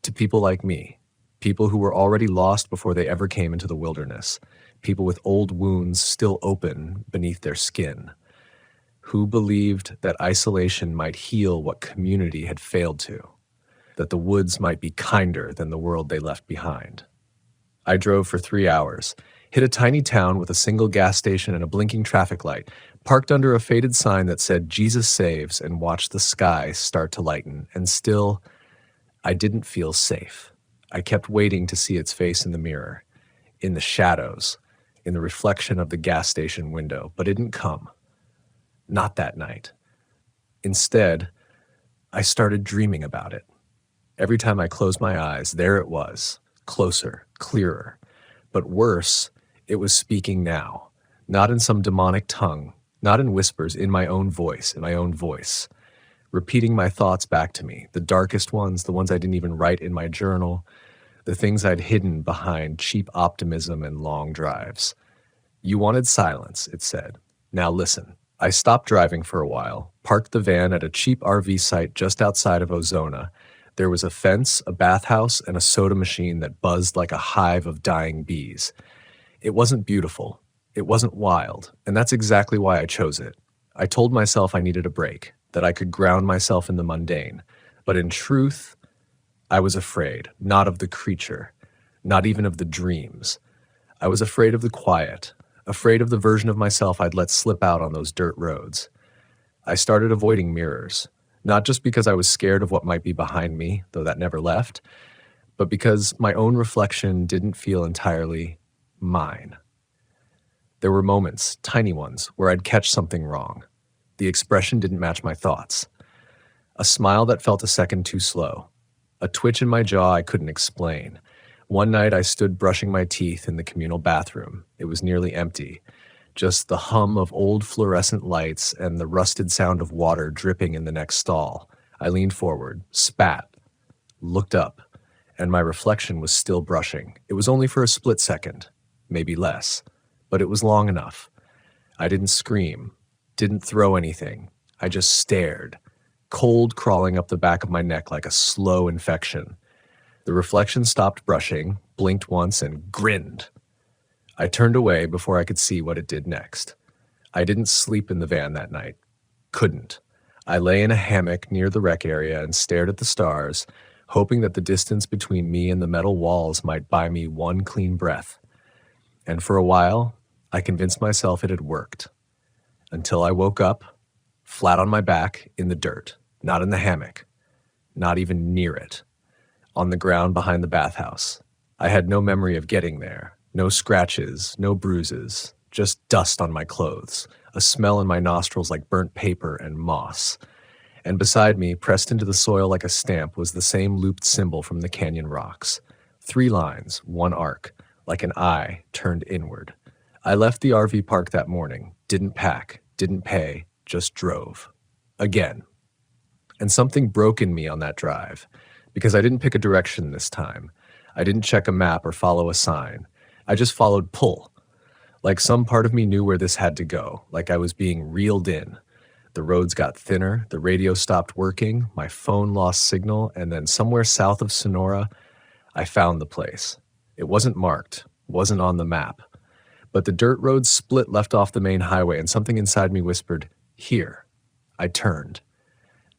to people like me. People who were already lost before they ever came into the wilderness. People with old wounds still open beneath their skin. Who believed that isolation might heal what community had failed to, that the woods might be kinder than the world they left behind. I drove for 3 hours, hit a tiny town with a single gas station and a blinking traffic light, parked under a faded sign that said Jesus saves, and watched the sky start to lighten, and still, I didn't feel safe. I kept waiting to see its face in the mirror, in the shadows, in the reflection of the gas station window, but it didn't come. Not that night. Instead, I started dreaming about it. Every time I closed my eyes, there it was, closer, clearer. But worse, it was speaking now, not in some demonic tongue, not in whispers, in my own voice, repeating my thoughts back to me, the darkest ones, the ones I didn't even write in my journal, the things I'd hidden behind cheap optimism and long drives. You wanted silence, it said. Now listen. I stopped driving for a while, parked the van at a cheap RV site just outside of Ozona. There was a fence, a bathhouse, and a soda machine that buzzed like a hive of dying bees. It wasn't beautiful. It wasn't wild, and that's exactly why I chose it. I told myself I needed a break, that I could ground myself in the mundane. But in truth, I was afraid, not of the creature, not even of the dreams. I was afraid of the quiet, afraid of the version of myself I'd let slip out on those dirt roads. I started avoiding mirrors, not just because I was scared of what might be behind me, though that never left, but because my own reflection didn't feel entirely mine. There were moments, tiny ones, where I'd catch something wrong. The expression didn't match my thoughts. A smile that felt a second too slow. A twitch in my jaw I couldn't explain. One night I stood brushing my teeth in the communal bathroom. It was nearly empty. Just the hum of old fluorescent lights and the rusted sound of water dripping in the next stall. I leaned forward, spat, looked up, and my reflection was still brushing. It was only for a split second, maybe less, but it was long enough. I didn't scream, didn't throw anything. I just stared, cold crawling up the back of my neck like a slow infection. The reflection stopped brushing, blinked once, and grinned. I turned away before I could see what it did next. I didn't sleep in the van that night. Couldn't. I lay in a hammock near the rec area and stared at the stars, hoping that the distance between me and the metal walls might buy me one clean breath. And for a while, I convinced myself it had worked. Until I woke up, flat on my back, in the dirt, not in the hammock, not even near it. On the ground behind the bathhouse. I had no memory of getting there, no scratches, no bruises, just dust on my clothes, a smell in my nostrils like burnt paper and moss. And beside me, pressed into the soil like a stamp, was the same looped symbol from the canyon rocks. 3 lines, 1 arc, like an eye turned inward. I left the RV park that morning, didn't pack, didn't pay, just drove. Again. And something broke in me on that drive. Because I didn't pick a direction this time. I didn't check a map or follow a sign. I just followed pull. Like some part of me knew where this had to go, like I was being reeled in. The roads got thinner, the radio stopped working, my phone lost signal, and then somewhere south of Sonora, I found the place. It wasn't marked, wasn't on the map. But the dirt road split left off the main highway, and something inside me whispered, "Here." I turned.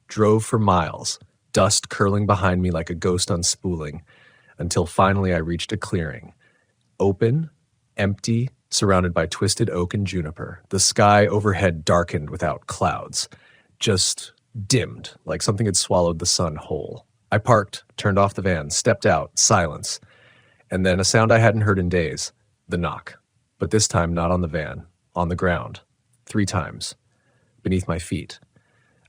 Drove for miles. Dust curling behind me like a ghost unspooling, until finally I reached a clearing. Open, empty, surrounded by twisted oak and juniper. The sky overhead darkened without clouds, just dimmed, like something had swallowed the sun whole. I parked, turned off the van, stepped out, silence, and then a sound I hadn't heard in days, the knock. But this time not on the van, on the ground, 3 times, beneath my feet.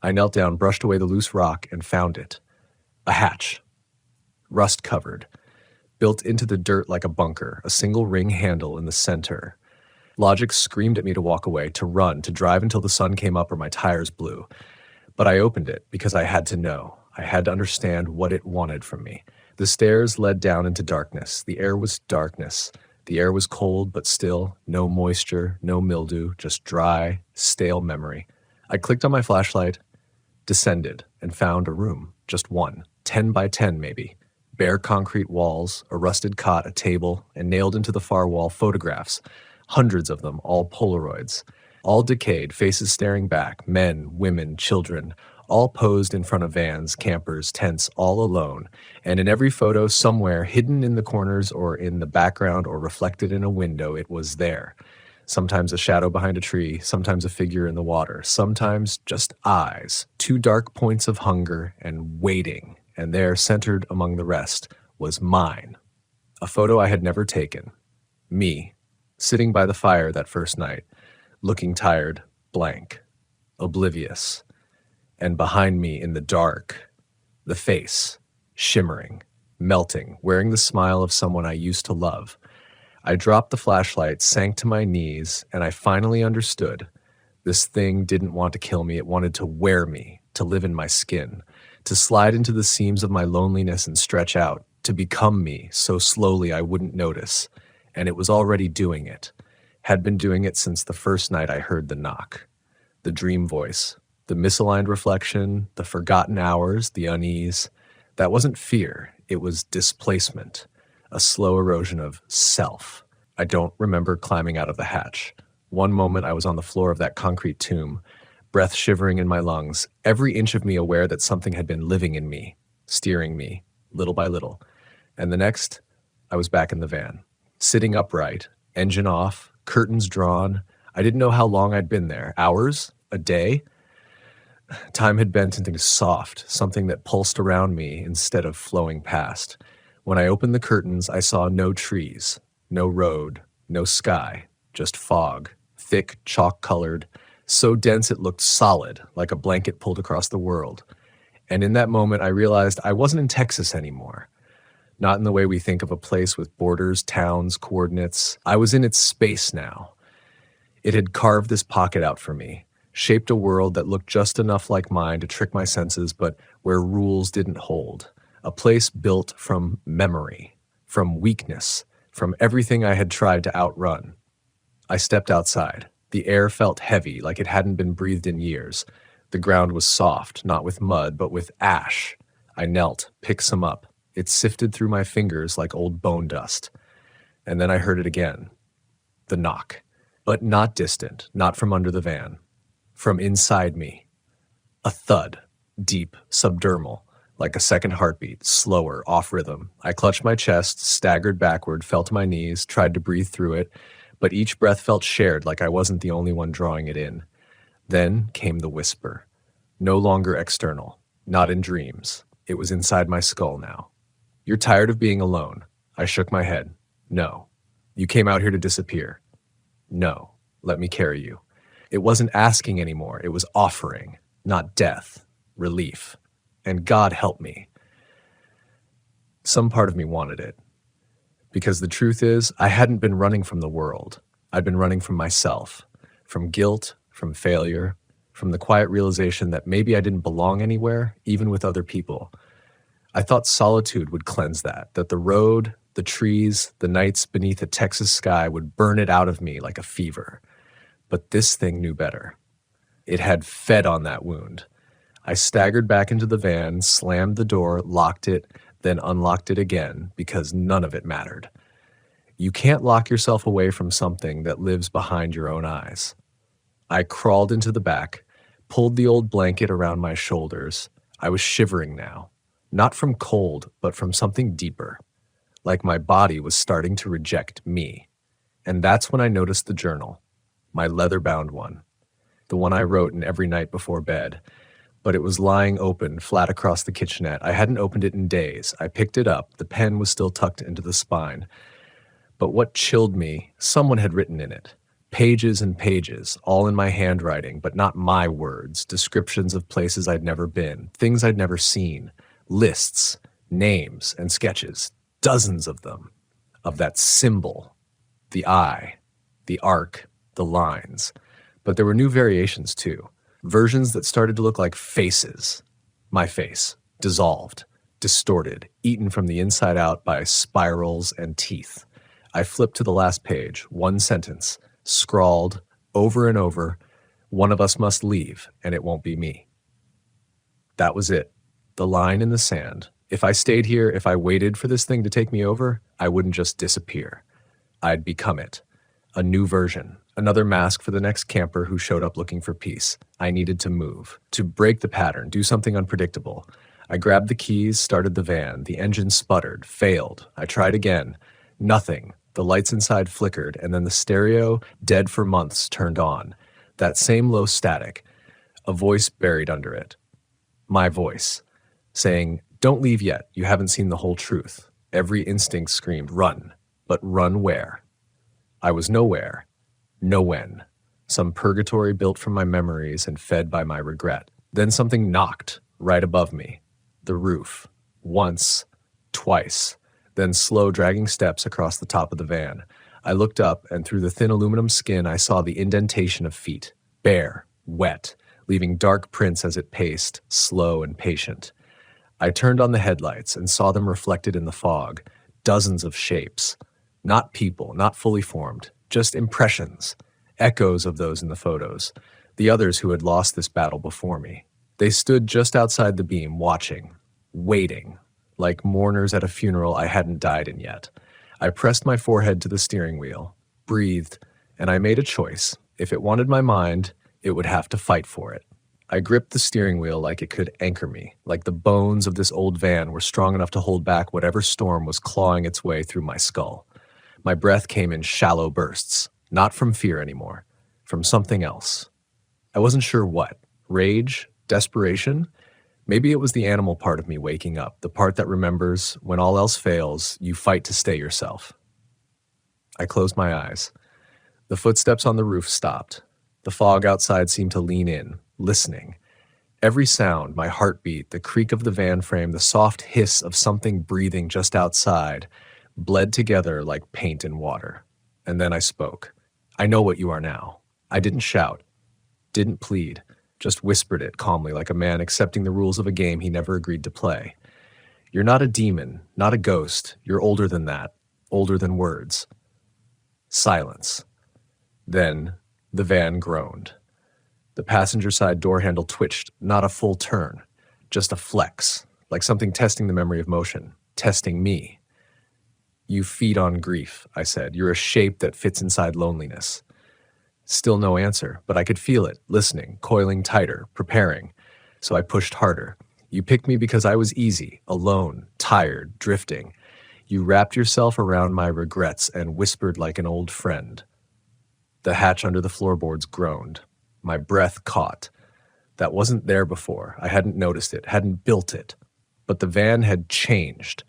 I knelt down, brushed away the loose rock, and found it. A hatch. Rust-covered. Built into the dirt like a bunker, a single ring handle in the center. Logic screamed at me to walk away, to run, to drive until the sun came up or my tires blew. But I opened it because I had to know. I had to understand what it wanted from me. The stairs led down into darkness. The air was darkness. The air was cold, but still, no moisture, no mildew, just dry, stale memory. I clicked on my flashlight, descended, and found a room, just one, 10 by 10 maybe, Bare concrete walls, a rusted cot, a table, and nailed into the far wall photographs, hundreds of them, all Polaroids. All decayed, faces staring back, men, women, children, all posed in front of vans, campers, tents, all alone. And in every photo, somewhere, hidden in the corners or in the background or reflected in a window, it was there. Sometimes a shadow behind a tree, sometimes a figure in the water, sometimes just eyes, two dark points of hunger and waiting, and there, centered among the rest, was mine. A photo I had never taken. Me, sitting by the fire that first night, looking tired, blank, oblivious. And behind me in the dark, the face, shimmering, melting, wearing the smile of someone I used to love. I dropped the flashlight, sank to my knees, and I finally understood. This thing didn't want to kill me. It wanted to wear me, to live in my skin, to slide into the seams of my loneliness and stretch out, to become me so slowly I wouldn't notice. And it was already doing it. Had been doing it since the first night I heard the knock. The dream voice, the misaligned reflection, the forgotten hours, the unease. That wasn't fear. It was displacement. A slow erosion of self. I don't remember climbing out of the hatch. One moment I was on the floor of that concrete tomb, breath shivering in my lungs, every inch of me aware that something had been living in me, steering me, little by little. And the next, I was back in the van, sitting upright, engine off, curtains drawn. I didn't know how long I'd been there. Hours? A day? Time had bent into soft, something that pulsed around me instead of flowing past. When I opened the curtains, I saw no trees, no road, no sky, just fog, thick, chalk-colored, so dense it looked solid, like a blanket pulled across the world. And in that moment, I realized I wasn't in Texas anymore. Not in the way we think of a place with borders, towns, coordinates. I was in its space now. It had carved this pocket out for me, shaped a world that looked just enough like mine to trick my senses, but where rules didn't hold. A place built from memory, from weakness, from everything I had tried to outrun. I stepped outside. The air felt heavy, like it hadn't been breathed in years. The ground was soft, not with mud, but with ash. I knelt, picked some up. It sifted through my fingers like old bone dust. And then I heard it again. The knock. But not distant, not from under the van. From inside me. A thud, deep, subdermal. Like a second heartbeat, slower, off rhythm. I clutched my chest, staggered backward, fell to my knees, tried to breathe through it, but each breath felt shared like I wasn't the only one drawing it in. Then came the whisper. No longer external, not in dreams. It was inside my skull now. You're tired of being alone. I shook my head. No. You came out here to disappear. No. Let me carry you. It wasn't asking anymore. It was offering, not death, relief. And God help me. Some part of me wanted it. Because the truth is, I hadn't been running from the world. I'd been running from myself, from guilt, from failure, from the quiet realization that maybe I didn't belong anywhere, even with other people. I thought solitude would cleanse that the road, the trees, the nights beneath a Texas sky would burn it out of me like a fever. But this thing knew better. It had fed on that wound. I staggered back into the van, slammed the door, locked it, then unlocked it again, because none of it mattered. You can't lock yourself away from something that lives behind your own eyes. I crawled into the back, pulled the old blanket around my shoulders. I was shivering now, not from cold, but from something deeper, like my body was starting to reject me. And that's when I noticed the journal, my leather-bound one, the one I wrote in every night before bed. But it was lying open, flat across the kitchenette. I hadn't opened it in days. I picked it up. The pen was still tucked into the spine. But what chilled me, someone had written in it. Pages and pages, all in my handwriting, but not my words. Descriptions of places I'd never been, things I'd never seen. Lists, names, and sketches. Dozens of them. Of that symbol. The eye. The arc. The lines. But there were new variations, too. Versions that started to look like faces. My face, dissolved, distorted, eaten from the inside out by spirals and teeth. I flipped to the last page, one sentence, scrawled over and over, one of us must leave, and it won't be me. That was it. The line in the sand, If I stayed here, if I waited for this thing to take me over, I wouldn't just disappear. I'd become it. A new version. Another mask for the next camper who showed up looking for peace. I needed to move. To break the pattern, do something unpredictable. I grabbed the keys, started the van. The engine sputtered, failed. I tried again. Nothing. The lights inside flickered, and then the stereo, dead for months, turned on. That same low static. A voice buried under it. My voice. Saying, "Don't leave yet. You haven't seen the whole truth." Every instinct screamed, "Run." But run where? I was nowhere. No when. Some purgatory built from my memories and fed by my regret. Then something knocked right above me. The roof. Once. Twice. Then slow dragging steps across the top of the van. I looked up, and through the thin aluminum skin I saw the indentation of feet. Bare. Wet. Leaving dark prints as it paced, slow and patient. I turned on the headlights and saw them reflected in the fog. Dozens of shapes. Not people, not fully formed, just impressions, echoes of those in the photos, the others who had lost this battle before me. They stood just outside the beam, watching, waiting, like mourners at a funeral I hadn't died in yet. I pressed my forehead to the steering wheel, breathed, and I made a choice. If it wanted my mind, it would have to fight for it. I gripped the steering wheel like it could anchor me, like the bones of this old van were strong enough to hold back whatever storm was clawing its way through my skull. My breath came in shallow bursts, not from fear anymore, from something else. I wasn't sure what. Rage? Desperation? Maybe it was the animal part of me waking up, the part that remembers, when all else fails, you fight to stay yourself. I closed my eyes. The footsteps on the roof stopped. The fog outside seemed to lean in, listening. Every sound, my heartbeat, the creak of the van frame, the soft hiss of something breathing just outside, bled together like paint and water. And then I spoke. "I know what you are now." I didn't shout, didn't plead, just whispered it calmly like a man accepting the rules of a game he never agreed to play. "You're not a demon, not a ghost. You're older than that, older than words." Silence. Then the van groaned. The passenger side door handle twitched, not a full turn, just a flex, like something testing the memory of motion, testing me. "You feed on grief," I said. "You're a shape that fits inside loneliness." Still no answer, but I could feel it, listening, coiling tighter, preparing. So I pushed harder. "You picked me because I was easy, alone, tired, drifting. You wrapped yourself around my regrets and whispered like an old friend." The hatch under the floorboards groaned. My breath caught. That wasn't there before. I hadn't noticed it, hadn't built it. But the van had changed.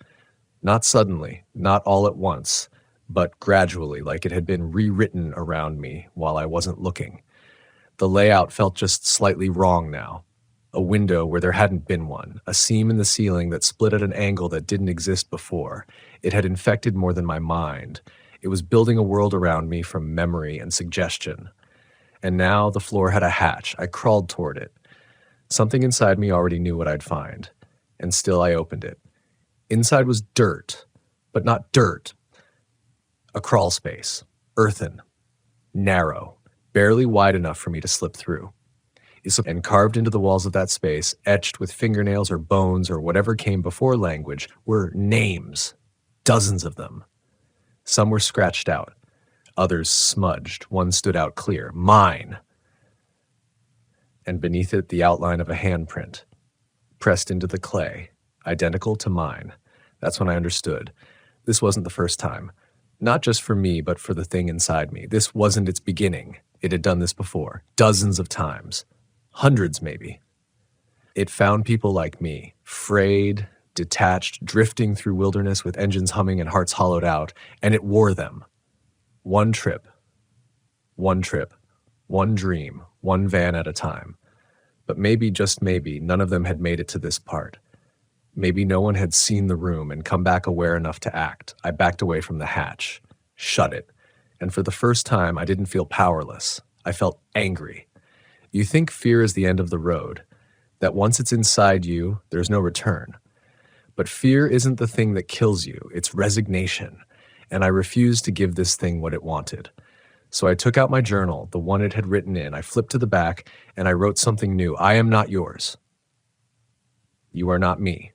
Not suddenly, not all at once, but gradually, like it had been rewritten around me while I wasn't looking. The layout felt just slightly wrong now. A window where there hadn't been one, a seam in the ceiling that split at an angle that didn't exist before. It had infected more than my mind. It was building a world around me from memory and suggestion. And now the floor had a hatch. I crawled toward it. Something inside me already knew what I'd find. And still I opened it. Inside was dirt, but not dirt. A crawl space, earthen, narrow, barely wide enough for me to slip through. And carved into the walls of that space, etched with fingernails or bones or whatever came before language, were names, dozens of them. Some were scratched out, others smudged. One stood out clear, mine. And beneath it, the outline of a handprint, pressed into the clay, identical to mine. That's when I understood. This wasn't the first time. Not just for me, but for the thing inside me. This wasn't its beginning. It had done this before, dozens of times. Hundreds, maybe. It found people like me, frayed, detached, drifting through wilderness with engines humming and hearts hollowed out, and it wore them. One trip, one dream, one van at a time. But maybe, just maybe, none of them had made it to this part. Maybe no one had seen the room and come back aware enough to act. I backed away from the hatch, shut it, and for the first time I didn't feel powerless. I felt angry. You think fear is the end of the road, that once it's inside you, there's no return. But fear isn't the thing that kills you, it's resignation, and I refused to give this thing what it wanted. So I took out my journal, the one it had written in. I flipped to the back, and I wrote something new. "I am not yours. You are not me.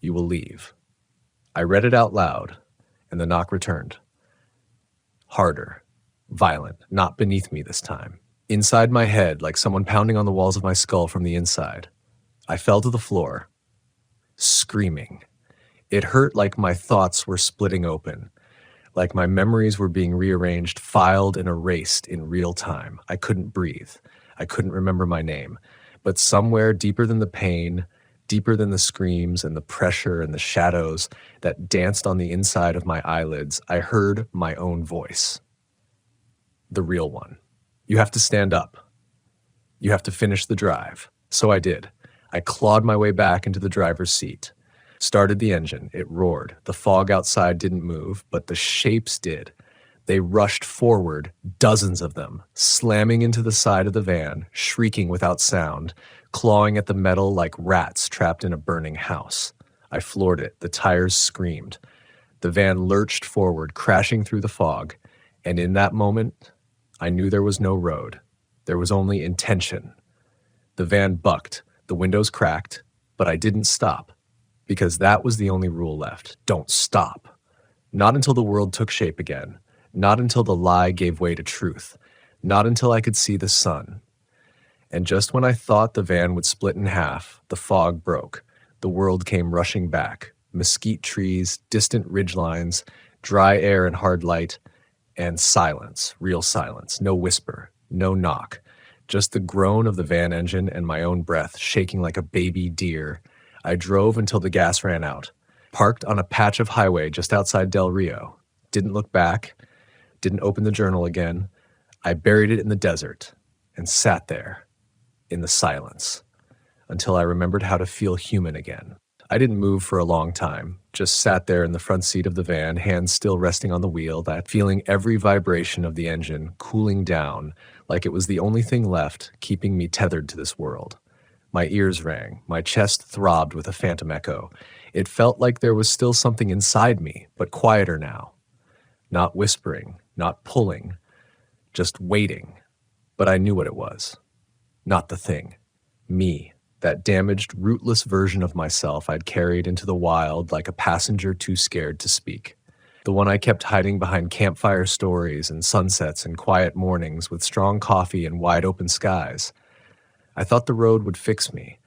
You will leave. I read it out loud, and the knock returned. Harder, violent, not beneath me this time. Inside my head, like someone pounding on the walls of my skull from the inside. I fell to the floor, screaming. It hurt like my thoughts were splitting open, like my memories were being rearranged, filed, and erased in real time. I couldn't breathe. I couldn't remember my name. But somewhere deeper than the pain, deeper than the screams and the pressure and the shadows that danced on the inside of my eyelids, I heard my own voice. The real one. You have to stand up. You have to finish the drive. So I did. I clawed my way back into the driver's seat. Started the engine. It roared. The fog outside didn't move, but the shapes did. They rushed forward, dozens of them, slamming into the side of the van, shrieking without sound, clawing at the metal like rats trapped in a burning house. I floored it. The tires screamed. The van lurched forward, crashing through the fog, and in that moment, I knew there was no road. There was only intention. The van bucked. The windows cracked, but I didn't stop. Because that was the only rule left. Don't stop. Not until the world took shape again. Not until the lie gave way to truth. Not until I could see the sun. And just when I thought the van would split in half, the fog broke. The world came rushing back. Mesquite trees, distant ridgelines, dry air and hard light, and silence, real silence. No whisper, no knock. Just the groan of the van engine and my own breath shaking like a baby deer. I drove until the gas ran out, parked on a patch of highway just outside Del Rio, didn't look back, didn't open the journal again. I buried it in the desert and sat there in the silence until I remembered how to feel human again. I didn't move for a long time, just sat there in the front seat of the van, hands still resting on the wheel, that feeling every vibration of the engine cooling down like it was the only thing left keeping me tethered to this world. My ears rang. My chest throbbed with a phantom echo. It felt like there was still something inside me, but quieter now. Not whispering, not pulling, just waiting. But I knew what it was. Not the thing. Me, that damaged, rootless version of myself I'd carried into the wild like a passenger too scared to speak. The one I kept hiding behind campfire stories and sunsets and quiet mornings with strong coffee and wide open skies. I thought the road would fix me.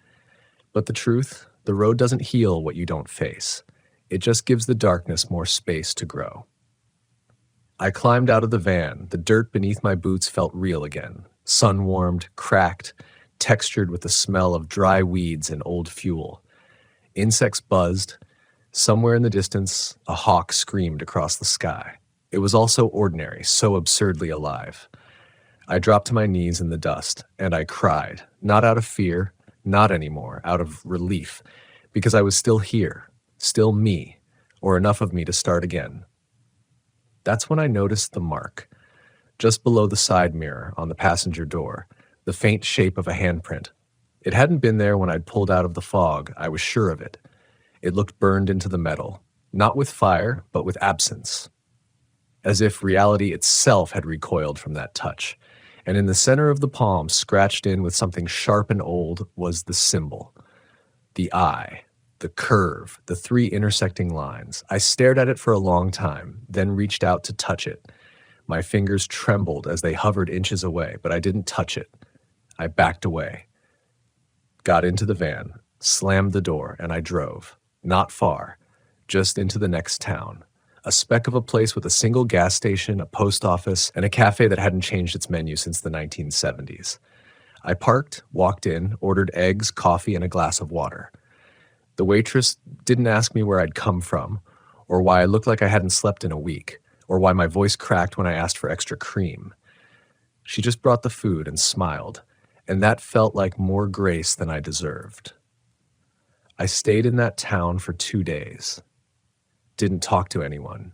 But the truth, the road doesn't heal what you don't face. It just gives the darkness more space to grow. I climbed out of the van. The dirt beneath my boots felt real again. Sun-warmed, cracked, textured with the smell of dry weeds and old fuel. Insects buzzed. Somewhere in the distance, a hawk screamed across the sky. It was all so ordinary, so absurdly alive. I dropped to my knees in the dust, and I cried, not out of fear, not anymore, out of relief, because I was still here, still me, or enough of me to start again. That's when I noticed the mark, just below the side mirror on the passenger door, the faint shape of a handprint. It hadn't been there when I'd pulled out of the fog, I was sure of it. It looked burned into the metal, not with fire, but with absence, as if reality itself had recoiled from that touch. And in the center of the palm, scratched in with something sharp and old, was the symbol. The eye, the curve, the three intersecting lines. I stared at it for a long time, then reached out to touch it. My fingers trembled as they hovered inches away, but I didn't touch it. I backed away, got into the van, slammed the door, and I drove. Not far, just into the next town. A speck of a place with a single gas station, a post office, and a cafe that hadn't changed its menu since the 1970s. I parked, walked in, ordered eggs, coffee, and a glass of water. The waitress didn't ask me where I'd come from, or why I looked like I hadn't slept in a week, or why my voice cracked when I asked for extra cream. She just brought the food and smiled, and that felt like more grace than I deserved. I stayed in that town for 2 days. Didn't talk to anyone.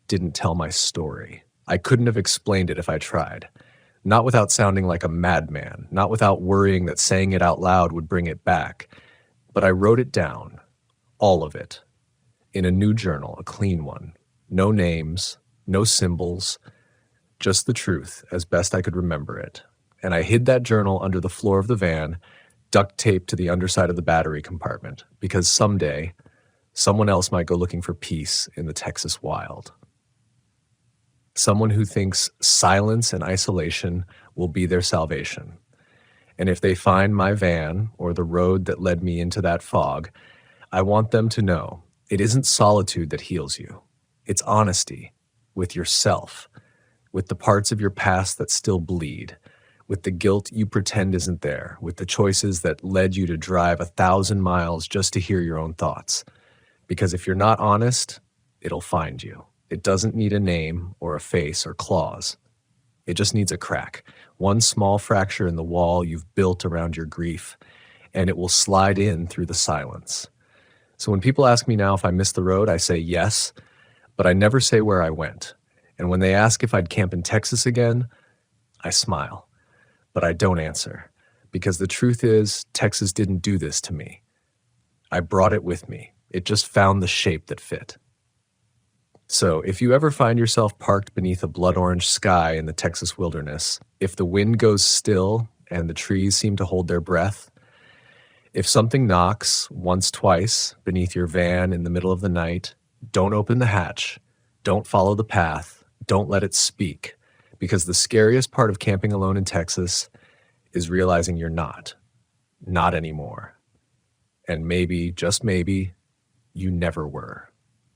Didn't tell my story. I couldn't have explained it if I tried. Not without sounding like a madman, not without worrying that saying it out loud would bring it back. But I wrote it down, all of it, in a new journal, a clean one. No names, no symbols, just the truth as best I could remember it. And I hid that journal under the floor of the van, duct taped to the underside of the battery compartment, because someday Someone else might go looking for peace in the Texas wild. Someone who thinks silence and isolation will be their salvation. And if they find my van or the road that led me into that fog, I want them to know it isn't solitude that heals you. It's honesty with yourself, with the parts of your past that still bleed, with the guilt you pretend isn't there, with the choices that led you to drive 1,000 miles just to hear your own thoughts. Because if you're not honest, it'll find you. It doesn't need a name or a face or claws. It just needs a crack, one small fracture in the wall you've built around your grief, and it will slide in through the silence. So when people ask me now if I missed the road, I say yes, but I never say where I went. And when they ask if I'd camp in Texas again, I smile. But I don't answer, because the truth is, Texas didn't do this to me. I brought it with me. It just found the shape that fit. So if you ever find yourself parked beneath a blood orange sky in the Texas wilderness, if the wind goes still and the trees seem to hold their breath, if something knocks once, twice beneath your van in the middle of the night, don't open the hatch, don't follow the path, don't let it speak, because the scariest part of camping alone in Texas is realizing you're not anymore. And maybe, just maybe, you never were.